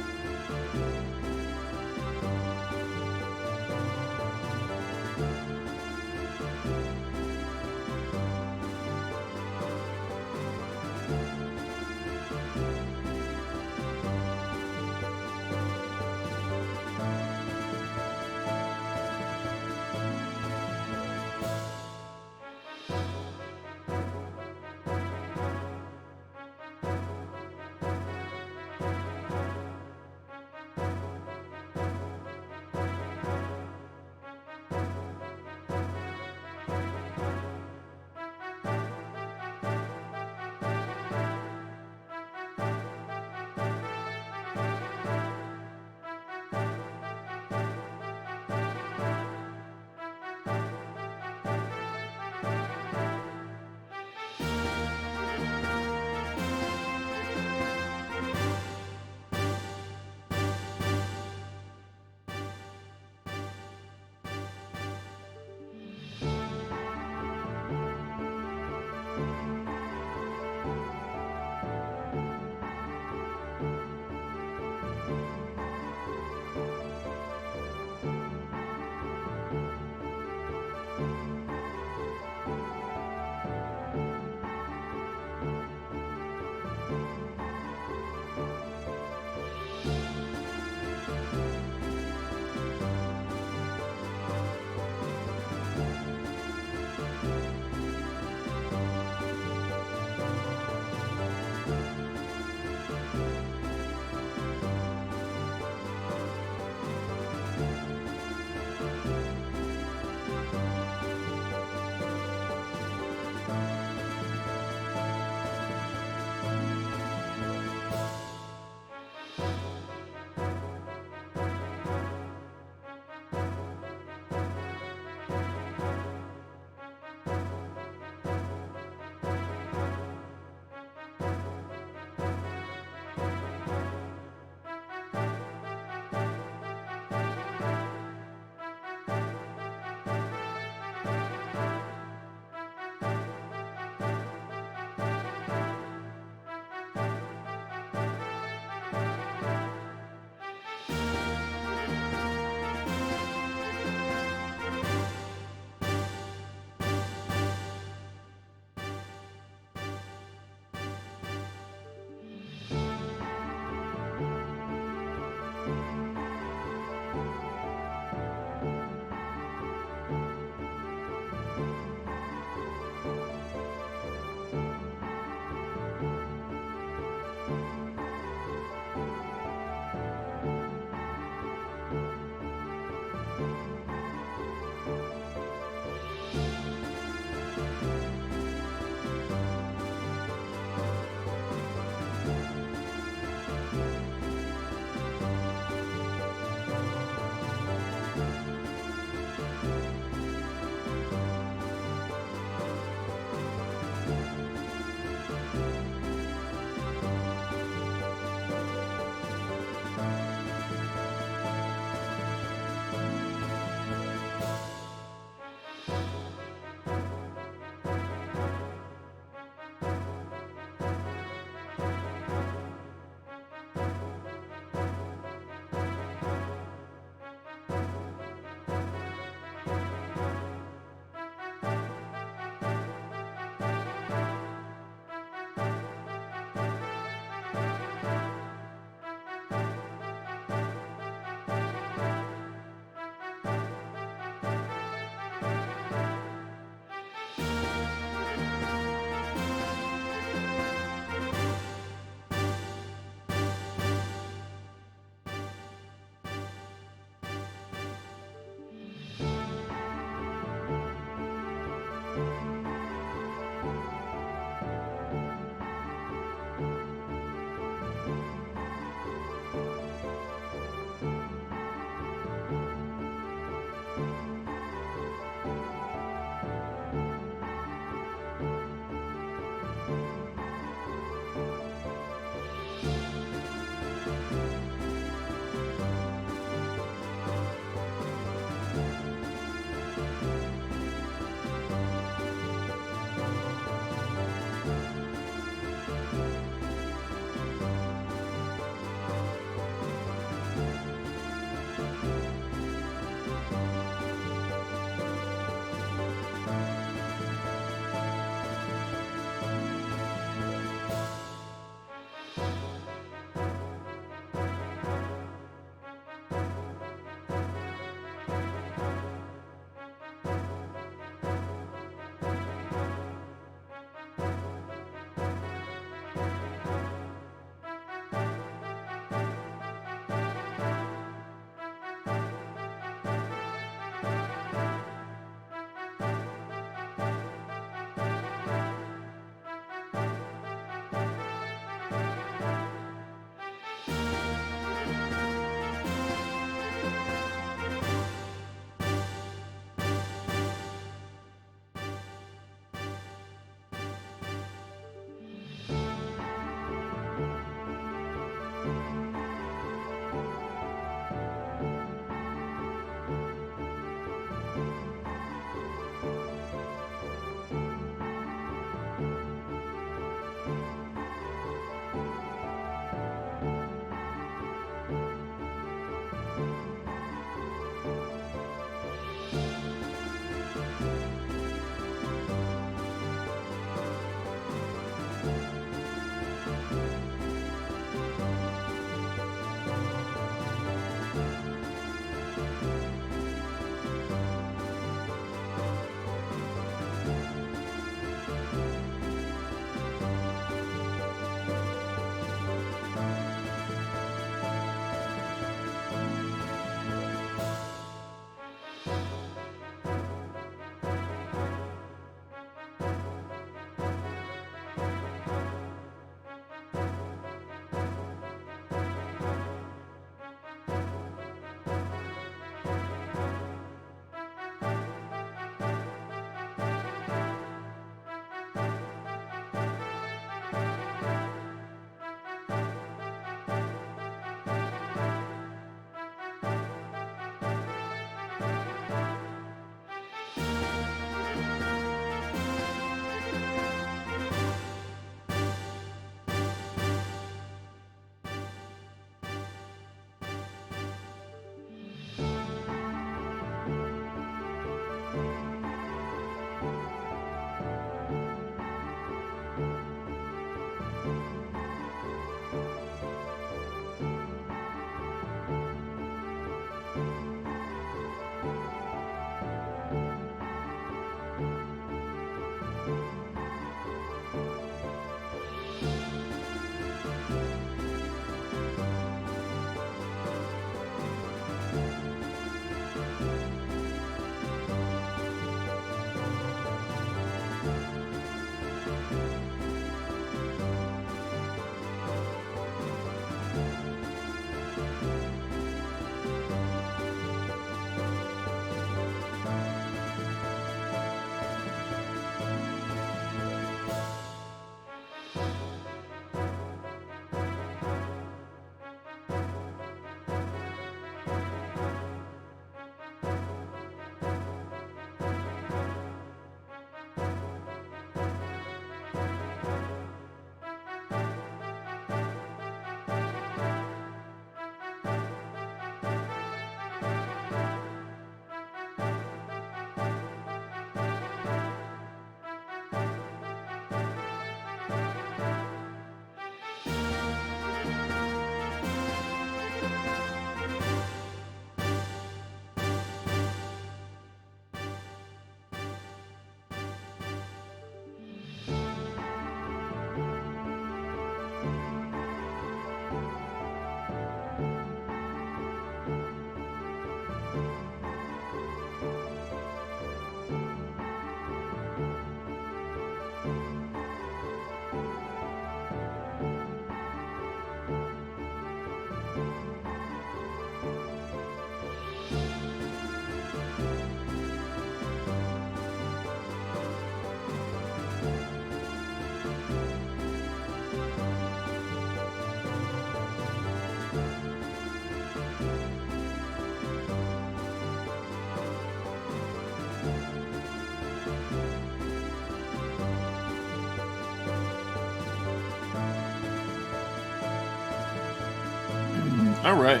All right,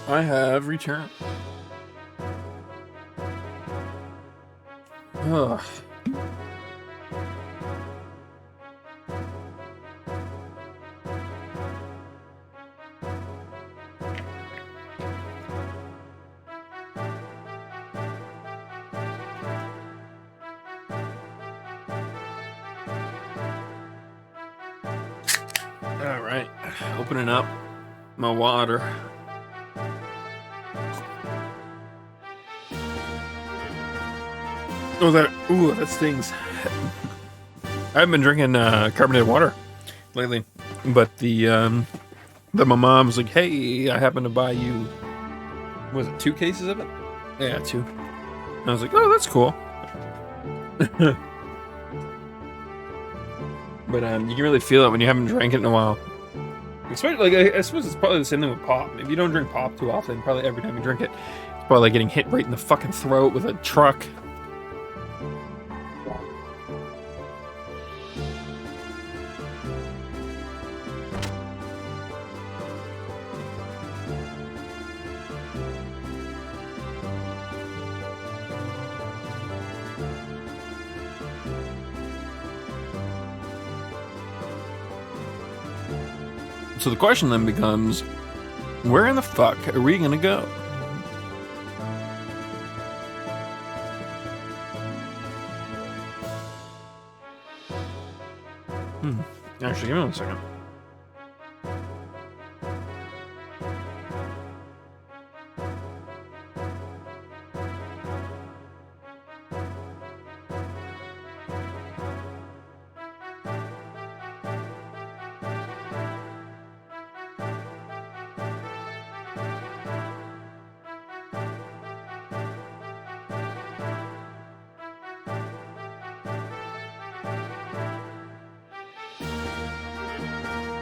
I have returned. Ugh. All right, opening up my water. Oh, that stings. I haven't been drinking carbonated water lately, but my mom was like, "Hey, I happen to buy you, was it 2 cases of it? Yeah, 2." And I was like, "Oh, that's cool." But you can really feel it when you haven't drank it in a while. Especially, like, I suppose it's probably the same thing with pop. If you don't drink pop too often, probably every time you drink it, it's probably like getting hit right in the fucking throat with a truck. So the question then becomes, where in the fuck are we gonna go? Actually, give me 1 second.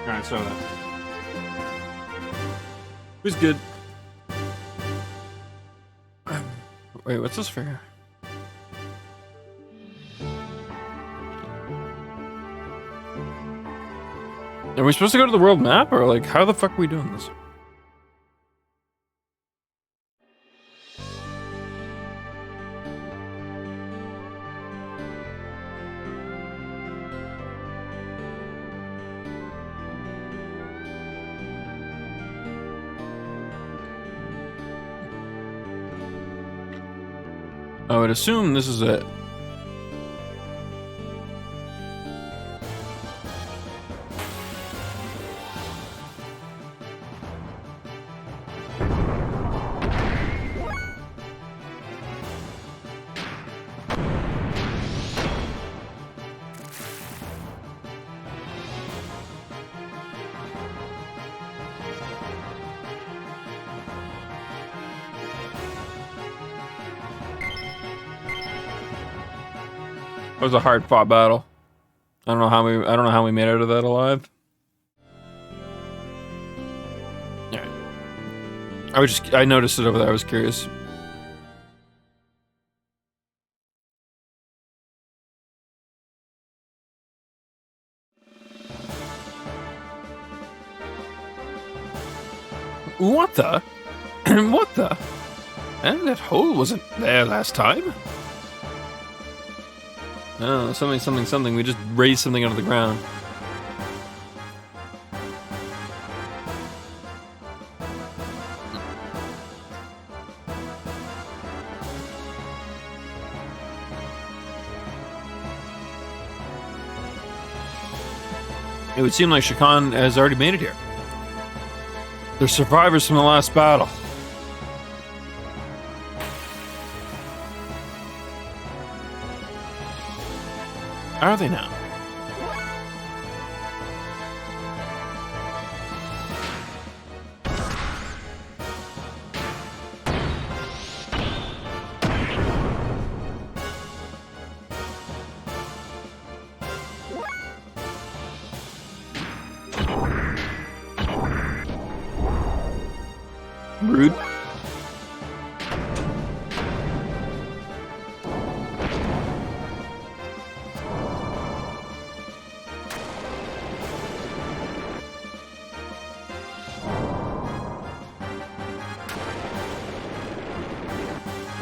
Alright, so it was good. Wait, what's this for? Are we supposed to go to the world map, or like, how the fuck are we doing this? I would assume this is it. It was a hard fought battle. I don't know how we made out of that alive. Yeah. I noticed it over there, I was curious. What the? What the? And that hole wasn't there last time. Oh, something. We just raised something out of the ground. It would seem like Shakan has already made it here. They're survivors from the last battle. Are they now? Rude.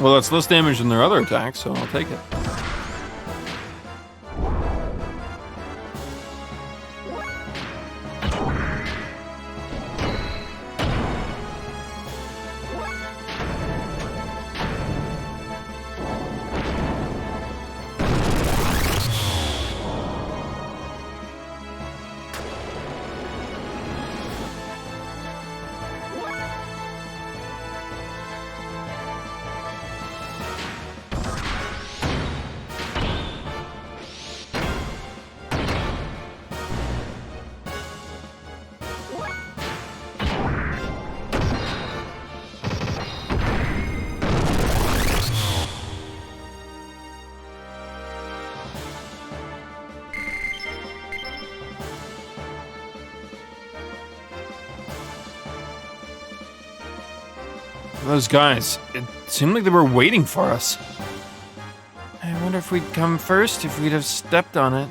Well, that's less damage than their other attacks, so I'll take it. Those guys, it seemed like they were waiting for us. I wonder if we'd come first, if we'd have stepped on it.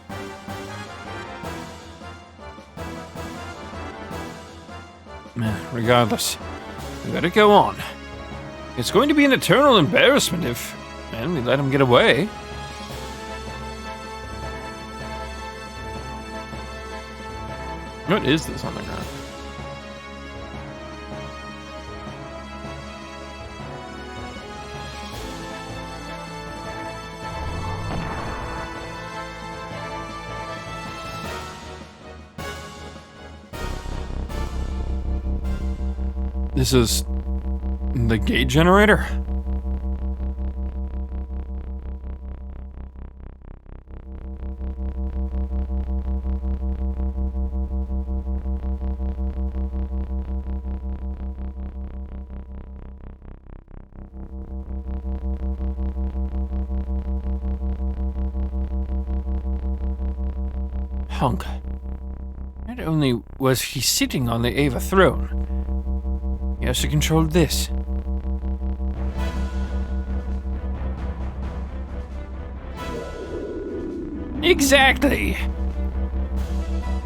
Regardless, we gotta go on. It's going to be an eternal embarrassment if, we let him get away. What is this on the ground? This is the gate generator? Hunk. Not only was he sitting on the Ava throne, he also controlled this. Exactly.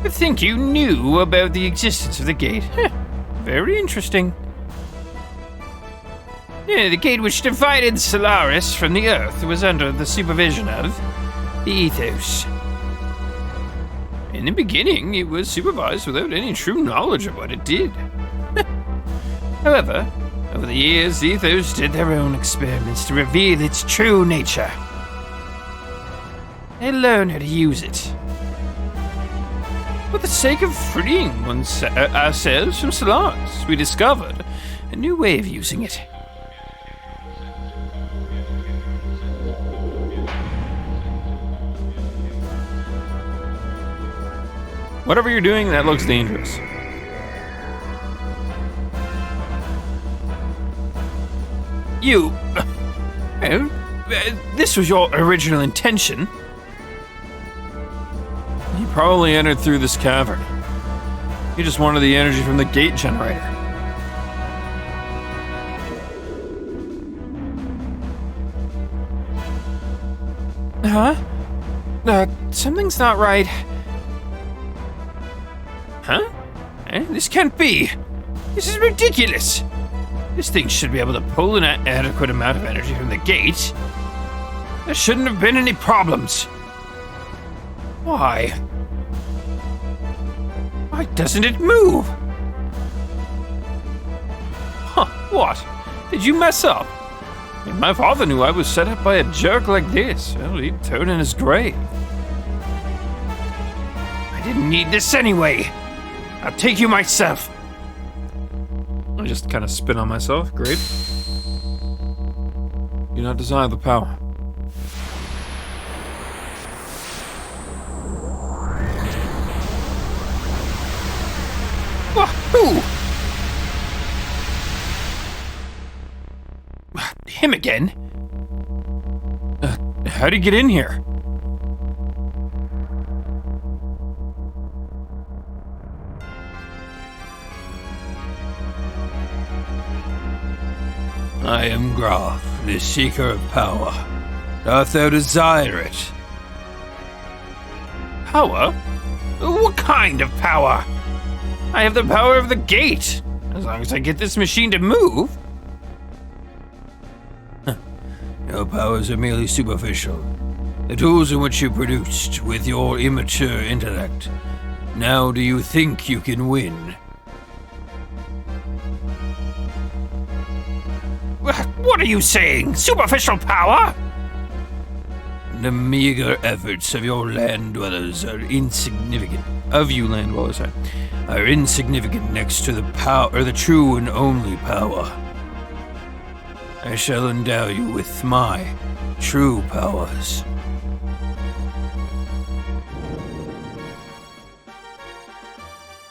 I think you knew about the existence of the gate. Very interesting. Yeah, the gate which divided Solaris from the Earth was under the supervision of the Ethos. In the beginning, it was supervised without any true knowledge of what it did. However, over the years, the Ethos did their own experiments to reveal its true nature. They learned how to use it. For the sake of freeing ourselves from Solaris, we discovered a new way of using it. Whatever you're doing, that looks dangerous. This was your original intention. You probably entered through this cavern. You just wanted the energy from the gate generator. Huh? Something's not right. Huh? This can't be. This is ridiculous. This thing should be able to pull an adequate amount of energy from the gate. There shouldn't have been any problems. Why? Why doesn't it move? Huh, what? Did you mess up? If my father knew I was set up by a jerk like this, well, he'd turn in his grave. I didn't need this anyway. I'll take you myself. I just kind of spin on myself. Great. Do not desire the power. Who? Him again? How'd he get in here? I am Graf, the seeker of power. Doth thou desire it? Power? What kind of power? I have the power of the gate. As long as I get this machine to move. Your powers are merely superficial. The tools in which you produced with your immature intellect. Now do you think you can win? What are you saying? Superficial power? The meager efforts of your land dwellers are insignificant. Of you land dwellers, are insignificant next to the power, the true and only power. I shall endow you with my true powers.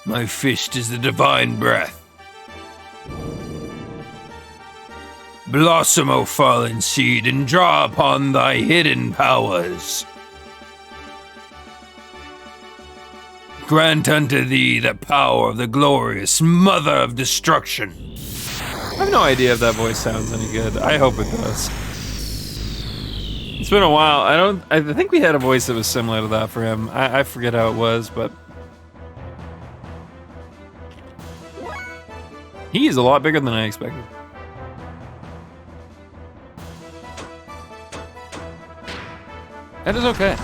My fist is the divine breath. Blossom, O fallen seed, and draw upon thy hidden powers. Grant unto thee the power of the glorious Mother of Destruction. I have no idea if that voice sounds any good. I hope it does. It's been a while. I think we had a voice that was similar to that for him. I forget how it was, but he is a lot bigger than I expected. That is okay.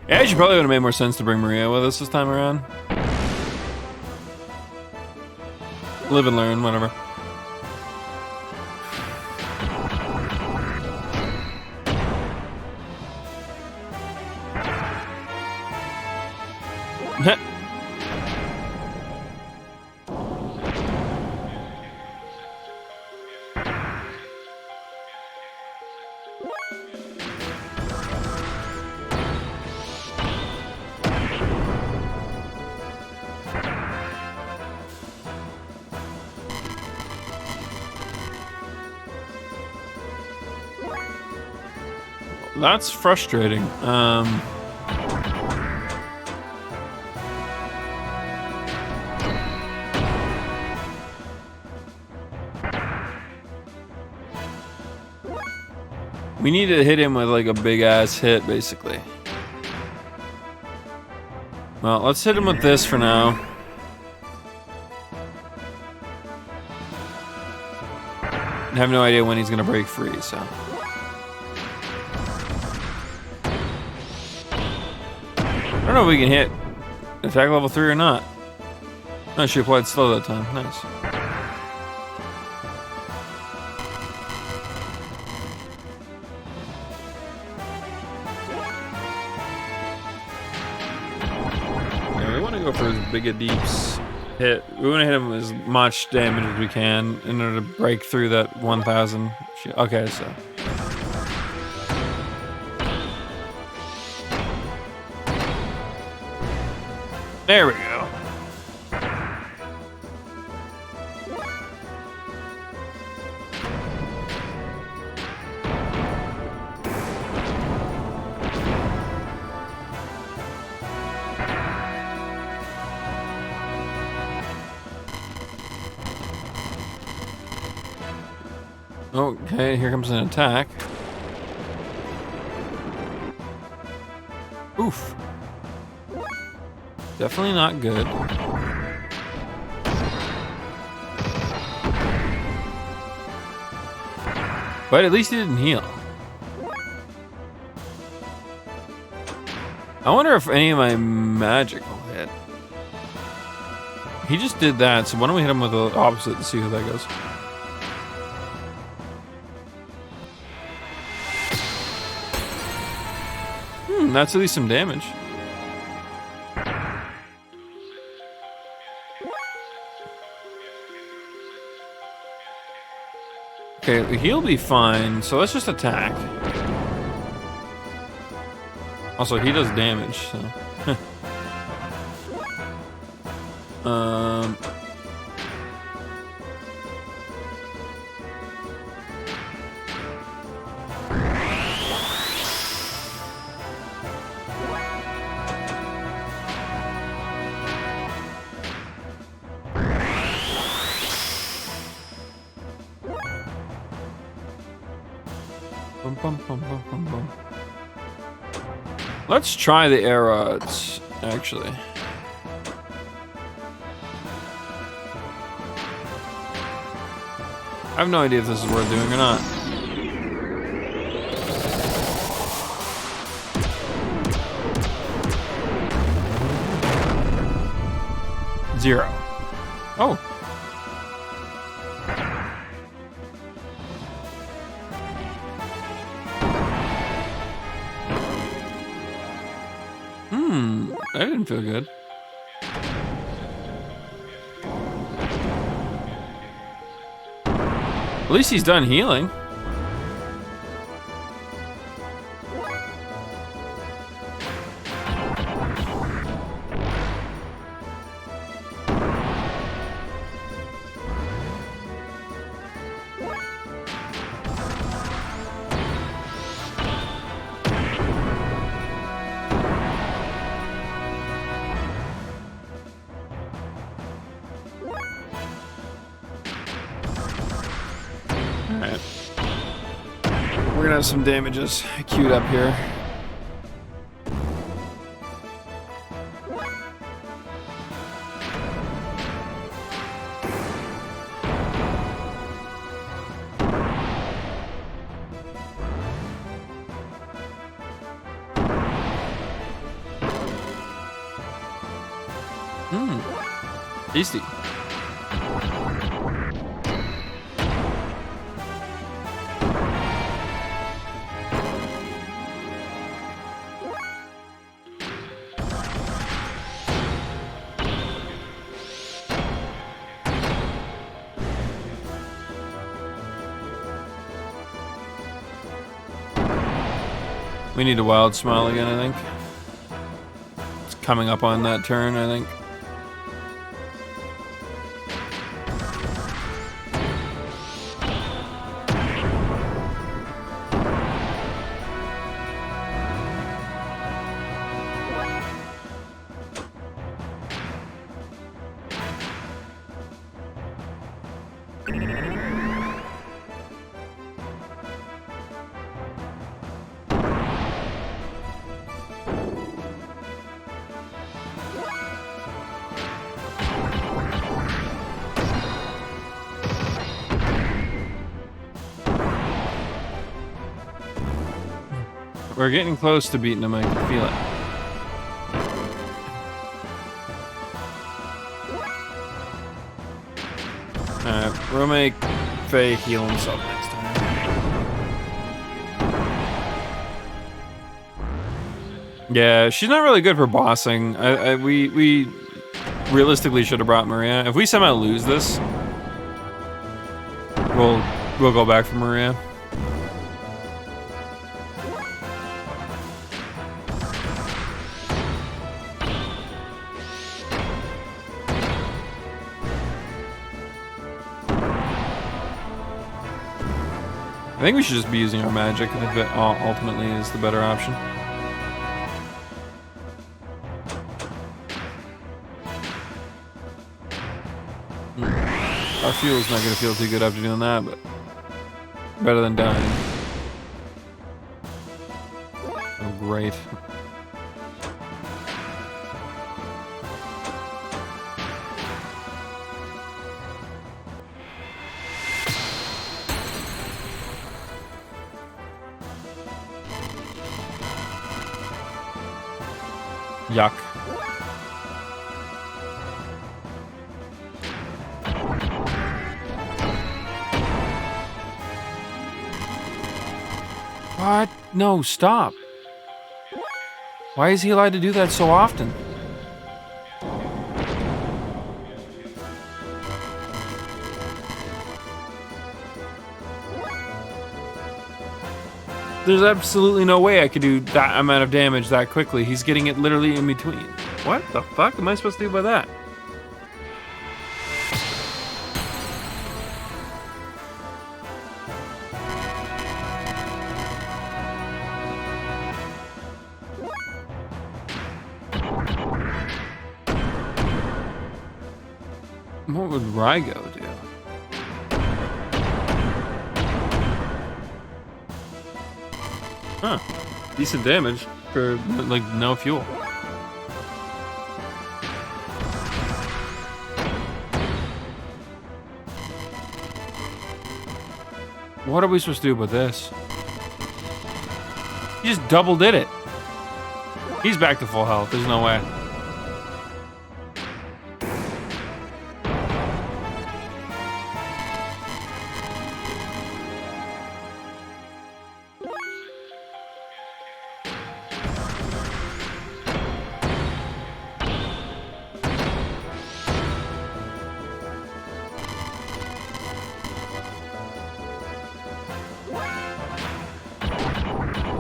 Yeah, actually probably would have made more sense to bring Maria with us this time around. Live and learn, whatever. That's frustrating. We need to hit him with like a big ass hit, basically. Well, let's hit him with this for now. I have no idea when he's gonna break free, so. I don't know if we can hit attack level 3 or not. No, she applied slow that time. Nice. Yeah, we want to go for as big a deeps hit. We want to hit him as much damage as we can in order to break through that 1,000. Okay, so. There we go. Okay, here comes an attack. Oof. Definitely not good. But at least he didn't heal. I wonder if any of my magic will hit. He just did that, so why don't we hit him with the opposite and see how that goes. That's at least some damage. Okay, he'll be fine, so let's just attack. Also, he does damage, so. Let's try the air rods, actually. I have no idea if this is worth doing or not. Zero. Oh. That didn't feel good. At least he's done healing. Alright. We're gonna have some damages queued up here. Tasty. We need a wild smile again, I think. It's coming up on that turn, I think. We're getting close to beating him, I can feel it. Alright, we'll make Faye heal himself next time. Yeah, she's not really good for bossing. We realistically should have brought Maria. If we somehow lose this, we'll go back for Maria. I think we should just be using our magic. I think that ultimately is the better option. Our fuel's not going to feel too good after doing that, but better than dying. Oh, great. Yuck. What? No, stop. Why is he allowed to do that so often? There's absolutely no way I could do that amount of damage that quickly. He's getting it literally in between. What the fuck am I supposed to do by that? What would Rygo do? Huh. Decent damage for, like, no fuel. What are we supposed to do about this? He just double did it. He's back to full health. There's no way.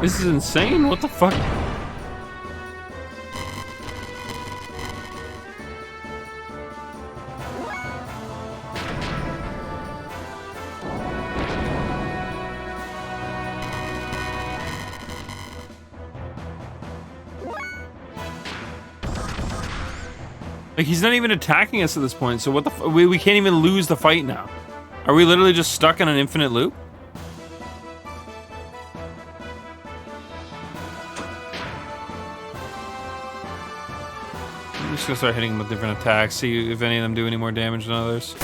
This is insane. What the fuck? Like, he's not even attacking us at this point, so what the we can't even lose the fight now. Are we literally just stuck in an infinite loop? I'm just gonna start hitting him with different attacks, see if any of them do any more damage than others.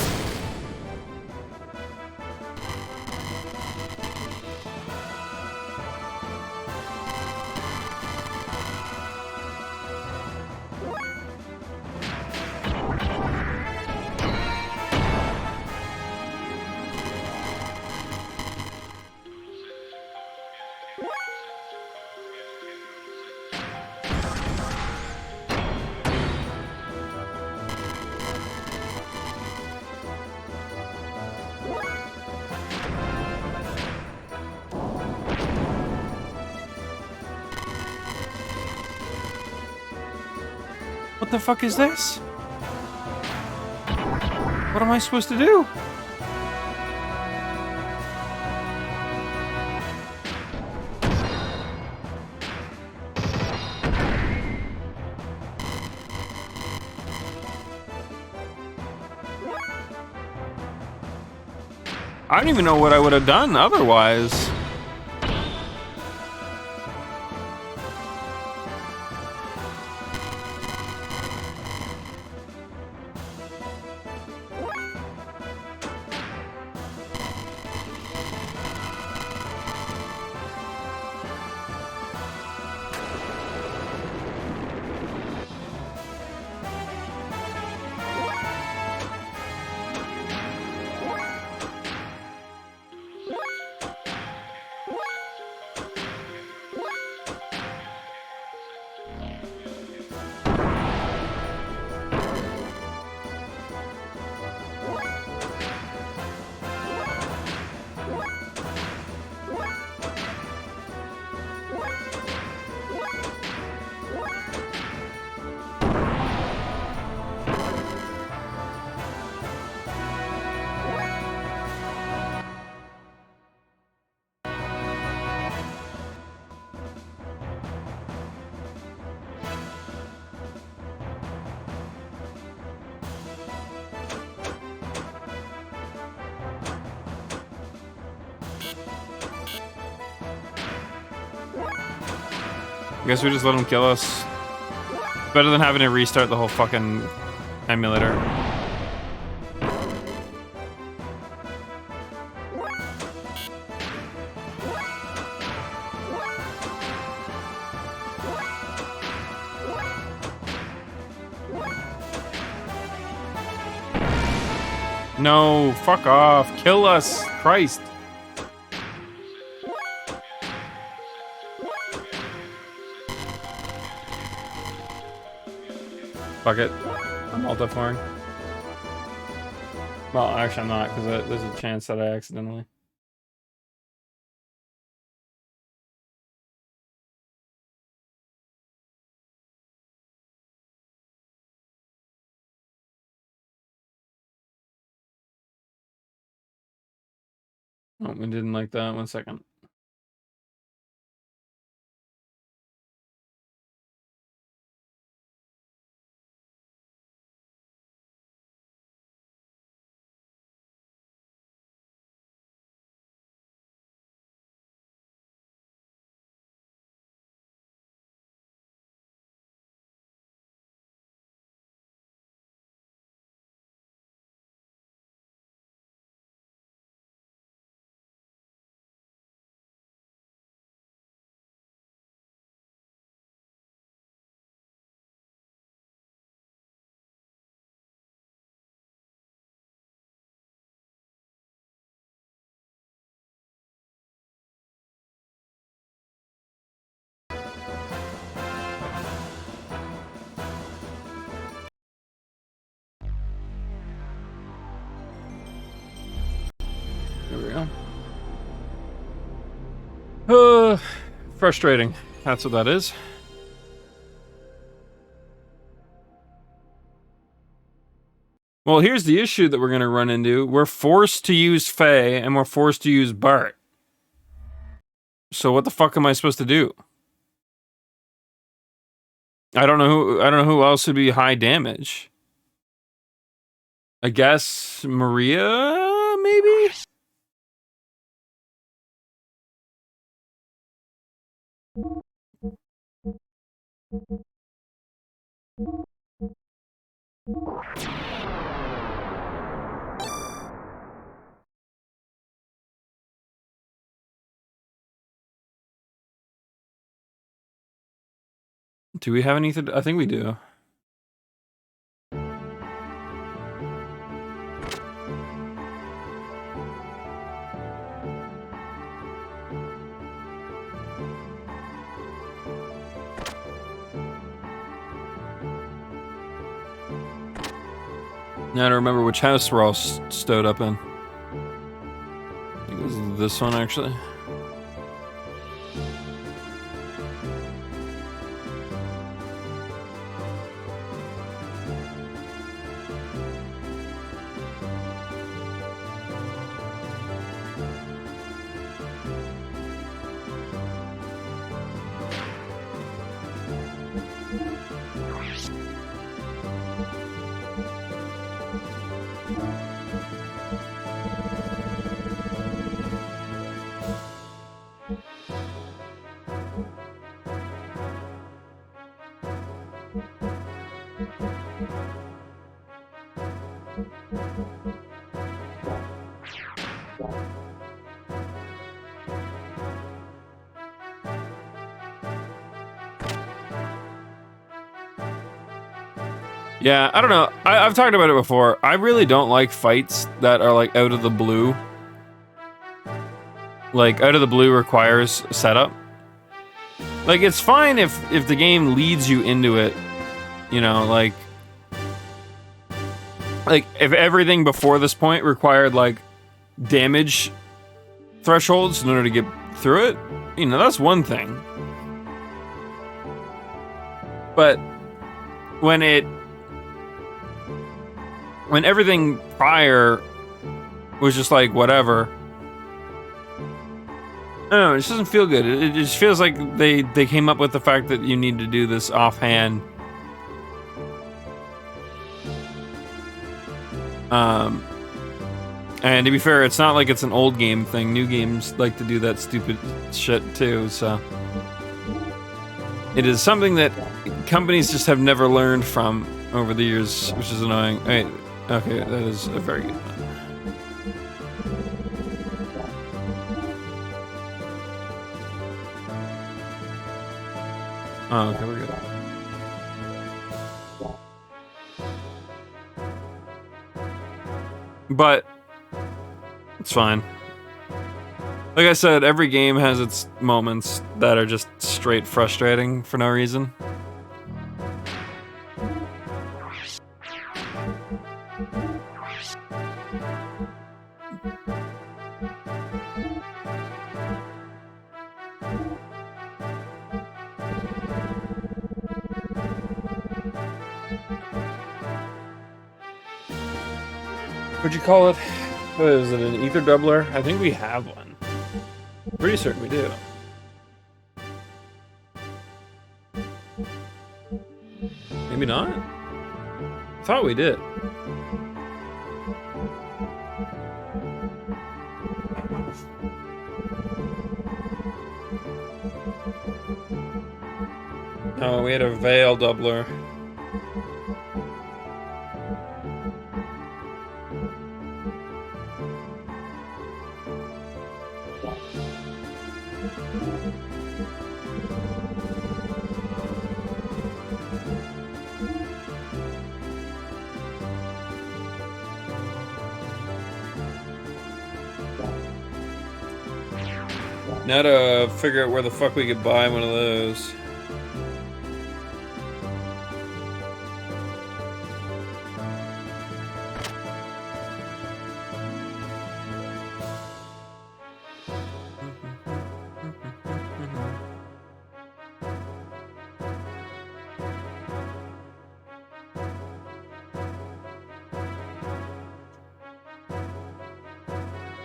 What the fuck is this? What am I supposed to do? I don't even know what I would have done otherwise. I guess we just let him kill us. Better than having to restart the whole fucking emulator. No, fuck off. Kill us. Christ. Fuck it. I'm multi-flooring. Well, actually I'm not, because there's a chance that I accidentally. Oh, we didn't like that. 1 second. frustrating. That's what that is. Well, here's the issue that we're going to run into. We're forced to use Faye, and we're forced to use Bart. So what the fuck am I supposed to do? I don't know who else would be high damage. I guess Maria, maybe? Do we have anything? I think we do. Now I don't remember which house we're all stowed up in. I think it was this one, actually. Yeah, I don't know. I've talked about it before. I really don't like fights that are like out of the blue. Like out of the blue requires setup. Like it's fine if the game leads you into it, you know, like if everything before this point required like damage thresholds in order to get through it, you know, that's one thing. But when everything prior was just like whatever, I don't know, it just doesn't feel good. It just feels like they came up with the fact that you need to do this offhand. And to be fair, it's not like it's an old game thing. New games like to do that stupid shit too, so it is something that companies just have never learned from over the years, which is annoying. Hey, okay, that is a very good one. Oh, okay, we're good. But it's fine. Like I said, every game has its moments that are just straight frustrating for no reason. What'd you call it? What is it, an ether doubler? I think we have one. Pretty certain we do. Maybe not? I thought we did. Oh, we had a veil doubler. Now to figure out where the fuck we could buy one of those.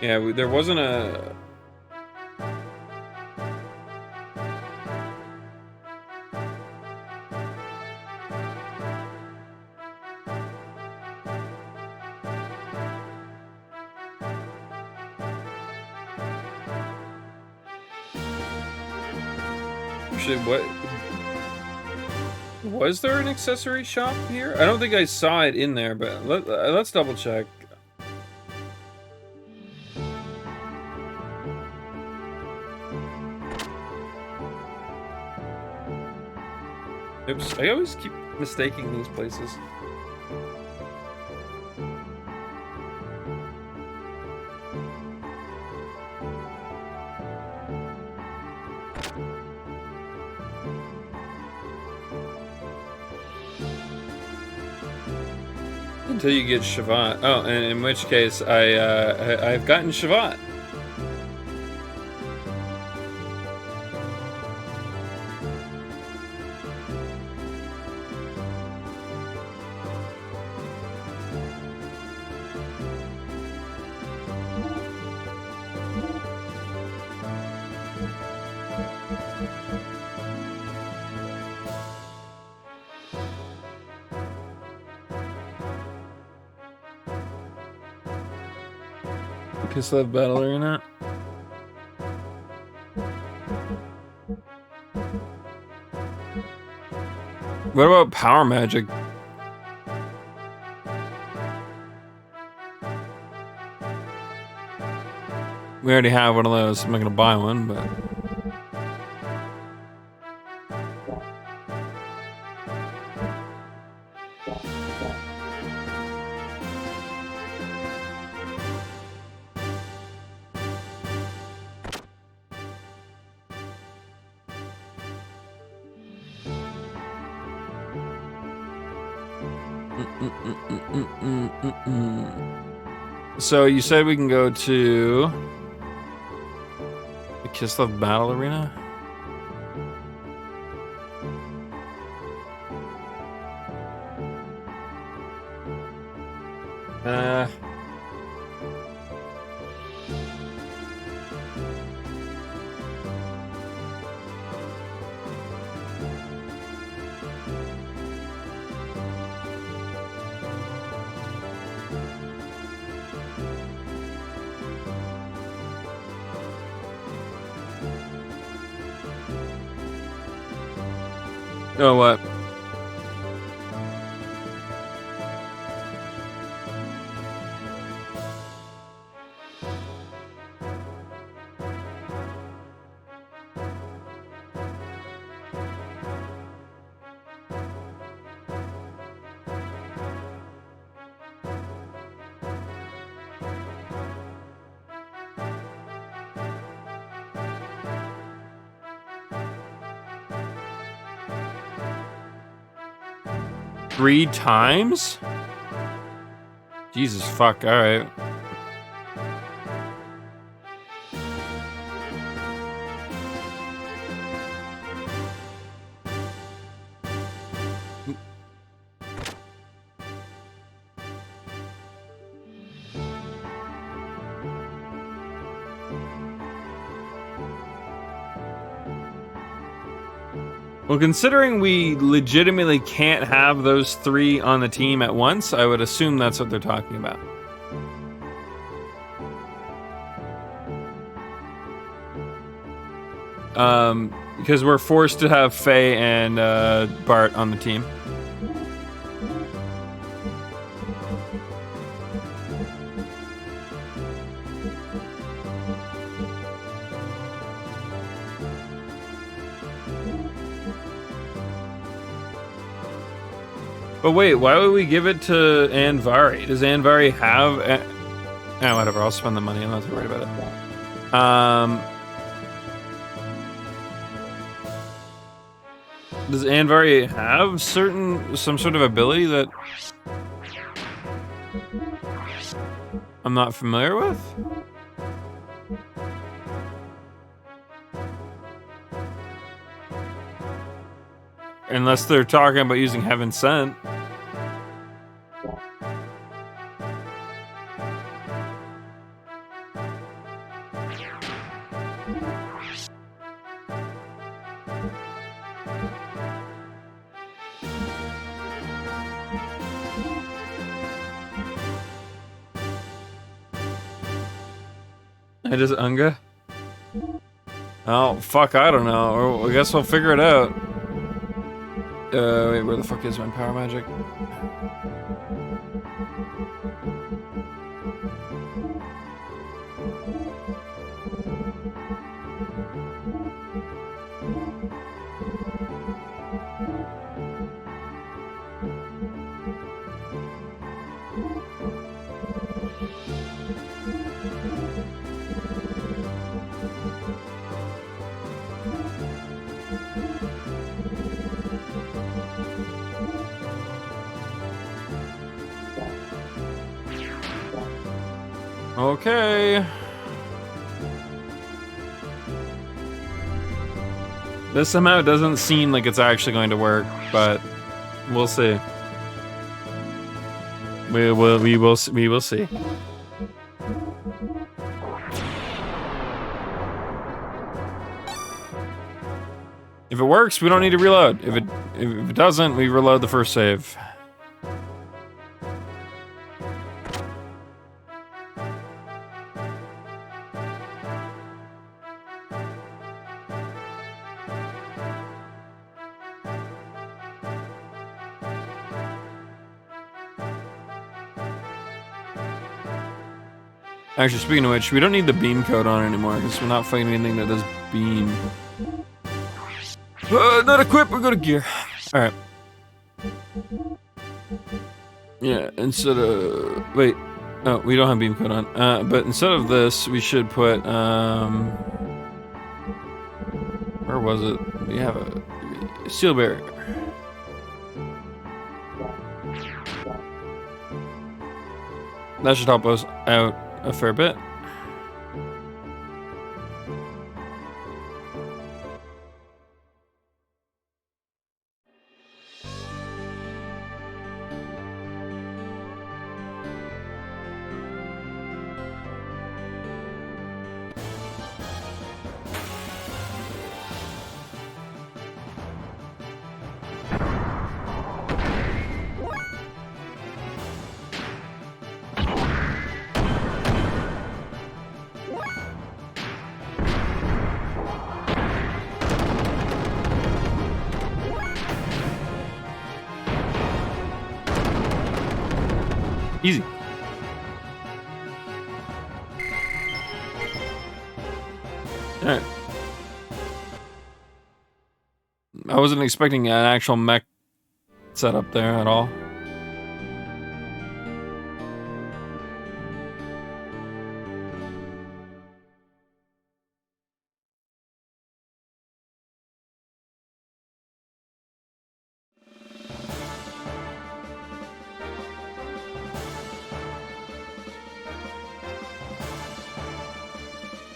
Yeah, there wasn't a... Actually, what... Was there an accessory shop here? I don't think I saw it in there, but let's double check. Oops, I always keep mistaking these places. Until you get Shavat. Oh, and in which case I've gotten Shavat. Kislev Battle Arena. What about Power Magic? We already have one of those. I'm not gonna buy one, but... So you said we can go to the Kislev Battle Arena? Oh, what? Three times? Jesus fuck, alright. Well, considering we legitimately can't have those three on the team at once, I would assume that's what they're talking about. Because we're forced to have Faye and Bart on the team. But wait, why would we give it to Anvari? Does Anvari have... whatever, I'll spend the money. I'm not too worried about it. Does Anvari have some sort of ability that I'm not familiar with? Unless they're talking about using Heaven Sent. I just unga? Oh, fuck, I don't know. I guess we'll figure it out. Wait, where the fuck is my power magic? Okay. This somehow doesn't seem like it's actually going to work, but we'll see. We will see. If it works, we don't need to reload. If it doesn't, we reload the first save. Actually, speaking of which, we don't need the beam code on anymore because we're not fighting anything that does beam. Not equipped, we're going to gear. Alright. Yeah, instead of... Wait. Oh, we don't have beam code on. But instead of this, we should put... Where was it? We have a steel barrier. That should help us out a fair bit. Easy. Alright. I wasn't expecting an actual mech setup there at all.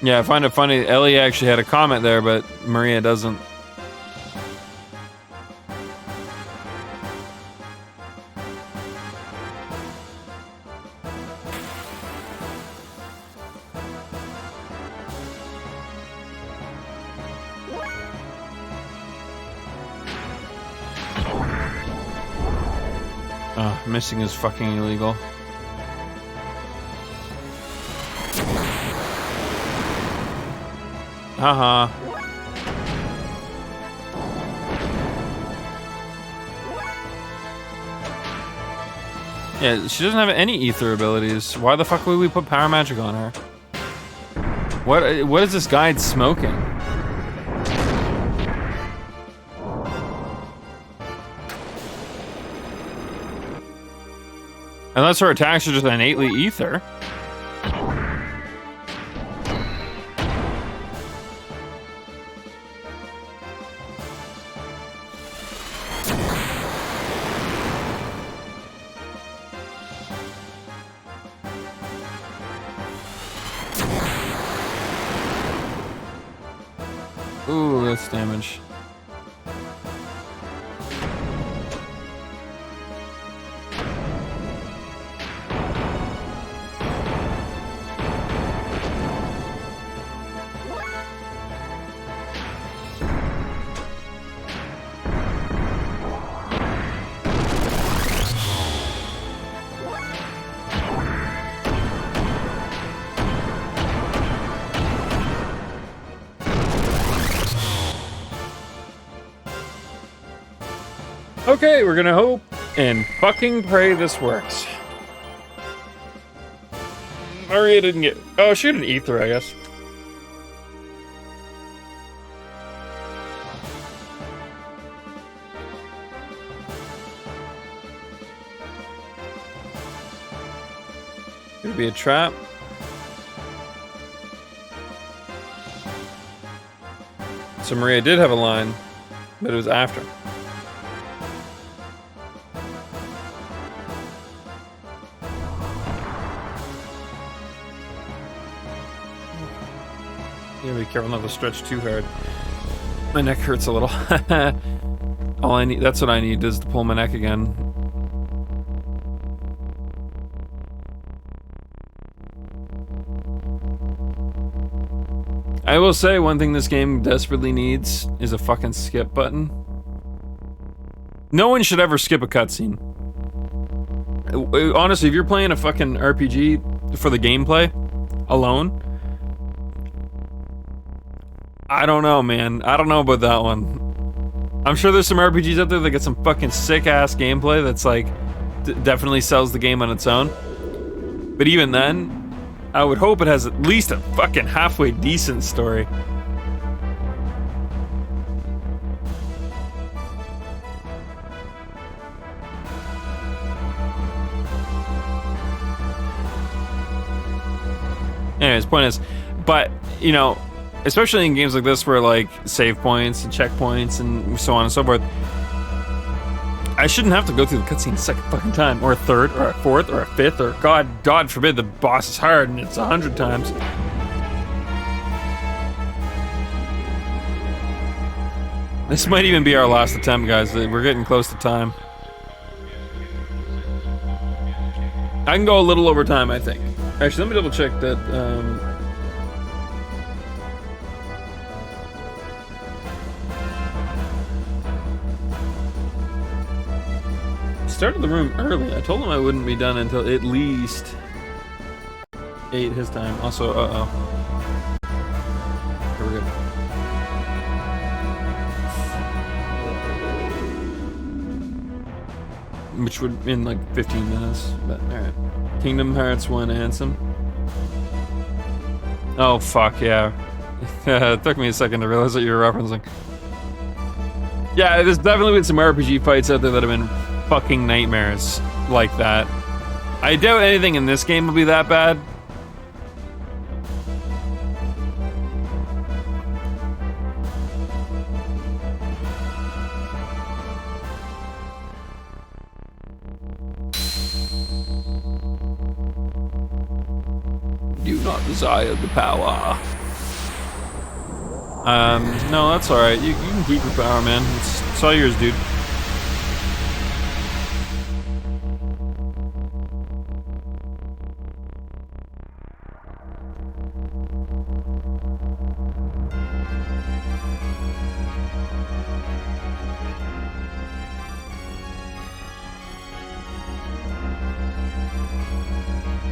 Yeah, I find it funny. Ellie actually had a comment there, but Maria doesn't. Oh, missing is fucking illegal. Haha. Yeah, she doesn't have any ether abilities. Why the fuck would we put power magic on her? What is this guide smoking? Unless her attacks are just innately ether. Ooh, that's damage. Okay, we're gonna hope and fucking pray this works. Maria didn't get... Oh, she had an ether, I guess. Could it be a trap? So Maria did have a line, but it was after. You gotta be careful not to stretch too hard. My neck hurts a little. All I need, that's what I need, is to pull my neck again. I will say one thing this game desperately needs is a fucking skip button. No one should ever skip a cutscene. Honestly, if you're playing a fucking RPG for the gameplay alone, I don't know, man. I don't know about that one. I'm sure there's some RPGs out there that get some fucking sick-ass gameplay that's like, definitely sells the game on its own. But even then, I would hope it has at least a fucking halfway decent story. Anyways, point is, but, you know, especially in games like this where, like, save points and checkpoints and so on and so forth, I shouldn't have to go through the cutscene a second fucking time, or a third, or a fourth, or a fifth, or God forbid the boss is hard and it's 100 times. This might even be our last attempt, guys. We're getting close to time. I can go a little over time, I think. Actually, let me double check that, started the room early. I told him I wouldn't be done until at least 8 his time. Also, here we go. Which would in like 15 minutes, but alright. Kingdom Hearts 1 Ansem. Oh, fuck, yeah. It took me a second to realize what you were referencing. Yeah, there's definitely been some RPG fights out there that have been fucking nightmares like that. I doubt anything in this game will be that bad. Do not desire the power. No, that's alright. You can keep your power, man. It's all yours, dude.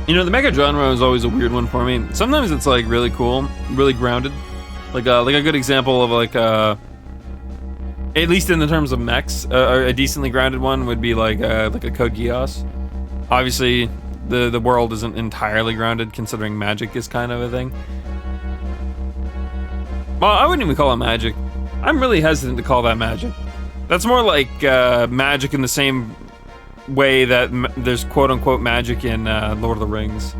You know, the mecha genre is always a weird one for me. Sometimes it's like really cool, really grounded. Like a good example of like at least in the terms of mechs, a decently grounded one would be like a Code Geass. Obviously, the world isn't entirely grounded, considering magic is kind of a thing. Well, I wouldn't even call it magic. I'm really hesitant to call that magic. That's more like magic in the same way that there's quote-unquote magic in Lord of the Rings.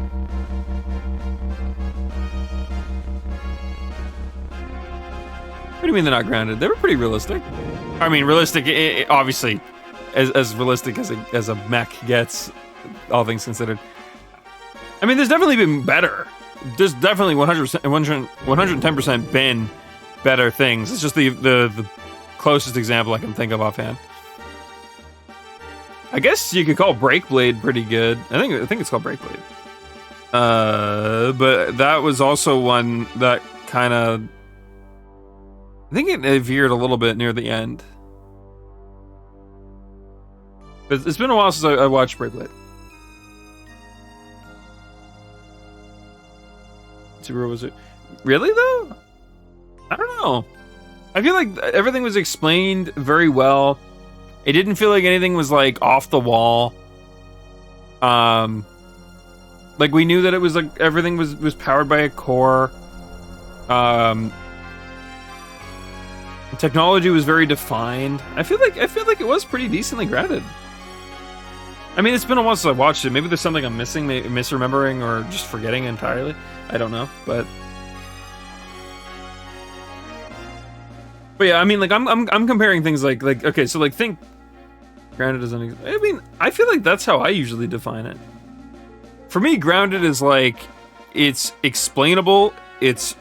What do you mean they're not grounded? They were pretty realistic. I mean, realistic, obviously, as realistic as a mech gets, all things considered. I mean, there's definitely been better. There's definitely 110% been better things. It's just the closest example I can think of offhand. I guess you could call Breakblade pretty good. I think it's called Breakblade. But that was also one that kind of, I think it veered a little bit near the end. But it's been a while since I watched Breakblade. Zero was it? Really though? I don't know. I feel like everything was explained very well. It didn't feel like anything was like off the wall. Like we knew that it was like everything was powered by a core. Technology was very defined. I feel like it was pretty decently grounded. I mean, it's been a while since I watched it. Maybe there's something I'm missing, misremembering, or just forgetting entirely. I don't know, but yeah. I mean, like I'm comparing things like okay, so like think grounded as an. I mean, I feel like that's how I usually define it. For me, grounded is like it's explainable, it's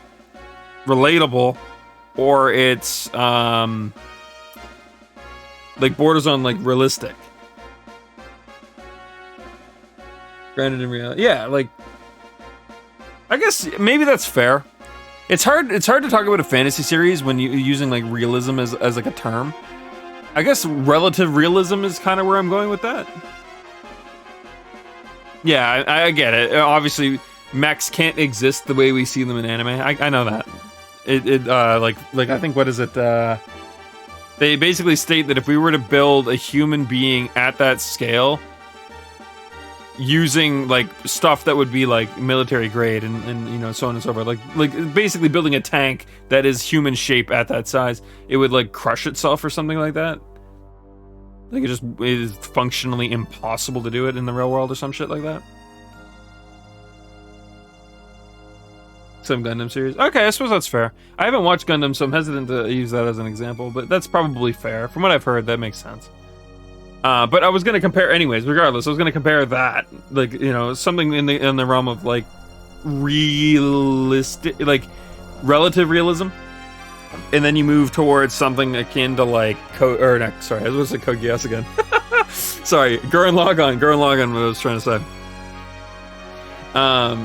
relatable, or it's like borders on like realistic. Grounded in reality. Yeah, like I guess maybe that's fair. It's hard to talk about a fantasy series when you're using like realism as like a term. I guess relative realism is kind of where I'm going with that. Yeah, I get it. Obviously, mechs can't exist the way we see them in anime. I know that. Like I think, what is it? They basically state that if we were to build a human being at that scale, using like stuff that would be like military grade and you know, so on and so forth, like basically building a tank that is human shape at that size, it would like crush itself or something like that. Like it is functionally impossible to do it in the real world or some shit like that. Some Gundam series. Okay, I suppose that's fair. I haven't watched Gundam, so I'm hesitant to use that as an example, but that's probably fair. From what I've heard, that makes sense. But I was going to compare, anyways, regardless, I was going to compare that, like, you know, something in the realm of, like, realistic, like, relative realism. And then you move towards something akin to, like, I was going to say Code Geass again. Sorry, Gurren Lagann, what I was trying to say.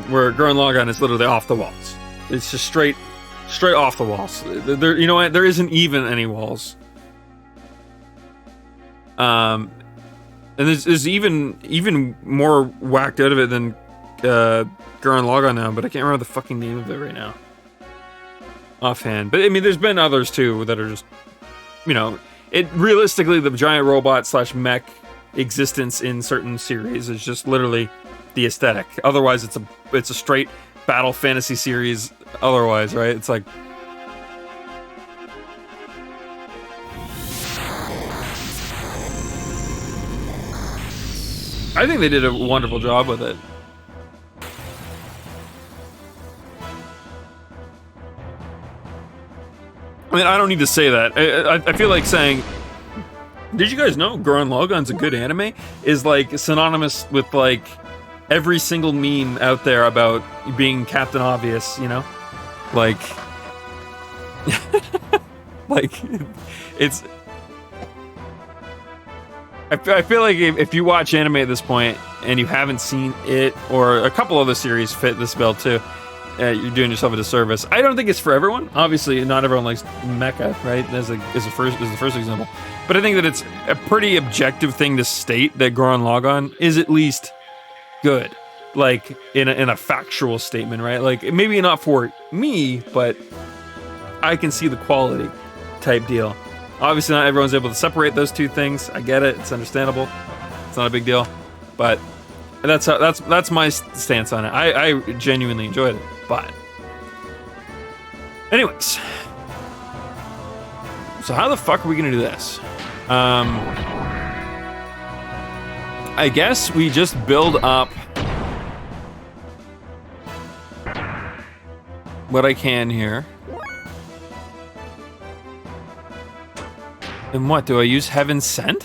Where Gurren Lagann is literally off the walls. It's just straight off the walls. There, you know what? There isn't even any walls. And there's even more whacked out of it than Gurren Lagann now, but I can't remember the fucking name of it right now. Offhand. But I mean, there's been others too that are just, you know, it realistically, the giant robot / mech existence in certain series is just literally the aesthetic. Otherwise, it's a straight battle fantasy series. Otherwise, right? It's like, I think they did a wonderful job with it. I mean, I don't need to say that. I feel like saying, did you guys know Gurren Lagann's a good anime? Is like synonymous with like every single meme out there about being Captain Obvious, you know? Like, like, it's... I feel like if you watch anime at this point and you haven't seen it, or a couple other series fit this bill too, you're doing yourself a disservice. I don't think it's for everyone. Obviously, not everyone likes mecha, right? As the first example. But I think that it's a pretty objective thing to state that Gurren Lagann is at least good, like in a factual statement, right? Like maybe not for me, but I can see the quality type deal. Obviously, not everyone's able to separate those two things. I get it; it's understandable. It's not a big deal, but that's my stance on it. I genuinely enjoyed it, but anyways, so how the fuck are we gonna do this? I guess we just build up what I can here. And what, do I use Heaven Sent?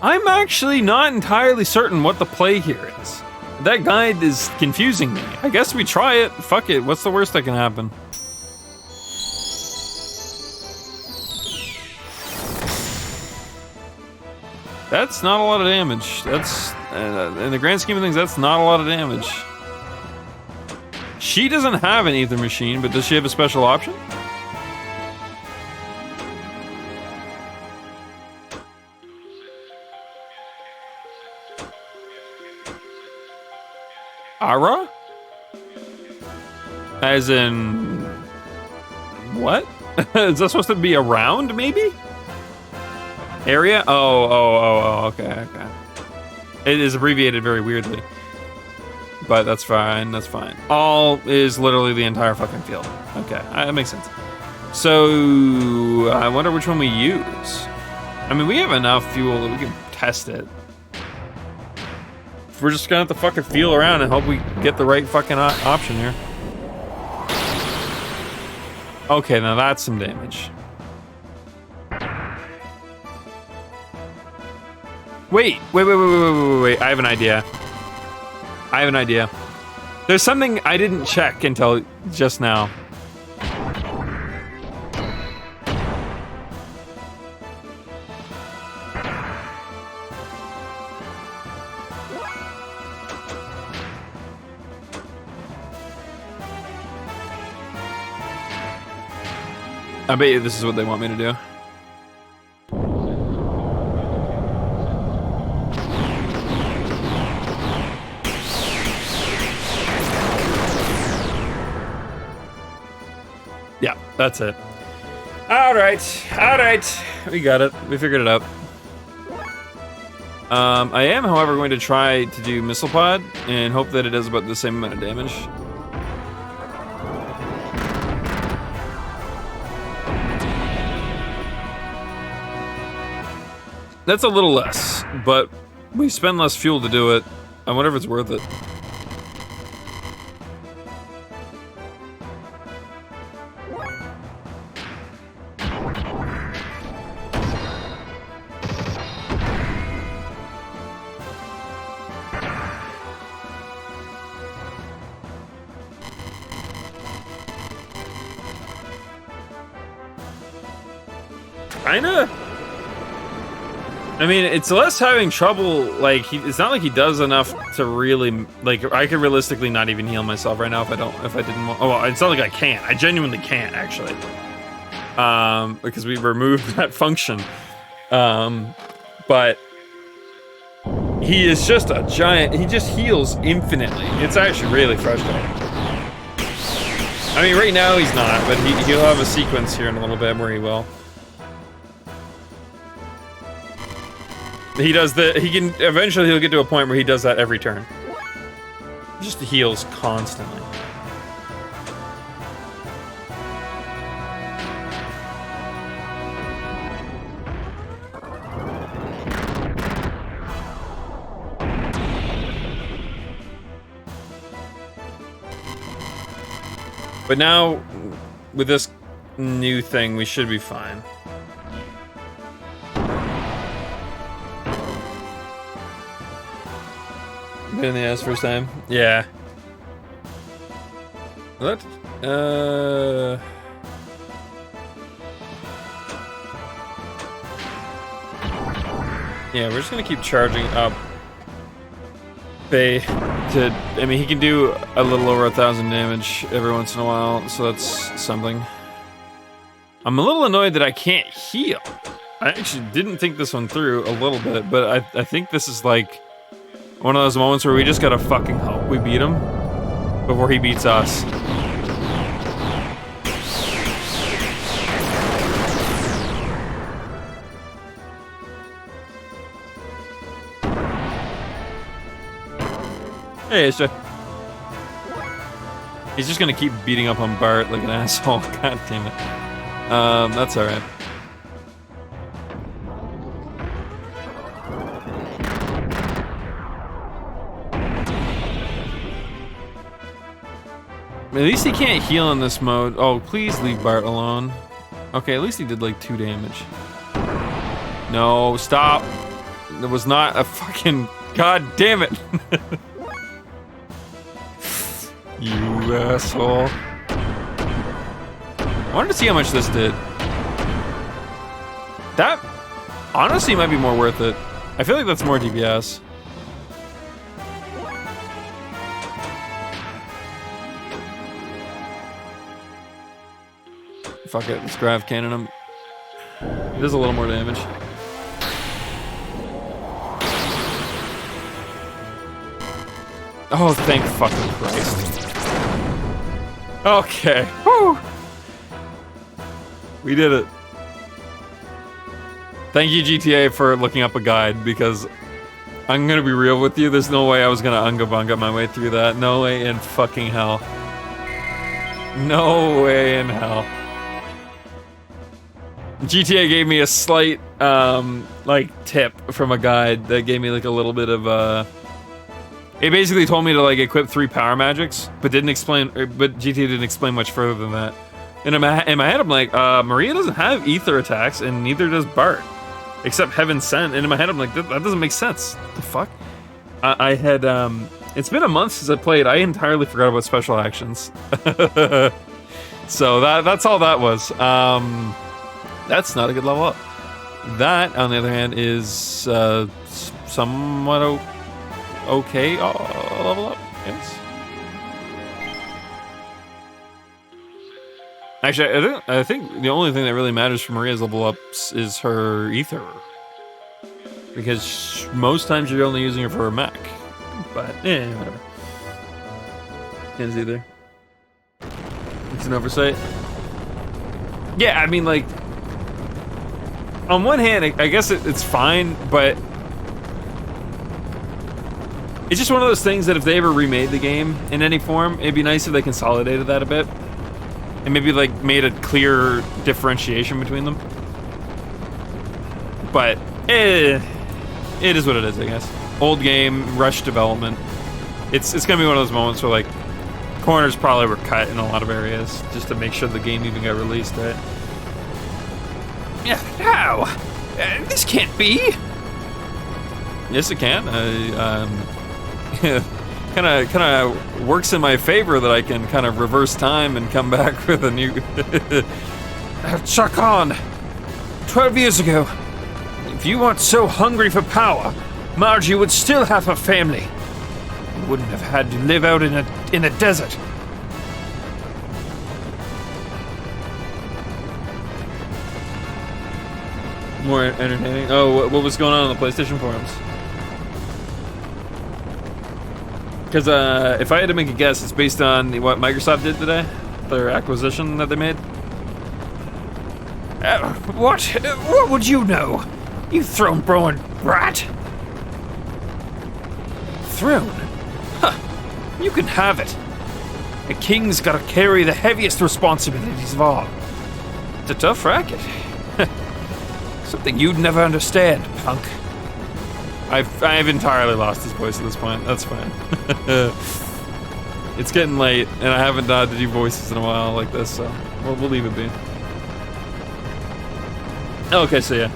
I'm actually not entirely certain what the play here is. That guide is confusing me. I guess we try it. Fuck it. What's the worst that can happen? That's not a lot of damage. That's, in the grand scheme of things, that's not a lot of damage. She doesn't have an Ether Machine, but does she have a special option? Ara? As in... what? Is that supposed to be around, maybe? Area? Oh, okay. It is abbreviated very weirdly. But that's fine, that's fine. All is literally the entire fucking field. Okay, that makes sense. So, I wonder which one we use. I mean, we have enough fuel that we can test it. We're just gonna have to fucking feel around and hope we get the right fucking option here. Okay, now that's some damage. Wait. I have an idea. There's something I didn't check until just now. I bet you this is what they want me to do. Yeah, that's it. All right. We got it. We figured it out. I am, however, going to try to do Missile Pod and hope that it does about the same amount of damage. That's a little less, but we spend less fuel to do it. I wonder if it's worth it. Kinda. I mean, it's less having trouble, like, it's not like he does enough to really, like, I could realistically not even heal myself right now if I didn't want, oh, well, it's not like I can't. I genuinely can't, actually. Because we removed that function. But he is just a giant, he just heals infinitely. It's actually really frustrating. I mean, right now he's not, but he'll have a sequence here in a little bit where he will. He does eventually he'll get to a point where he does that every turn. Just heals constantly. But now, with this new thing, we should be fine. In the ass first time? Yeah. What? Yeah, we're just gonna keep charging up Bay to, I mean, he can do a little over 1,000 damage every once in a while, so that's something. I'm a little annoyed that I can't heal. I actually didn't think this one through a little bit, but I think this is like one of those moments where we just gotta fucking hope we beat him before he beats us. Hey, it's just... He's just gonna keep beating up on Bart like an asshole. God damn it. That's alright. At least he can't heal in this mode. Oh, please leave Bart alone. Okay, at least he did like 2 damage. No, stop. There was not a fucking... God damn it. You asshole. I wanted to see how much this did. That honestly might be more worth it. I feel like that's more DPS. Fuck it, let's grav cannon him. It does a little more damage. Oh, thank fucking Christ. Okay. Whew. We did it. Thank you, GTA, for looking up a guide, because I'm gonna be real with you. There's no way I was gonna unga bunga my way through that. No way in fucking hell. No way in hell. GTA gave me a slight, like, tip from a guide that gave me, like, a little bit of, it basically told me to, like, equip 3 power magics, but GTA didn't explain much further than that. And in my head, I'm like, Maria doesn't have ether attacks, and neither does Bart. Except Heaven Sent. And in my head, I'm like, that doesn't make sense. What the fuck? I had, it's been a month since I played. I entirely forgot about special actions. So that's all that was. That's not a good level up. That, on the other hand, is somewhat okay level up, yes. Actually, I think the only thing that really matters for Maria's level ups is her ether, because most times you're only using her for her mech. But whatever. Can't see there. It's an oversight. Yeah, I mean, like, on one hand, I guess it's fine, but it's just one of those things that if they ever remade the game in any form, it'd be nice if they consolidated that a bit. And maybe, like, made a clear differentiation between them. But, it is what it is, I guess. Old game, rushed development. It's gonna be one of those moments where, like, corners probably were cut in a lot of areas just to make sure the game even got released, right? Yeah, how? This can't be. Yes, it can. Kind of works in my favor that I can kind of reverse time and come back with a new. Chuck on. 12 years ago, if you weren't so hungry for power, Margie would still have her family. You wouldn't have had to live out in a desert. More entertaining. Oh, what was going on the PlayStation forums? Because if I had to make a guess, it's based on what Microsoft did today, their acquisition that they made. What would you know? You throne-throwing brat. Throne? Huh. You can have it. A king's gotta carry the heaviest responsibilities of all. It's a tough racket. Something you'd never understand, punk. I've entirely lost his voice at this point. That's fine. It's getting late, and I haven't done to do voices in a while like this, so we'll leave it be. Okay, so yeah.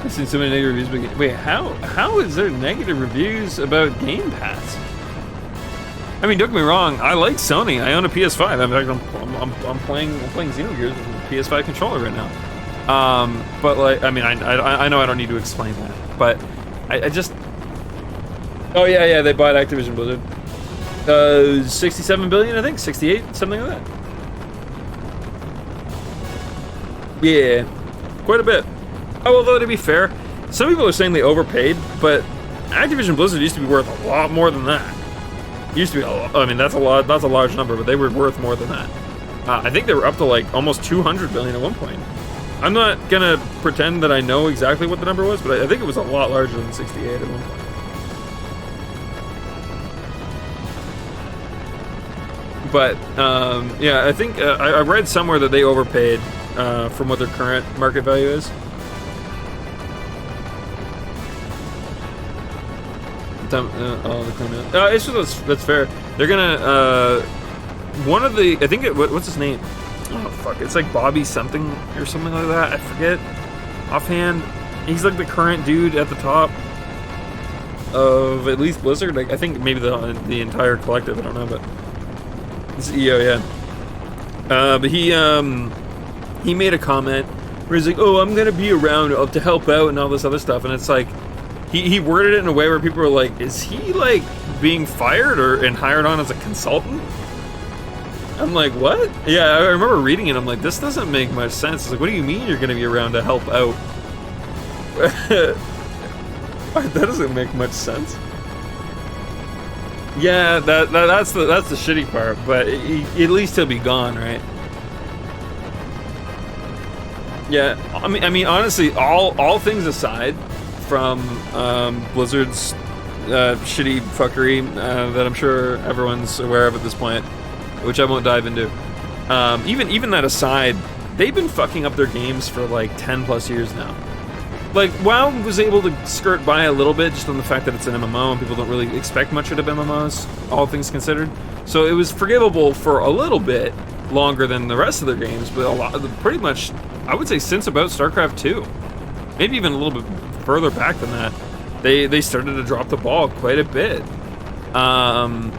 I've seen so many negative reviews, but wait, how is there negative reviews about Game Pass? I mean, don't get me wrong. I like Sony. I own a PS5. In fact, I'm playing Xenogears with a PS5 controller right now. But like, I mean, I know I don't need to explain that, but I just. Oh yeah, they bought Activision Blizzard. 67 billion, I think, 68, something like that. Yeah, quite a bit. Oh, although to be fair, some people are saying they overpaid, but Activision Blizzard used to be worth a lot more than that. Used to be, I mean, that's a large number, but they were worth more than that. I think they were up to like almost 200 billion at one point. I'm not gonna pretend that I know exactly what the number was, but I think it was a lot larger than 68 at one point. But yeah, I think I read somewhere that they overpaid from what their current market value is. It's just, that's fair. They're gonna one of the, I think what's his name? Oh fuck, it's like Bobby something or something like that. I forget offhand. He's like the current dude at the top of at least Blizzard. Like, I think maybe the entire collective. I don't know, but CEO, yeah. But he made a comment where he's like, "Oh, I'm gonna be around to help out and all this other stuff," and it's like. He worded it in a way where people were like, is he like being fired and hired on as a consultant? I'm like, what? Yeah, I remember reading it. I'm like, this doesn't make much sense. It's like, what do you mean you're going to be around to help out? That doesn't make much sense. Yeah, that's the shitty part, but at least he'll be gone, right? Yeah, I mean, honestly, all things aside from Blizzard's shitty fuckery that I'm sure everyone's aware of at this point, which I won't dive into. Even that aside, they've been fucking up their games for like 10 plus years now. Like, WoW was able to skirt by a little bit just on the fact that it's an MMO and people don't really expect much out of MMOs, all things considered. So it was forgivable for a little bit longer than the rest of their games, but a lot of them, pretty much, I would say since about StarCraft 2, maybe even a little bit further back than that, they started to drop the ball quite a bit. And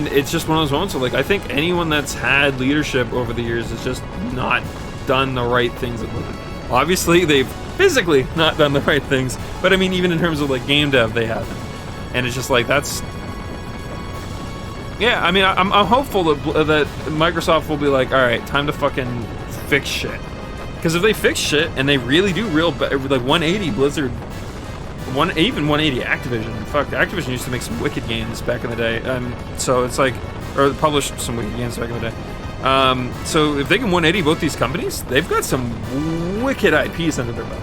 it's just one of those moments where, like, I think anyone that's had leadership over the years has just not done the right things at Blizzard. Obviously, they've physically not done the right things, but I mean, even in terms of like game dev, they haven't. And it's just like, that's... Yeah, I mean, I'm hopeful that Microsoft will be like, all right, time to fucking fix shit. Because if they fix shit and they really do like 180 Blizzard, even 180 Activision. Fuck, Activision used to make some wicked games back in the day. So it's like, or published some wicked games back in the day. So if they can 180 both these companies, they've got some wicked IPs under their belt.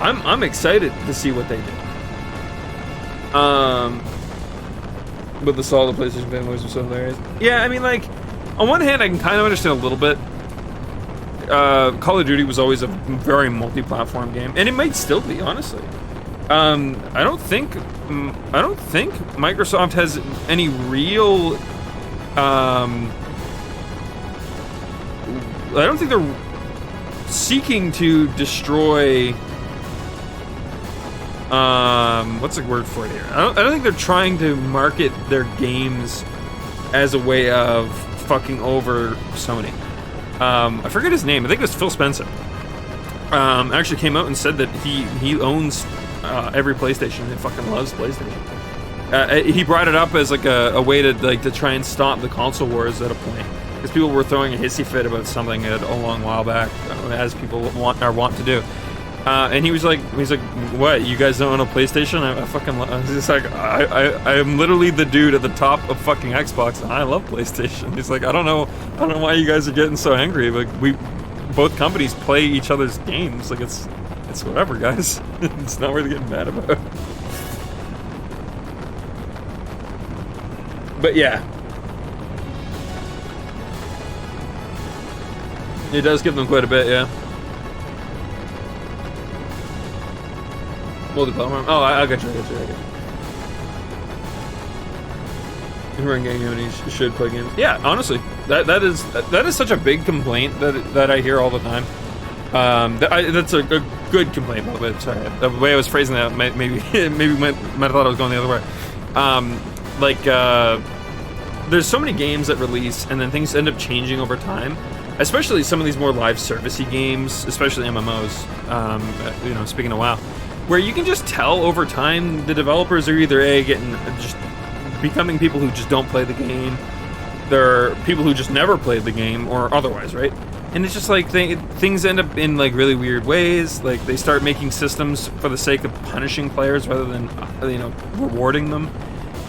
I'm excited to see what they do. With the solid PlayStation fanboys are so hilarious. Yeah, I mean, like, on one hand, I can kind of understand a little bit. Call of Duty was always a very multi-platform game, and it might still be, honestly. I don't think Microsoft has any real. I don't think they're seeking to destroy. What's the word for it here? I don't think they're trying to market their games as a way of fucking over Sony. I forget his name. I think it was Phil Spencer. Actually came out and said that he owns every PlayStation and fucking loves PlayStation. He brought it up as like a way to try and stop the console wars at a point, because people were throwing a hissy fit about something a long while back, as people want to do. And he's like, what? You guys don't own a PlayStation? I fucking. He's just like, I am literally the dude at the top of fucking Xbox, and I love PlayStation. He's like, I don't know why you guys are getting so angry. Like, both companies play each other's games. Like, it's whatever, guys. It's not worth getting mad about. But yeah, it does give them quite a bit, yeah. Multi-platform. Oh, I got you. We're in game and you should play games. Yeah, honestly, that is such a big complaint that I hear all the time. That's a good complaint, by the way. Sorry, the way I was phrasing that maybe might have thought I was going the other way. There's so many games that release and then things end up changing over time. Especially some of these more live servicey games, especially MMOs. Speaking of WoW. Where you can just tell over time the developers are either just becoming people who just don't play the game, they're people who just never played the game, or otherwise, right? And it's just like things end up in like really weird ways. Like they start making systems for the sake of punishing players rather than rewarding them,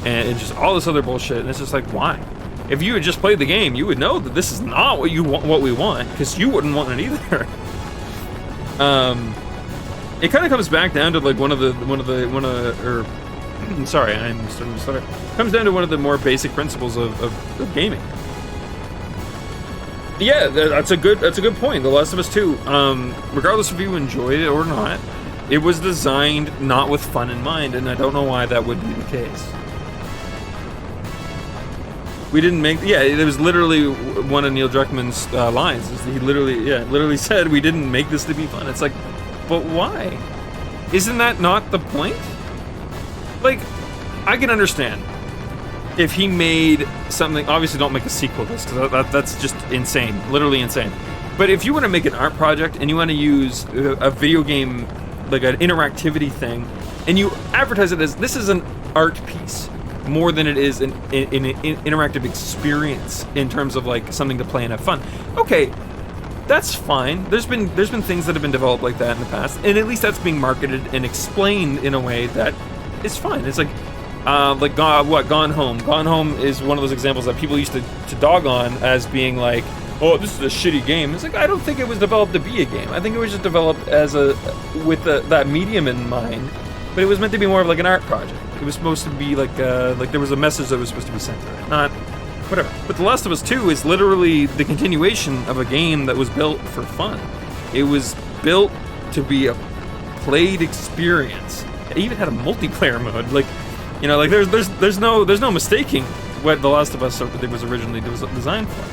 and just all this other bullshit. And it's just like, why? If you had just played the game, you would know that this is not what we want, because you wouldn't want it either. It kind of comes back down to like sorry, I'm starting to stutter. Comes down to one of the more basic principles of gaming. Yeah, that's a good point. The Last of Us 2, regardless if you enjoyed it or not, it was designed not with fun in mind, and I don't know why that would be the case. We didn't make... Yeah, it was literally one of Neil Druckmann's lines. He literally said, we didn't make this to be fun. It's like, but why? Isn't that not the point? Like, I can understand if he made something... Obviously, don't make a sequel to this, because that's just insane. Literally insane. But if you want to make an art project, and you want to use a video game, like an interactivity thing, and you advertise it as, this is an art piece, more than it is an interactive experience in terms of like something to play and have fun. Okay, that's fine. There's been things that have been developed like that in the past, and at least that's being marketed and explained in a way that is fine. It's like, Gone Home. Gone Home is one of those examples that people used to dog on as being like, oh, this is a shitty game. It's like, I don't think it was developed to be a game. I think it was just developed as that medium in mind. But it was meant to be more of like an art project. It was supposed to be like there was a message that was supposed to be sent through it, not whatever. But The Last of Us 2 is literally the continuation of a game that was built for fun. It was built to be a played experience. It even had a multiplayer mode. Like, you know, like there's no mistaking what The Last of Us was originally designed for.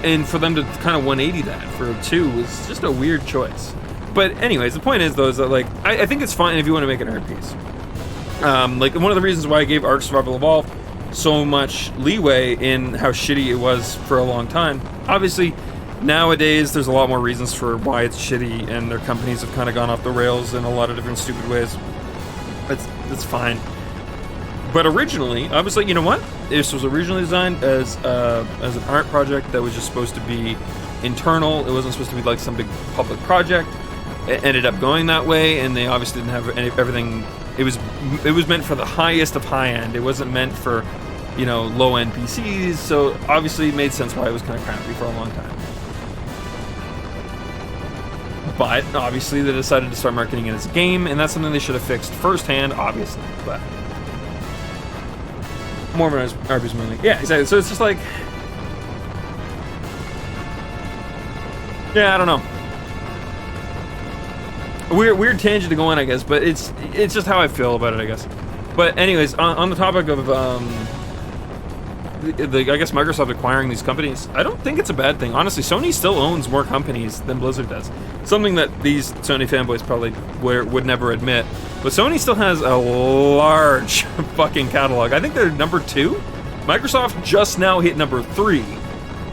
And for them to kind of 180 that for 2 was just a weird choice. But anyways, the point is though is that like I think it's fine if you want to make an art piece. Like one of the reasons why I gave Ark Survival Evolved so much leeway in how shitty it was for a long time. Obviously, nowadays there's a lot more reasons for why it's shitty, and their companies have kind of gone off the rails in a lot of different stupid ways. That's fine. But originally, I was like, you know what? This was originally designed as an art project that was just supposed to be internal. It wasn't supposed to be like some big public project. It ended up going that way, and they obviously didn't have everything. It was meant for the highest of high end. It wasn't meant for, you know, low end PCs. So obviously, it made sense why it was kind of crappy for a long time. But obviously, they decided to start marketing it as a game, and that's something they should have fixed firsthand, obviously. But more of an RP's movie. Yeah, exactly. So it's just like, yeah, I don't know. Weird tangent to go on, I guess, but it's just how I feel about it, I guess. But anyways, on the topic of I guess Microsoft acquiring these companies, I don't think it's a bad thing. Honestly, Sony still owns more companies than Blizzard does. Something that these Sony fanboys probably would never admit. But Sony still has a large fucking catalog. I think they're number 2. Microsoft just now hit number 3.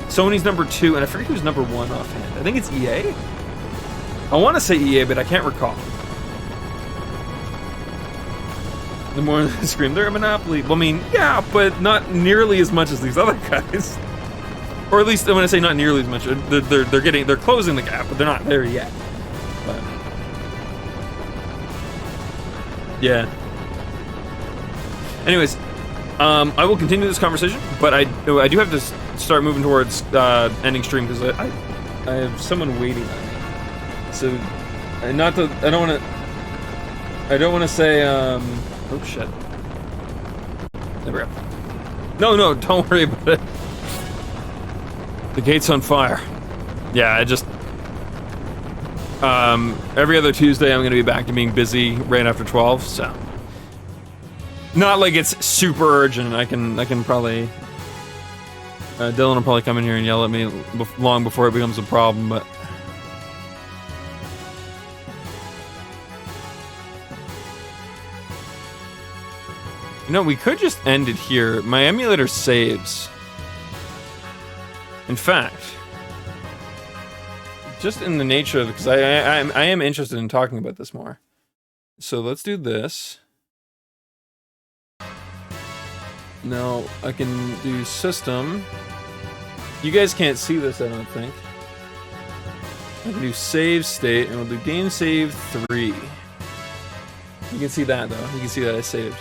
Sony's number 2, and I forget who's number 1 offhand. I think it's EA? I want to say EA, but I can't recall. The more they scream, they're a monopoly. Well, I mean, yeah, but not nearly as much as these other guys. Or at least when I say not nearly as much, they're closing the gap, but they're not there yet. But yeah. Anyways, I will continue this conversation, but I do have to start moving towards ending stream because I have someone waiting on me. So, I don't want to say, oh shit. There we go. No, don't worry about it. The gate's on fire. Yeah, I just, every other Tuesday I'm going to be back to being busy right after 12, so. Not like it's super urgent. I can probably, Dylan will probably come in here and yell at me long before it becomes a problem, but. You know, we could just end it here. My emulator saves. In fact, just in the nature of, because I am interested in talking about this more. So let's do this. Now I can do system. You guys can't see this, I don't think. I can do save state, and we'll do game save 3. You can see that though. You can see that I saved.